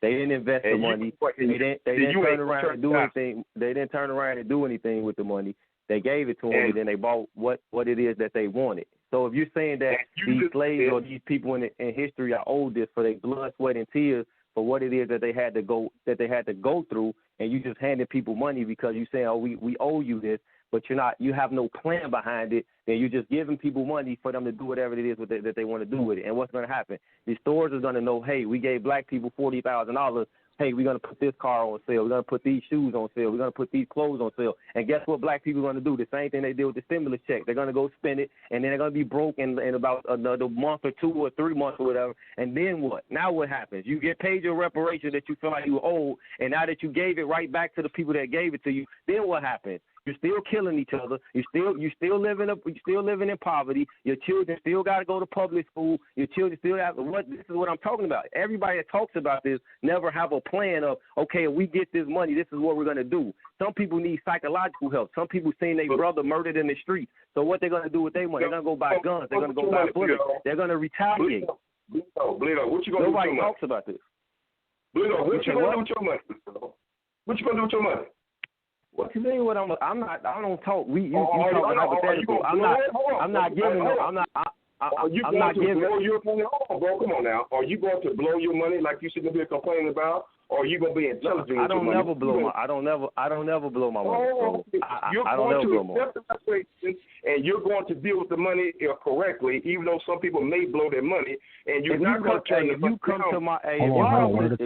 They didn't invest the money. They didn't turn around and do anything. They didn't turn around and do anything with the money. They gave it to them, and then they bought what it is that they wanted. So if you're saying that these slaves or these people in history are owed this for their blood, sweat, and tears for what it is that they had to go through, and you just handing people money because you say, oh, we owe you this, but you have no plan behind it, then you're just giving people money for them to do whatever it is that they want to do with it. And what's going to happen? These stores are going to know, hey, we gave black people $40,000. Hey, we're going to put this car on sale. We're going to put these shoes on sale. We're going to put these clothes on sale. And guess what black people are going to do? The same thing they did with the stimulus check. They're going to go spend it, and then they're going to be broke in about another month or 2 or 3 months or whatever. And then what? Now what happens? You get paid your reparations that you feel like you owe, and now that you gave it right back to the people that gave it to you, then what happens? You're still killing each other. You're still living in poverty. Your children still got to go to public school. Your children still have this is what I'm talking about. Everybody that talks about this never have a plan of, okay, if we get this money, this is what we're going to do. Some people need psychological help. Some people seen their brother murdered in the street. So what they're going to do with their money? They're going to go buy guns. They're going to go buy bullets. They're going to retaliate. Bleedo, what you going to do with your money? Nobody talks about this. Bleedo, what you going to do with your money? What you going to do with your money? What you mean? I don't talk. You talking hypothetical. I'm not giving. Bro, come on now. Are you going to blow your money like you sitting here complaining about, or are you going to be intelligent? I don't never blow my money. Bro. I don't never blow my money. And you're going to deal with the money correctly, even though some people may blow their money, and you're not going to turn the money down. If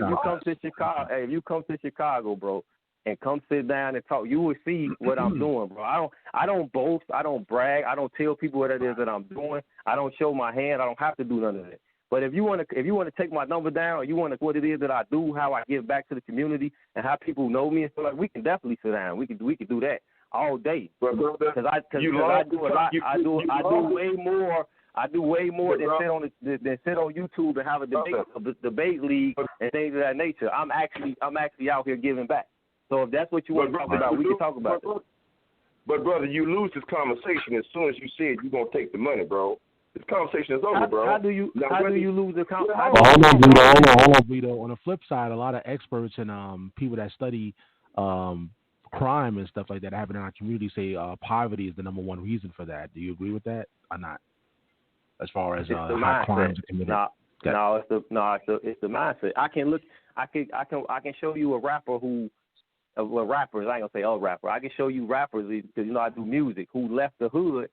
you come to Chicago, bro, and come sit down and talk, you will see what I'm doing, bro. I don't boast. I don't brag. I don't tell people what it is that I'm doing. I don't show my hand. I don't have to do none of that. But if you want to take my number down, or you want to what it is that I do, how I give back to the community, and how people know me and stuff, like, we can definitely sit down. We can do that all day. Because I do a lot. I do way more. I do way more than sit on YouTube and have a debate league and things of that nature. I'm actually out here giving back. So if that's what you want to talk about, we can talk about it. But, brother, you lose this conversation as soon as you said you're going to take the money, bro. This conversation is over, bro. How do you lose the conversation? Hold on, Bleedo. On the flip side, a lot of experts and people that study crime and stuff like that happening in our community say poverty is the number one reason for that. Do you agree with that or not? As far as how crimes are committed. It's the mindset. I can show you a rapper who. Well, rappers, I ain't gonna say all rapper. I can show you rappers because I do music who left the hood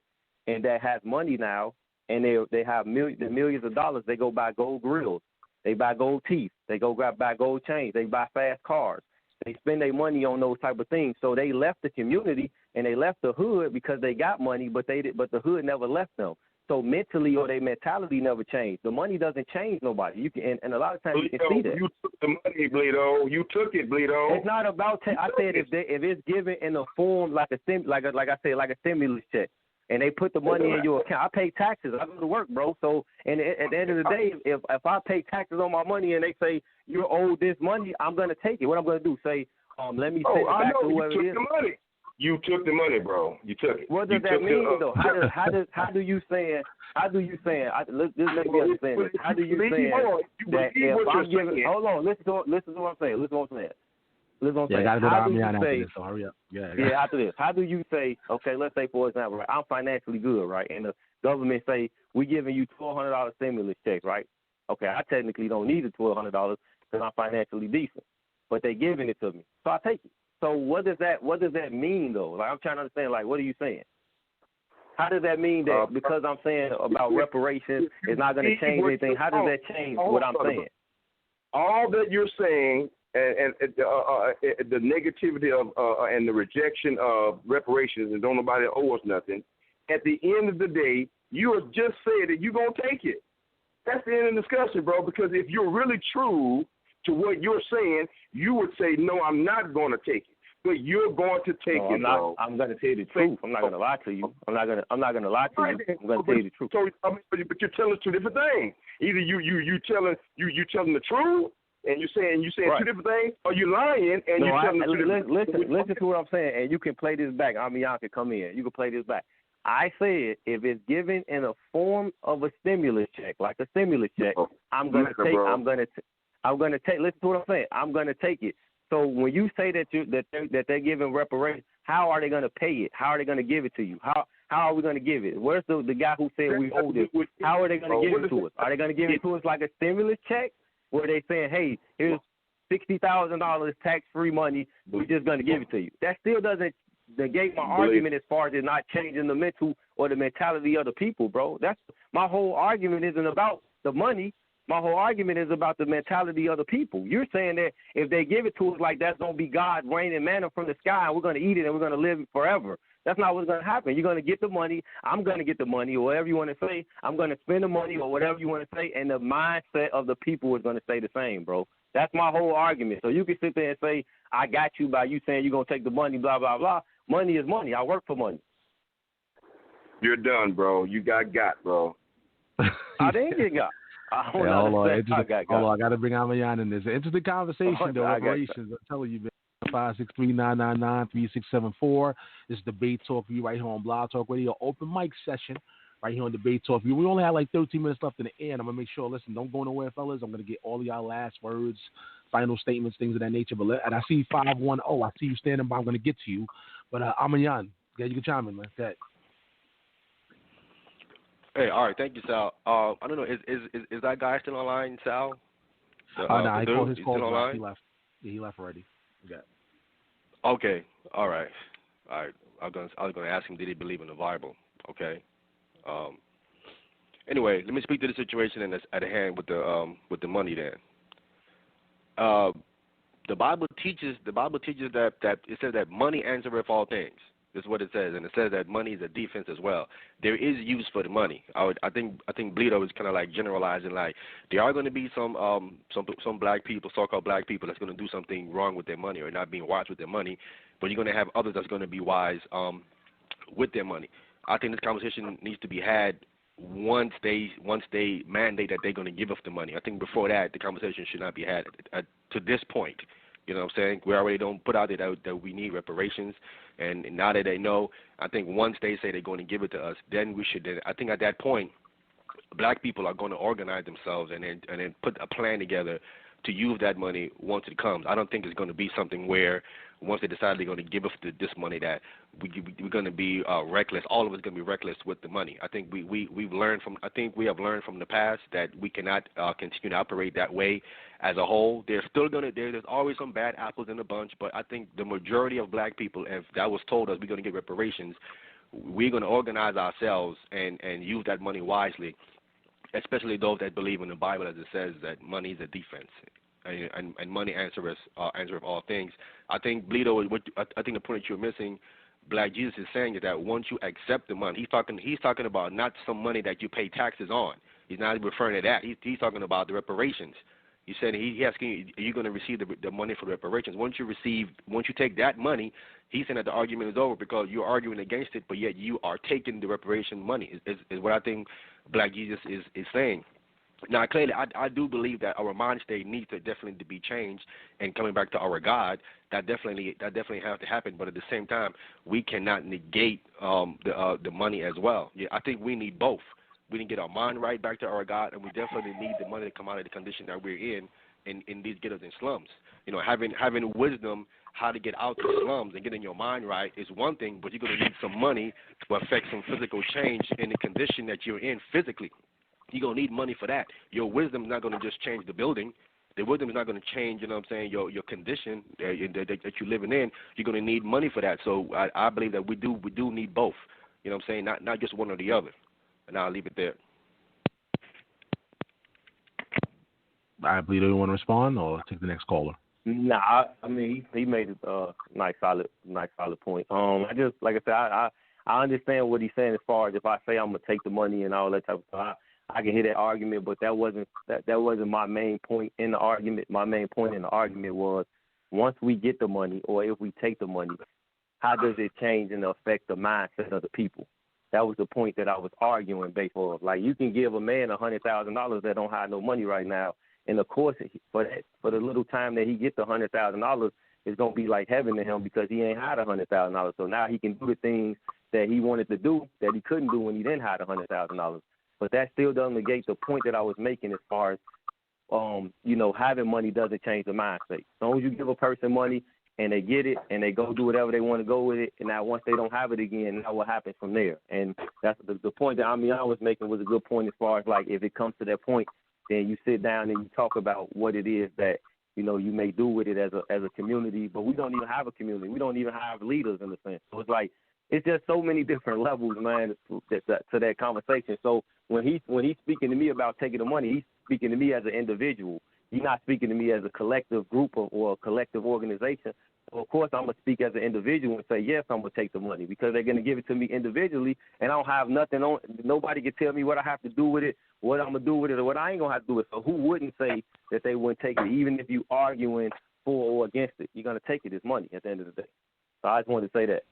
and that has money now, and they have millions of dollars. They go buy gold grills, they buy gold teeth, they go buy gold chains, they buy fast cars. They spend their money on those type of things. So they left the community and they left the hood because they got money, but the hood never left them. So mentally or their mentality never changed. The money doesn't change nobody. You can, and a lot of times you can see that. You took the money, Bleedo. You took it, Bleedo. It's not about. I said if it's given in a form like a stimulus check, and they put the money in your account. I pay taxes. I go to work, bro. So and at the end of the day, if I pay taxes on my money and they say you're owed this money, I'm gonna take it. What I'm gonna do? Say, let me send it back to whoever it is. You took the money, bro. You took it. What does that mean, though? How do you saying? Let's let me understand this. How do you saying that if I'm giving? Hold on. Listen to what I'm saying. Listen to what I'm saying. Yeah, I gotta go to Ahmayan after this, so hurry up. Yeah, after this. How do you say? Okay, let's say for example, right, I'm financially good, right, and the government say we're giving you $1,200 stimulus check, right? Okay, I technically don't need the $1,200 because I'm financially decent, but they're giving it to me, so I take it. So what does that mean though? Like I'm trying to understand. Like what are you saying? How does that mean that because I'm saying about reparations is not going to change anything? How does that change what I'm saying? All that you're saying and the negativity of and the rejection of reparations and don't nobody owe us nothing. At the end of the day, you have just said that you're gonna take it. That's the end of the discussion, bro. Because if you're really true to what you're saying, you would say, no, I'm not going to take it. But you're going to take it, bro. I'm going to tell you the truth. I'm not going to lie to you. I'm not going to lie to you. I'm going to tell you the truth. So, but you're telling two different things. Either you telling the truth, and you're saying Right. two different things, or you lying and No, you're telling the truth? listen to what I'm saying, and you can play this back. Ahmayan can come in. You can play this back. I said if it's given in a form of a stimulus check, like a stimulus check, I'm gonna take. Listen to what I'm saying. I'm gonna take it. So when you say that they're giving reparations, how are they gonna pay it? How are they gonna give it to you? How are we gonna give it? Where's the guy who said we owe this? How are they gonna give it to us? Are they gonna give it to us like a stimulus check, where they saying, hey, here's $60,000 tax-free money, we're just gonna give it to you? That still doesn't negate my argument as far as it not changing the mental or the mentality of the people, bro. That's my whole argument. Isn't about the money. My whole argument is about the mentality of the people. You're saying that if they give it to us like that's going to be God raining manna from the sky and we're going to eat it and we're going to live forever. That's not what's going to happen. You're going to get the money. I'm going to get the money, or whatever you want to say. I'm going to spend the money, or whatever you want to say, and the mindset of the people is going to stay the same, bro. That's my whole argument. So you can sit there and say, I got you by you saying you're going to take the money, blah, blah, blah. Money is money. I work for money. You're done, bro. You got, bro. I didn't get got. Hold on, I got to bring Ahmayan in this. Interesting conversation, though. Reparations, I'm telling you, man. 563-999-3674. This is Debate Talk View right here on Blog Talk Radio. Open mic session right here on Debate Talk View. We only have like 13 minutes left in the air, and I'm going to make sure, listen, don't go nowhere, fellas. I'm going to get all of y'all last words, final statements, things of that nature. And I see 510. I see you standing by. I'm going to get to you. But Ahmayan, you can chime in, man. Go ahead. Hey, all right, thank you, Sal. I don't know, is that guy still online, Sal? No, he called his call. He left. Yeah, he left already. Okay, all right. I was gonna ask him, did he believe in the Bible? Okay. Anyway, let me speak to the situation that's at hand with the money. Then, the Bible teaches that it says that money answereth all things. This is what it says, and it says that money is a defense as well. There is use for the money. I think Bleedo is kind of like generalizing, like there are going to be some black people, so-called black people, that's going to do something wrong with their money or not being wise with their money, but you're going to have others that's going to be wise with their money. I think this conversation needs to be had once they mandate that they're going to give up the money. I think before that, the conversation should not be had to this point. You know what I'm saying? We already don't put out there that we need reparations, and now that they know, I think once they say they're going to give it to us, then we should. I think at that point, black people are going to organize themselves and then put a plan together to use that money once it comes. I don't think it's going to be something where once they decide they're going to give us this money that we're going to be reckless. All of us going to be reckless with the money. I think we have learned from the past that we cannot continue to operate that way as a whole. There's always some bad apples in the bunch, but I think the majority of black people, if that was told us we're going to get reparations, we're going to organize ourselves and use that money wisely, especially those that believe in the Bible, as it says that money is a defense. And money answereth all things. I think, Bleedo, I think the point that you're missing, Black Jesus is saying is that once you accept the money, he's talking about not some money that you pay taxes on. He's not referring to that. He's talking about the reparations. He said he's asking, are you going to receive the money for the reparations? Once you take that money, he's saying that the argument is over because you're arguing against it, but yet you are taking the reparation money. Is what I think Black Jesus is saying. Now, clearly, I do believe that our mind state needs to definitely be changed, and coming back to our God, that definitely has to happen. But at the same time, we cannot negate the money as well. Yeah, I think we need both. We need to get our mind right back to our God, and we definitely need the money to come out of the condition that we're in these ghettos and slums. You know, having wisdom how to get out of the slums and getting your mind right is one thing, but you're going to need some money to affect some physical change in the condition that you're in physically. You're going to need money for that. Your wisdom is not going to just change the building. The wisdom is not going to change, you know what I'm saying, your condition that you're living in. You're going to need money for that. So I believe that we do need both. You know what I'm saying, not just one or the other. And I'll leave it there. All right, Bleedo, you want to respond or take the next caller? Nah, I mean, he made a nice solid point. I just, like I said, I understand what he's saying as far as if I say I'm going to take the money and all that type of stuff. I can hear that argument, but that wasn't my main point in the argument. My main point in the argument was once we get the money or if we take the money, how does it change and affect the mindset of the people? That was the point that I was arguing based on. Like, you can give a man $100,000 that don't have no money right now, And of course, for the little time that he gets the $100,000, it's gonna be like heaven to him because he ain't had $100,000. So now he can do the things that he wanted to do that he couldn't do when he didn't have $100,000. But that still doesn't negate the point that I was making as far as, having money doesn't change the mindset. As long as you give a person money and they get it and they go do whatever they want to go with it, and now once they don't have it again, now what happens from there? And that's the point that I was making was a good point as far as like if it comes to that point, then you sit down and you talk about what it is that you may do with it as a community. But we don't even have a community. We don't even have leaders in a sense. So it's like it's just so many different levels, man, to that conversation. So when he's speaking to me about taking the money, he's speaking to me as an individual. He's not speaking to me as a collective group or a collective organization. So, of course, I'm going to speak as an individual and say, yes, I'm going to take the money because they're going to give it to me individually, and I don't have nothing on. Nobody can tell me what I have to do with it, what I'm going to do with it, or what I ain't going to have to do with it. So who wouldn't say that they wouldn't take it, even if you arguing for or against it? You're going to take it as money at the end of the day. So I just wanted to say that.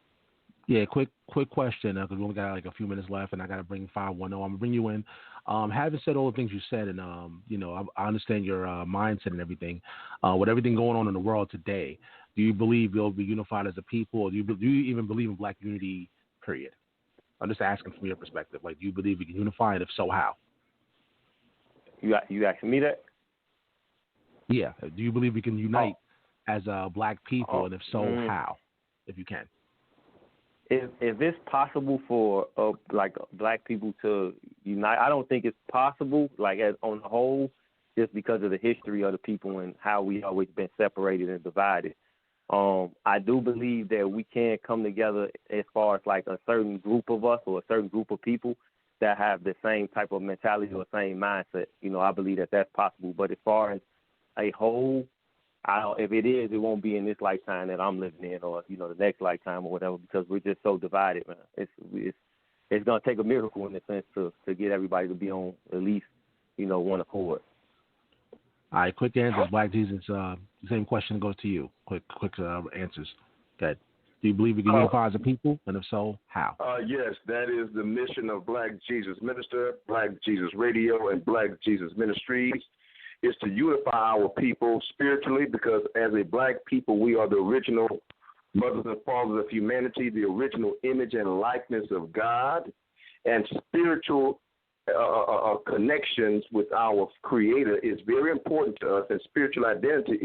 Yeah, quick question, because we only got like a few minutes left, and I got to bring 510. I'm going to bring you in. Having said all the things you said, and, I understand your mindset and everything, with everything going on in the world today, do you believe you'll be unified as a people, or do you even believe in black unity, period? I'm just asking from your perspective. Like, do you believe we can unify, and if so, how? You asking me that? Yeah. Do you believe we can unite as black people, and if so, how, if you can? If it's possible for black people to unite, I don't think it's possible. Like as on the whole, just because of the history of the people and how we always been separated and divided. I do believe that we can come together as far as like a certain group of us or a certain group of people that have the same type of mentality or same mindset. I believe that that's possible. But as far as a whole, if it is, it won't be in this lifetime that I'm living in, or the next lifetime or whatever, because we're just so divided, man. It's gonna take a miracle in a sense to get everybody to be on at least one accord. All right, quick answers, Black Jesus. The same question goes to you. Quick answers. Good. Do you believe we can unify as a people, and if so, how? Yes, that is the mission of Black Jesus Minister, Black Jesus Radio, and Black Jesus Ministries. Is to unify our people spiritually, because as a black people, we are the original mothers and fathers of humanity, the original image and likeness of God, and spiritual connections with our Creator is very important to us, and spiritual identity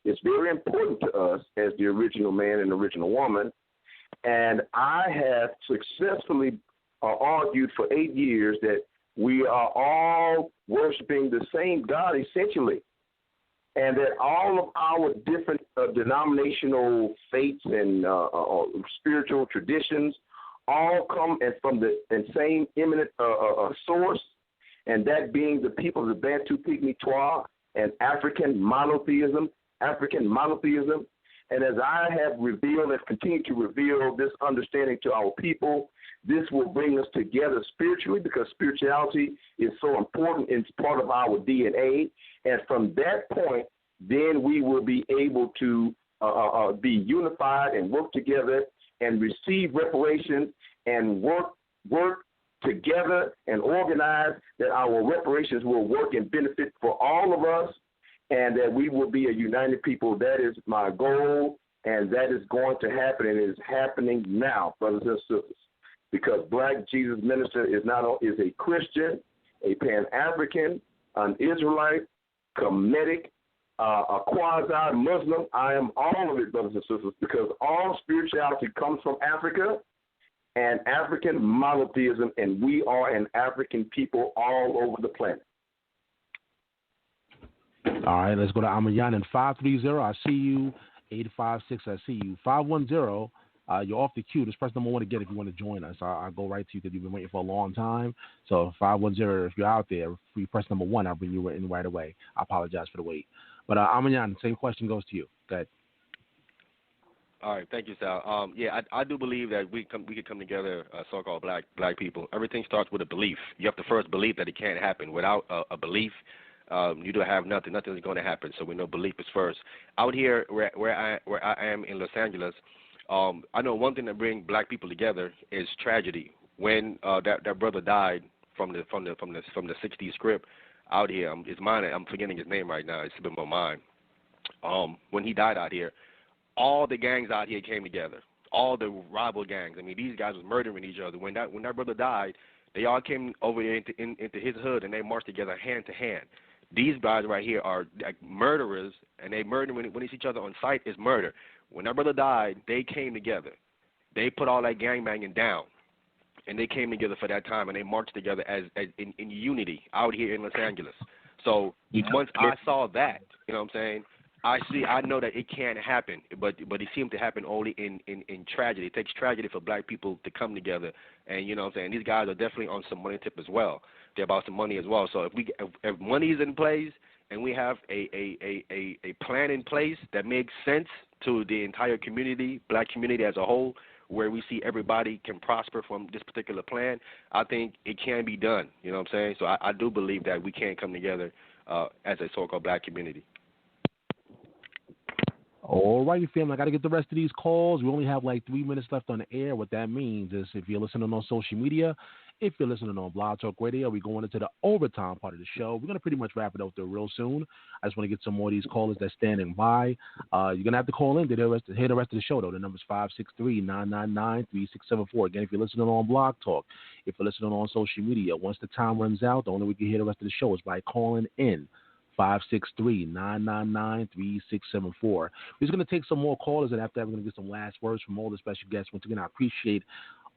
is very important to us as the original man and original woman. And I have successfully argued for 8 years that we are all worshiping the same God, essentially, and that all of our different denominational faiths and spiritual traditions all come from the same imminent source, and that being the people of the Bantu Pygmy Twa and African monotheism. And as I have revealed and continue to reveal this understanding to our people, this will bring us together spiritually, because spirituality is so important. It's part of our DNA. And from that point, then we will be able to be unified and work together and receive reparations and work together and organize that our reparations will work and benefit for all of us, and that we will be a united people. That is my goal, and that is going to happen, and it is happening now, brothers and sisters. Because Black Jesus Minister is a Christian, a Pan-African, an Israelite, Kemetic, a quasi-Muslim. I am all of it, brothers and sisters, because all spirituality comes from Africa and African monotheism, and we are an African people all over the planet. All right, let's go to Ahmayan in 530. I see you. 856, I see you. 510. You're off the queue. Just press number 1 again if you want to join us. I'll go right to you because you've been waiting for a long time. So 510, if you're out there, if you press number 1, I'll bring you in right away. I apologize for the wait. But Ahmayan, same question goes to you. Go ahead. All right, thank you, Sal. I do believe that we could come together, so-called black people. Everything starts with a belief. You have to first believe that it can't happen. Without a belief, you don't have nothing. Nothing is going to happen. So we know belief is first. Out here, where I am in Los Angeles, I know one thing that brings black people together is tragedy. When that brother died from the 60s script, out here. It's mine. I'm forgetting his name right now. It's slipping my mind. When he died out here, all the gangs out here came together. All the rival gangs. I mean, these guys was murdering each other. When that brother died, they all came over into his hood and they marched together hand to hand. These guys right here are like murderers, and they murder when they see each other on sight is murder. When that brother died, they came together. They put all that gangbanging down, and they came together for that time, and they marched together as in unity out here in Los Angeles. So once I saw that, you know what I'm saying, I know that it can happen, but it seemed to happen only in tragedy. It takes tragedy for black people to come together, and you know what I'm saying, these guys are definitely on some money tip as well. They're about some money as well. So if money is in place and we have a plan in place that makes sense to the entire community, black community as a whole, where we see everybody can prosper from this particular plan, I think it can be done. You know what I'm saying? So I do believe that we can come together as a so-called black community. All righty, family. I got to get the rest of these calls. We only have like 3 minutes left on the air. What that means is if you're listening on social media, if you're listening on Blog Talk Radio, we're going into the overtime part of the show. We're going to pretty much wrap it up there real soon. I just want to get some more of these callers that's standing by. You're going to have to call in to hear the rest of the show, though. The number's 563-999-3674. Again, if you're listening on Blog Talk, if you're listening on social media, once the time runs out, the only way we can hear the rest of the show is by calling in. 563-999-3674. We're just going to take some more callers, and after that, we're going to get some last words from all the special guests. Once again, I appreciate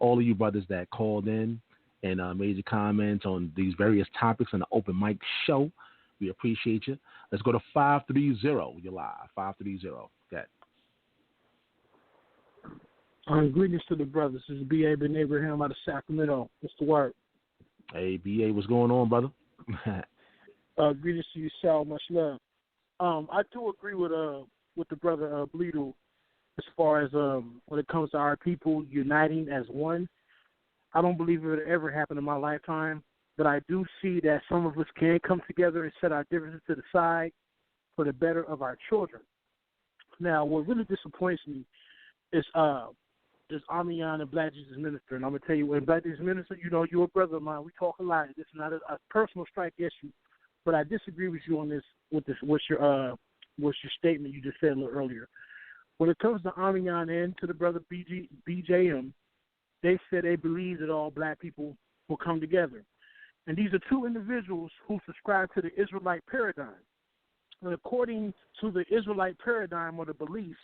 all of you brothers that called in and made your comments on these various topics in the open mic show. We appreciate you. Let's go to 530. You're live. 530. Good. Greetings to the brothers. This is B.A. Ben Abraham out of Sacramento. What's the word? Hey, B.A., what's going on, brother? Greetings to you, Sal. Much love. I do agree with the brother Bleedo as far as when it comes to our people uniting as one. I don't believe it would ever happen in my lifetime, but I do see that some of us can come together and set our differences to the side for the better of our children. Now, what really disappoints me is Ahmayan and Black Jesus Minister, and I'm gonna tell you, when Black Jesus Minister, you know, you're a brother of mine. We talk a lot. This is not a personal strike issue. But I disagree with you on this. What's your statement you just said a little earlier? When it comes to Ahmayan and to the brother BJM, they said they believe that all black people will come together, and these are two individuals who subscribe to the Israelite paradigm. And according to the Israelite paradigm or the belief,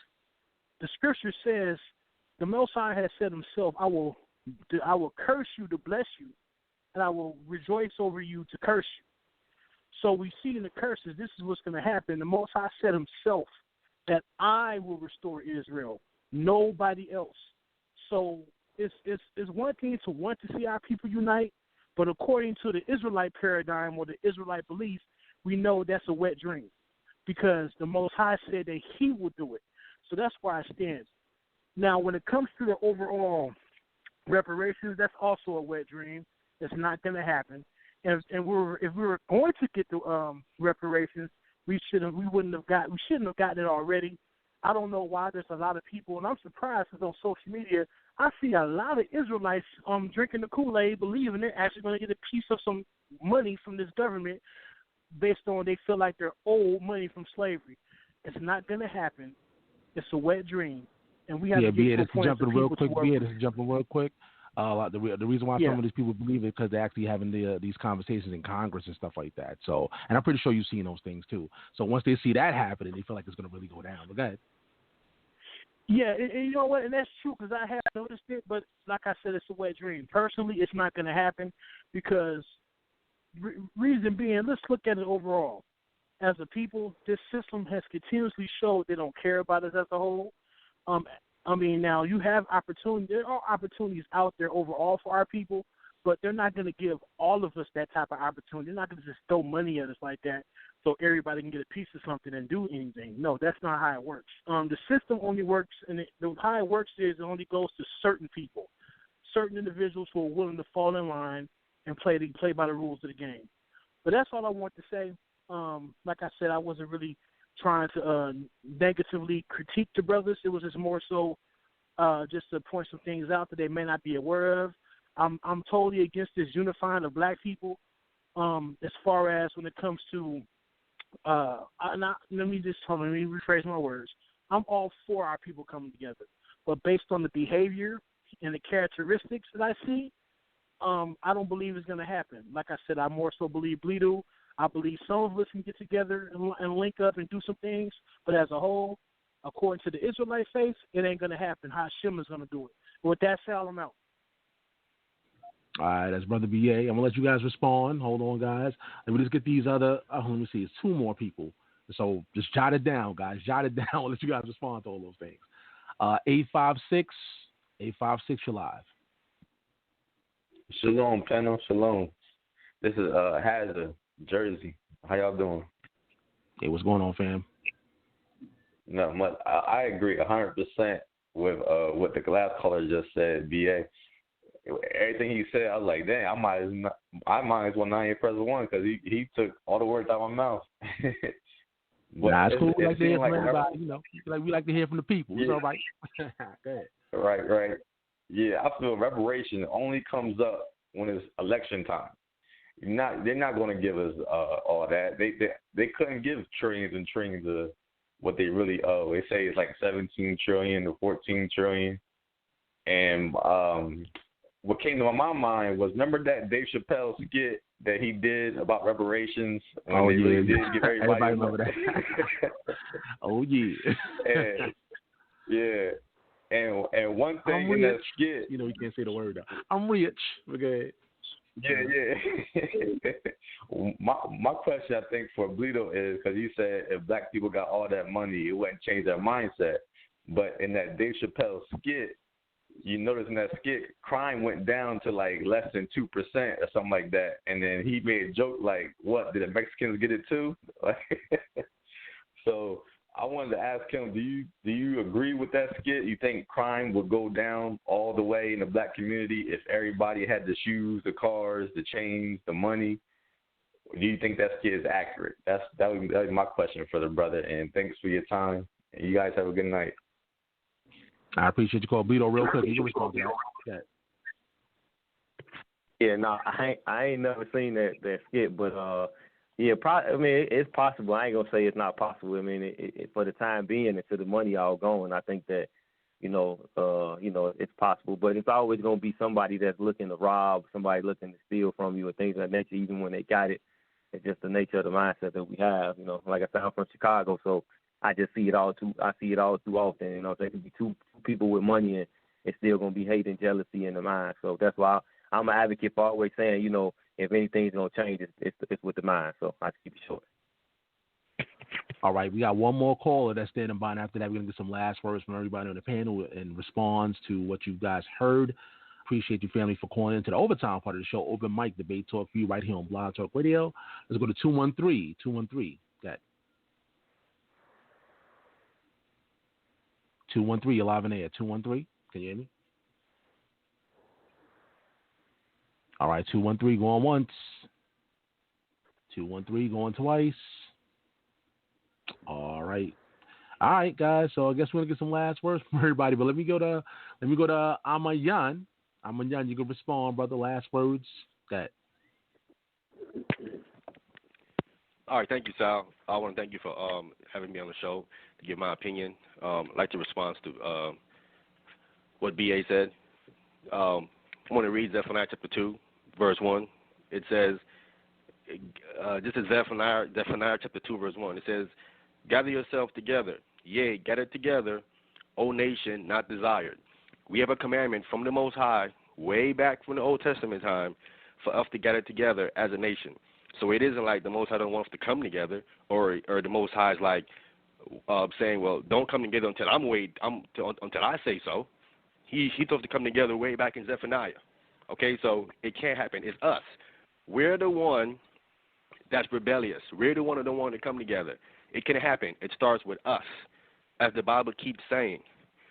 the scripture says the Most High has said Himself, "I will curse you to bless you, and I will rejoice over you to curse you." So we see in the curses, this is what's going to happen. The Most High said Himself that I will restore Israel, nobody else. So it's one thing to want to see our people unite, but according to the Israelite paradigm or the Israelite belief, we know that's a wet dream because the Most High said that He will do it. So that's why it stands. Now, when it comes to the overall reparations, that's also a wet dream. It's not going to happen. And if we were going to get the reparations, we shouldn't have gotten it already. I don't know why there's a lot of people, and I'm surprised because on social media I see a lot of Israelites drinking the Kool-Aid, believing they're actually going to get a piece of some money from this government based on they feel like they're owed money from slavery. It's not going to happen. It's a wet dream, and we have to get to a point for people to work. Jumping real quick. The reason why some of these people believe it because they're actually having these conversations in Congress and stuff like that. So, and I'm pretty sure you've seen those things too. So once they see that happening, they feel like it's going to really go down. But go ahead. Yeah, and you know what? And that's true because I have noticed it. But like I said, it's a wet dream. Personally, it's not going to happen because reason being, let's look at it overall. As a people, this system has continuously showed they don't care about us as a whole. I mean, now you have opportunity. There are opportunities out there overall for our people, but they're not going to give all of us that type of opportunity. They're not going to just throw money at us like that so everybody can get a piece of something and do anything. No, that's not how it works. The system only works, and how it works is it only goes to certain people, certain individuals who are willing to fall in line and play by the rules of the game. But that's all I want to say. Like I said, I wasn't really trying to negatively critique the brothers. It was just more so just to point some things out that they may not be aware of. I'm totally against this unifying of black people. As far as when it comes to, let me rephrase my words. I'm all for our people coming together, but based on the behavior and the characteristics that I see, I don't believe it's going to happen. Like I said, I more so believe Bleedo. I believe some of us can get together and link up and do some things, but as a whole, according to the Israelite faith, it ain't going to happen. Hashem is going to do it. With that, Sal, I'm out. All right, that's Brother BA. I'm going to let you guys respond. Hold on, guys. Let me just get these other, let me see, it's two more people. So just jot it down, guys. Jot it down. I'll let you guys respond to all those things. 856, you're live. Shalom, panel. Shalom. This is Hazard, Jersey. How y'all doing? Hey, what's going on, fam? No, I agree 100% with what the glass caller just said, BA. Everything he said, I was like, dang, I might as well not even press one because he took all the words out of my mouth. Nah, it's cool. We like to hear from everybody. We like to hear from the people. It's all right. Go ahead. Right. Yeah, I feel reparation only comes up when it's election time. They're not going to give us all that. They couldn't give trillions and trillions of what they really owe. They say it's like 17 trillion to 14 trillion. And what came to my mind was, remember that Dave Chappelle skit that he did about reparations? Really did give everybody remember that. Oh, yeah. And one thing in that skit, you can't say the word. I'm rich. Okay. Yeah. My question, I think, for Bleedo is, because you said if black people got all that money, it wouldn't change their mindset. But in that Dave Chappelle skit, you notice in that skit, crime went down to like less than 2% or something like that. And then he made a joke like, what, did the Mexicans get it too? So I wanted to ask him, do you agree with that skit? You think crime would go down all the way in the black community if everybody had the shoes, the cars, the chains, the money? Do you think that skit is accurate? That was my question for the brother, and thanks for your time. And you guys have a good night. I appreciate you calling Bleedo real quick. You can respond to that. Yeah, no, I ain't never seen that skit, but yeah, it's possible. I ain't gonna say it's not possible. I mean, it for the time being, until the money all gone, I think that it's possible. But it's always gonna be somebody that's looking to rob, somebody looking to steal from you, and things of that nature. Even when they got it, it's just the nature of the mindset that we have. Like I said, I'm from Chicago, so I just see it all too often. There could be two people with money, and it's still gonna be hate and jealousy in the mind. So that's why I'm an advocate for always saying, if anything's gonna change, it's with the mind. So I keep it short. All right, we got one more caller that's standing by, and after that, we're gonna get some last words from everybody on the panel in response to what you guys heard. Appreciate you, family, for calling into the overtime part of the show. Open mic debate talk for you right here on Blog Talk Radio. Let's go to 213. 213. Got 213. You're live in air. 213. Can you hear me? All right, 213 going once. 213 going twice. All right, guys. So I guess we're gonna get some last words from everybody. But let me go to Ahmayan. Ahmayan, you can respond, brother. Last words. That. All right, thank you, Sal. I want to thank you for having me on the show to give my opinion. I'd like to respond to what BA said. I want to read Zephaniah chapter 2, verse 1. It says, this is Zephaniah chapter 2, verse 1. It says, gather yourself together, yea, gather together, O nation not desired. We have a commandment from the Most High, way back from the Old Testament time, for us to gather together as a nation. So it isn't like the Most High don't want us to come together, or the Most High is like saying, well, don't come together until until I say so. He told us to come together way back in Zephaniah. Okay, so it can't happen. It's us. We're the one that's rebellious. We're the one that don't want to come together. It can happen. It starts with us, as the Bible keeps saying.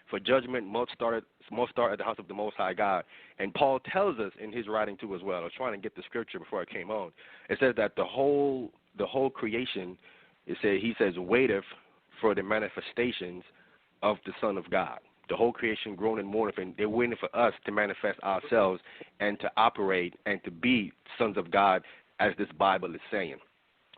For judgment must start at the house of the Most High God. And Paul tells us in his writing too as well. I was trying to get the scripture before I came on. It says that the whole creation, he says, waiteth for the manifestations of the Son of God. The whole creation grown and mourneth, and they're waiting for us to manifest ourselves and to operate and to be sons of God as this Bible is saying.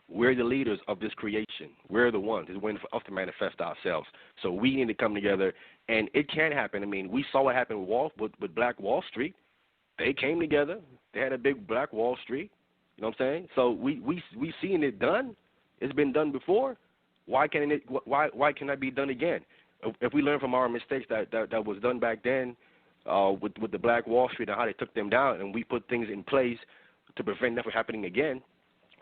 We're the leaders of this creation. We're the ones who's waiting for us to manifest ourselves. So we need to come together, and it can happen. I mean, we saw what happened with Black Wall Street. They came together. They had a big Black Wall Street. You know what I'm saying? So we seeing it done. It's been done before. Why can that be done again? If we learn from our mistakes that was done back then with the Black Wall Street and how they took them down, and we put things in place to prevent that from happening again,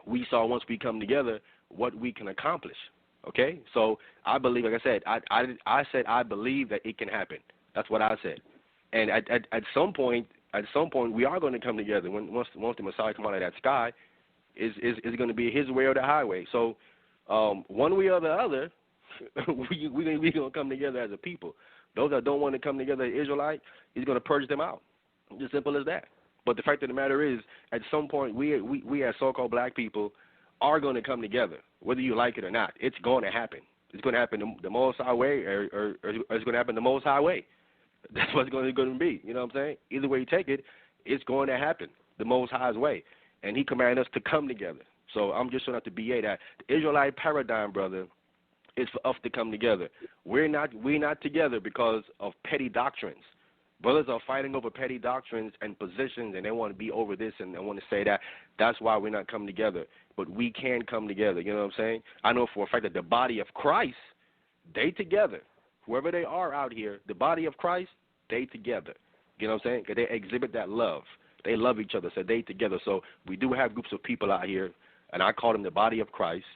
we saw once we come together what we can accomplish. Okay? So I believe, like I said, I said I believe that it can happen. That's what I said. And at some point, we are going to come together. Once the Messiah come out of that sky, is going to be his way or the highway. So one way or the other, we're going to come together as a people. Those that don't want to come together as Israelite, he's going to purge them out. It's as simple as that. But the fact of the matter is, at some point, we as so-called black people are going to come together, whether you like it or not. It's going to happen. It's going to happen the Most High way, or it's going to happen the Most High way. That's what's going to be. You know what I'm saying? Either way you take it, it's going to happen the Most High's way. And he commanded us to come together. So I'm just trying to BA that. The Israelite paradigm, brother, is for us to come together. We're not together because of petty doctrines. Brothers are fighting over petty doctrines and positions, and they want to be over this and they want to say that. That's why we're not coming together. But we can come together. You know what I'm saying? I know for a fact that the body of Christ, they together. Whoever they are out here, the body of Christ, they together. You know what I'm saying? Because they exhibit that love. They love each other, so they together. So we do have groups of people out here, and I call them the body of Christ.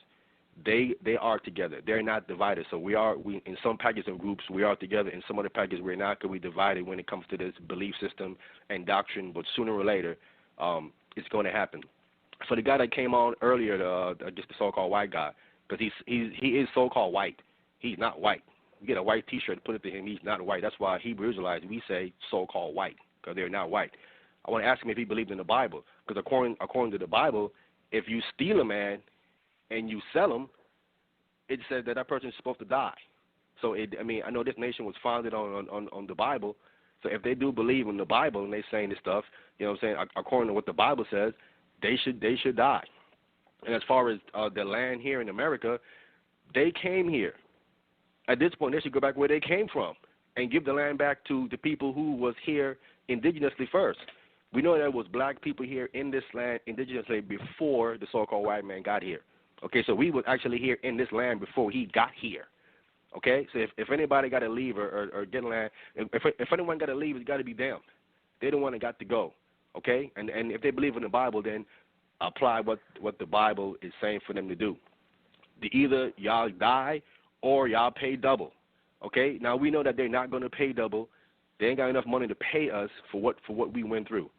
They are together. They're not divided. So we in some packages and groups we are together. In some other packages we're not, because we divided when it comes to this belief system and doctrine. But sooner or later, it's going to happen. So the guy that came on earlier, just the so-called white guy, because he is so-called white. He's not white. You get a white T-shirt, put it to him. He's not white. That's why Hebrew Israelites, we say so-called white, because they're not white. I want to ask him if he believed in the Bible, because according to the Bible, if you steal a man and you sell him, it says that person is supposed to die. So I know this nation was founded on the Bible. So if they do believe in the Bible and they saying this stuff, you know what I'm saying, according to what the Bible says, they should die. And as far as the land here in America, they came here. At this point, they should go back where they came from and give the land back to the people who was here indigenously first. We know there was black people here in this land indigenously before the so-called white man got here. Okay, so we was actually here in this land before he got here. Okay, so if anybody got to leave or get land, if anyone got to leave, it's got to be them. They the one that got to go. Okay, and if they believe in the Bible, then apply what the Bible is saying for them to do. Either y'all die or y'all pay double. Okay, now we know that they're not going to pay double. They ain't got enough money to pay us for what we went through,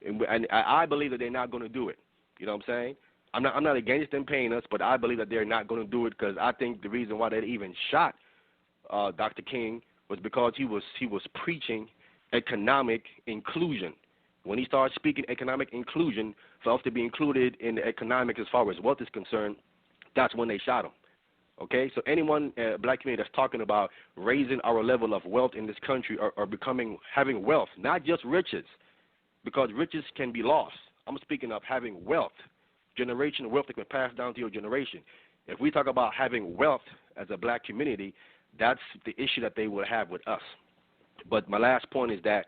and I believe that they're not going to do it. You know what I'm saying? I'm not against them paying us, but I believe that they're not going to do it, because I think the reason why they even shot Dr. King was because he was preaching economic inclusion. When he started speaking economic inclusion, for us to be included in the economic as far as wealth is concerned, that's when they shot him. Okay, so anyone, black community, that's talking about raising our level of wealth in this country or having wealth, not just riches, because riches can be lost. I'm speaking of having wealth, generational wealth that can pass down to your generation. If we talk about having wealth as a black community, that's the issue that they will have with us. But my last point is that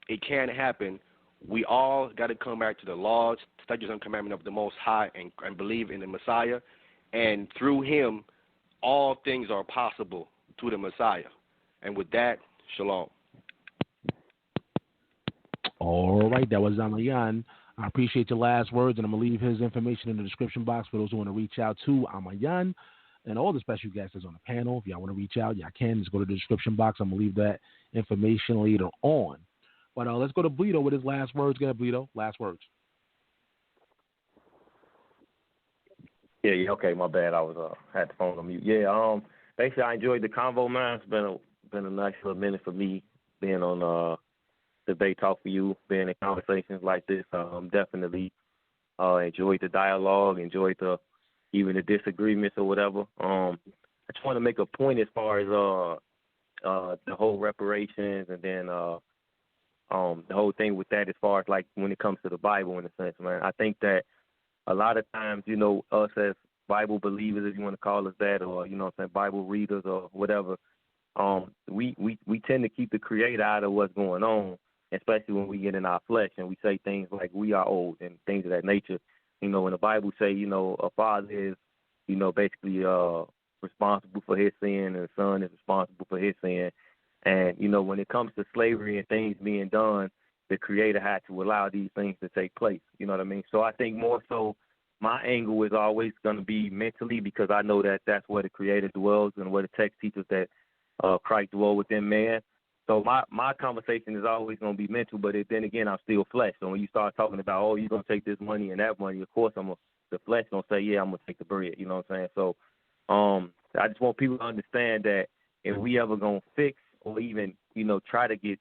it can happen. We all got to come back to the laws, statutes, and commandments of the Most High and believe in the Messiah. And through him, all things are possible through the Messiah. And with that, shalom. All right, that was Ahmayan. I appreciate your last words, and I'm going to leave his information in the description box for those who want to reach out to Ahmayan and all the special guests on the panel. If y'all want to reach out, y'all can. Just go to the description box. I'm going to leave that information later on. But let's go to Bleedo with his last words. Go ahead, Bleedo. Last words. Yeah, okay, my bad. I was had the phone on mute. Yeah, basically I enjoyed the convo, man. It's been a nice little minute for me being on Debate Talk for You, being in conversations like this. Definitely enjoyed the dialogue, enjoyed even the disagreements or whatever. I just want to make a point as far as the whole reparations and then the whole thing with that as far as like when it comes to the Bible in a sense, man. I think that a lot of times, you know, us as Bible believers, if you want to call us that, or, you know what I'm saying, Bible readers or whatever, we tend to keep the Creator out of what's going on, especially when we get in our flesh and we say things like we are old and things of that nature. You know, when the Bible say, you know, a father is, you know, basically responsible for his sin, and the son is responsible for his sin. And, you know, when it comes to slavery and things being done, the Creator had to allow these things to take place. You know what I mean? So I think more so my angle is always going to be mentally, because I know that that's where the Creator dwells and where the text teaches that Christ dwells within man. So my conversation is always going to be mental, but then again, I'm still flesh. So when you start talking about, oh, you're going to take this money and that money, of course the flesh going to say, yeah, I'm going to take the bread. You know what I'm saying? So I just want people to understand that if we ever going to fix or even, you know, try to get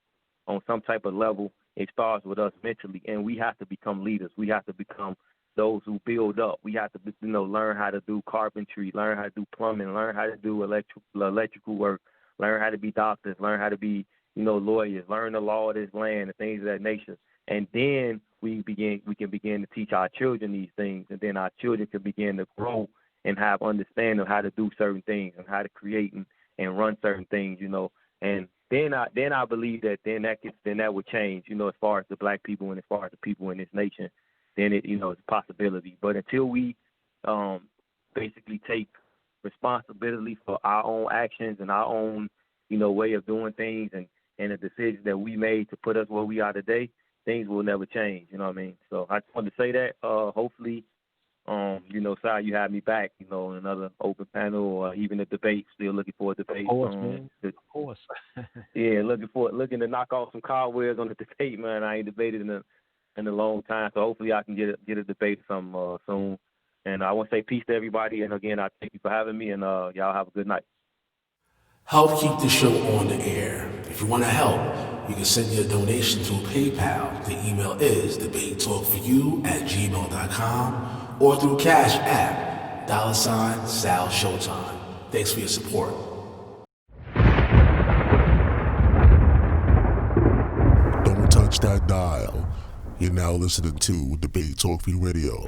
on some type of level, it starts with us mentally, and we have to become leaders. We have to become those who build up. We have to, you know, learn how to do carpentry, learn how to do plumbing, learn how to do electrical work, learn how to be doctors, learn how to be, you know, lawyers, learn the law of this land and things of that nature. And then we can begin to teach our children these things, and then our children can begin to grow and have understanding of how to do certain things and how to create and run certain things, you know. And then I believe that that would change, you know, as far as the black people and as far as the people in this nation. Then it, you know, it's a possibility. But until we basically take responsibility for our own actions and our own, you know, way of doing things and the decisions that we made to put us where we are today, things will never change. You know what I mean? So I just wanted to say that. Hopefully, you know, Sal, you have me back, you know, in another open panel or even a debate. Still looking for a debate. Of course, man. Of course. Yeah, looking to knock off some cobwebs on the debate, man. I ain't debated in a long time, so hopefully I can get a debate some soon. And I want to say peace to everybody. And again, I thank you for having me. And y'all have a good night. Help keep the show on the air. If you want to help, you can send your donation through PayPal. The email is debatetalkforyou@gmail.com or through Cash App, $Sal Showtime. Thanks for your support. Don't touch that dial. You're now listening to Debate Talk Radio.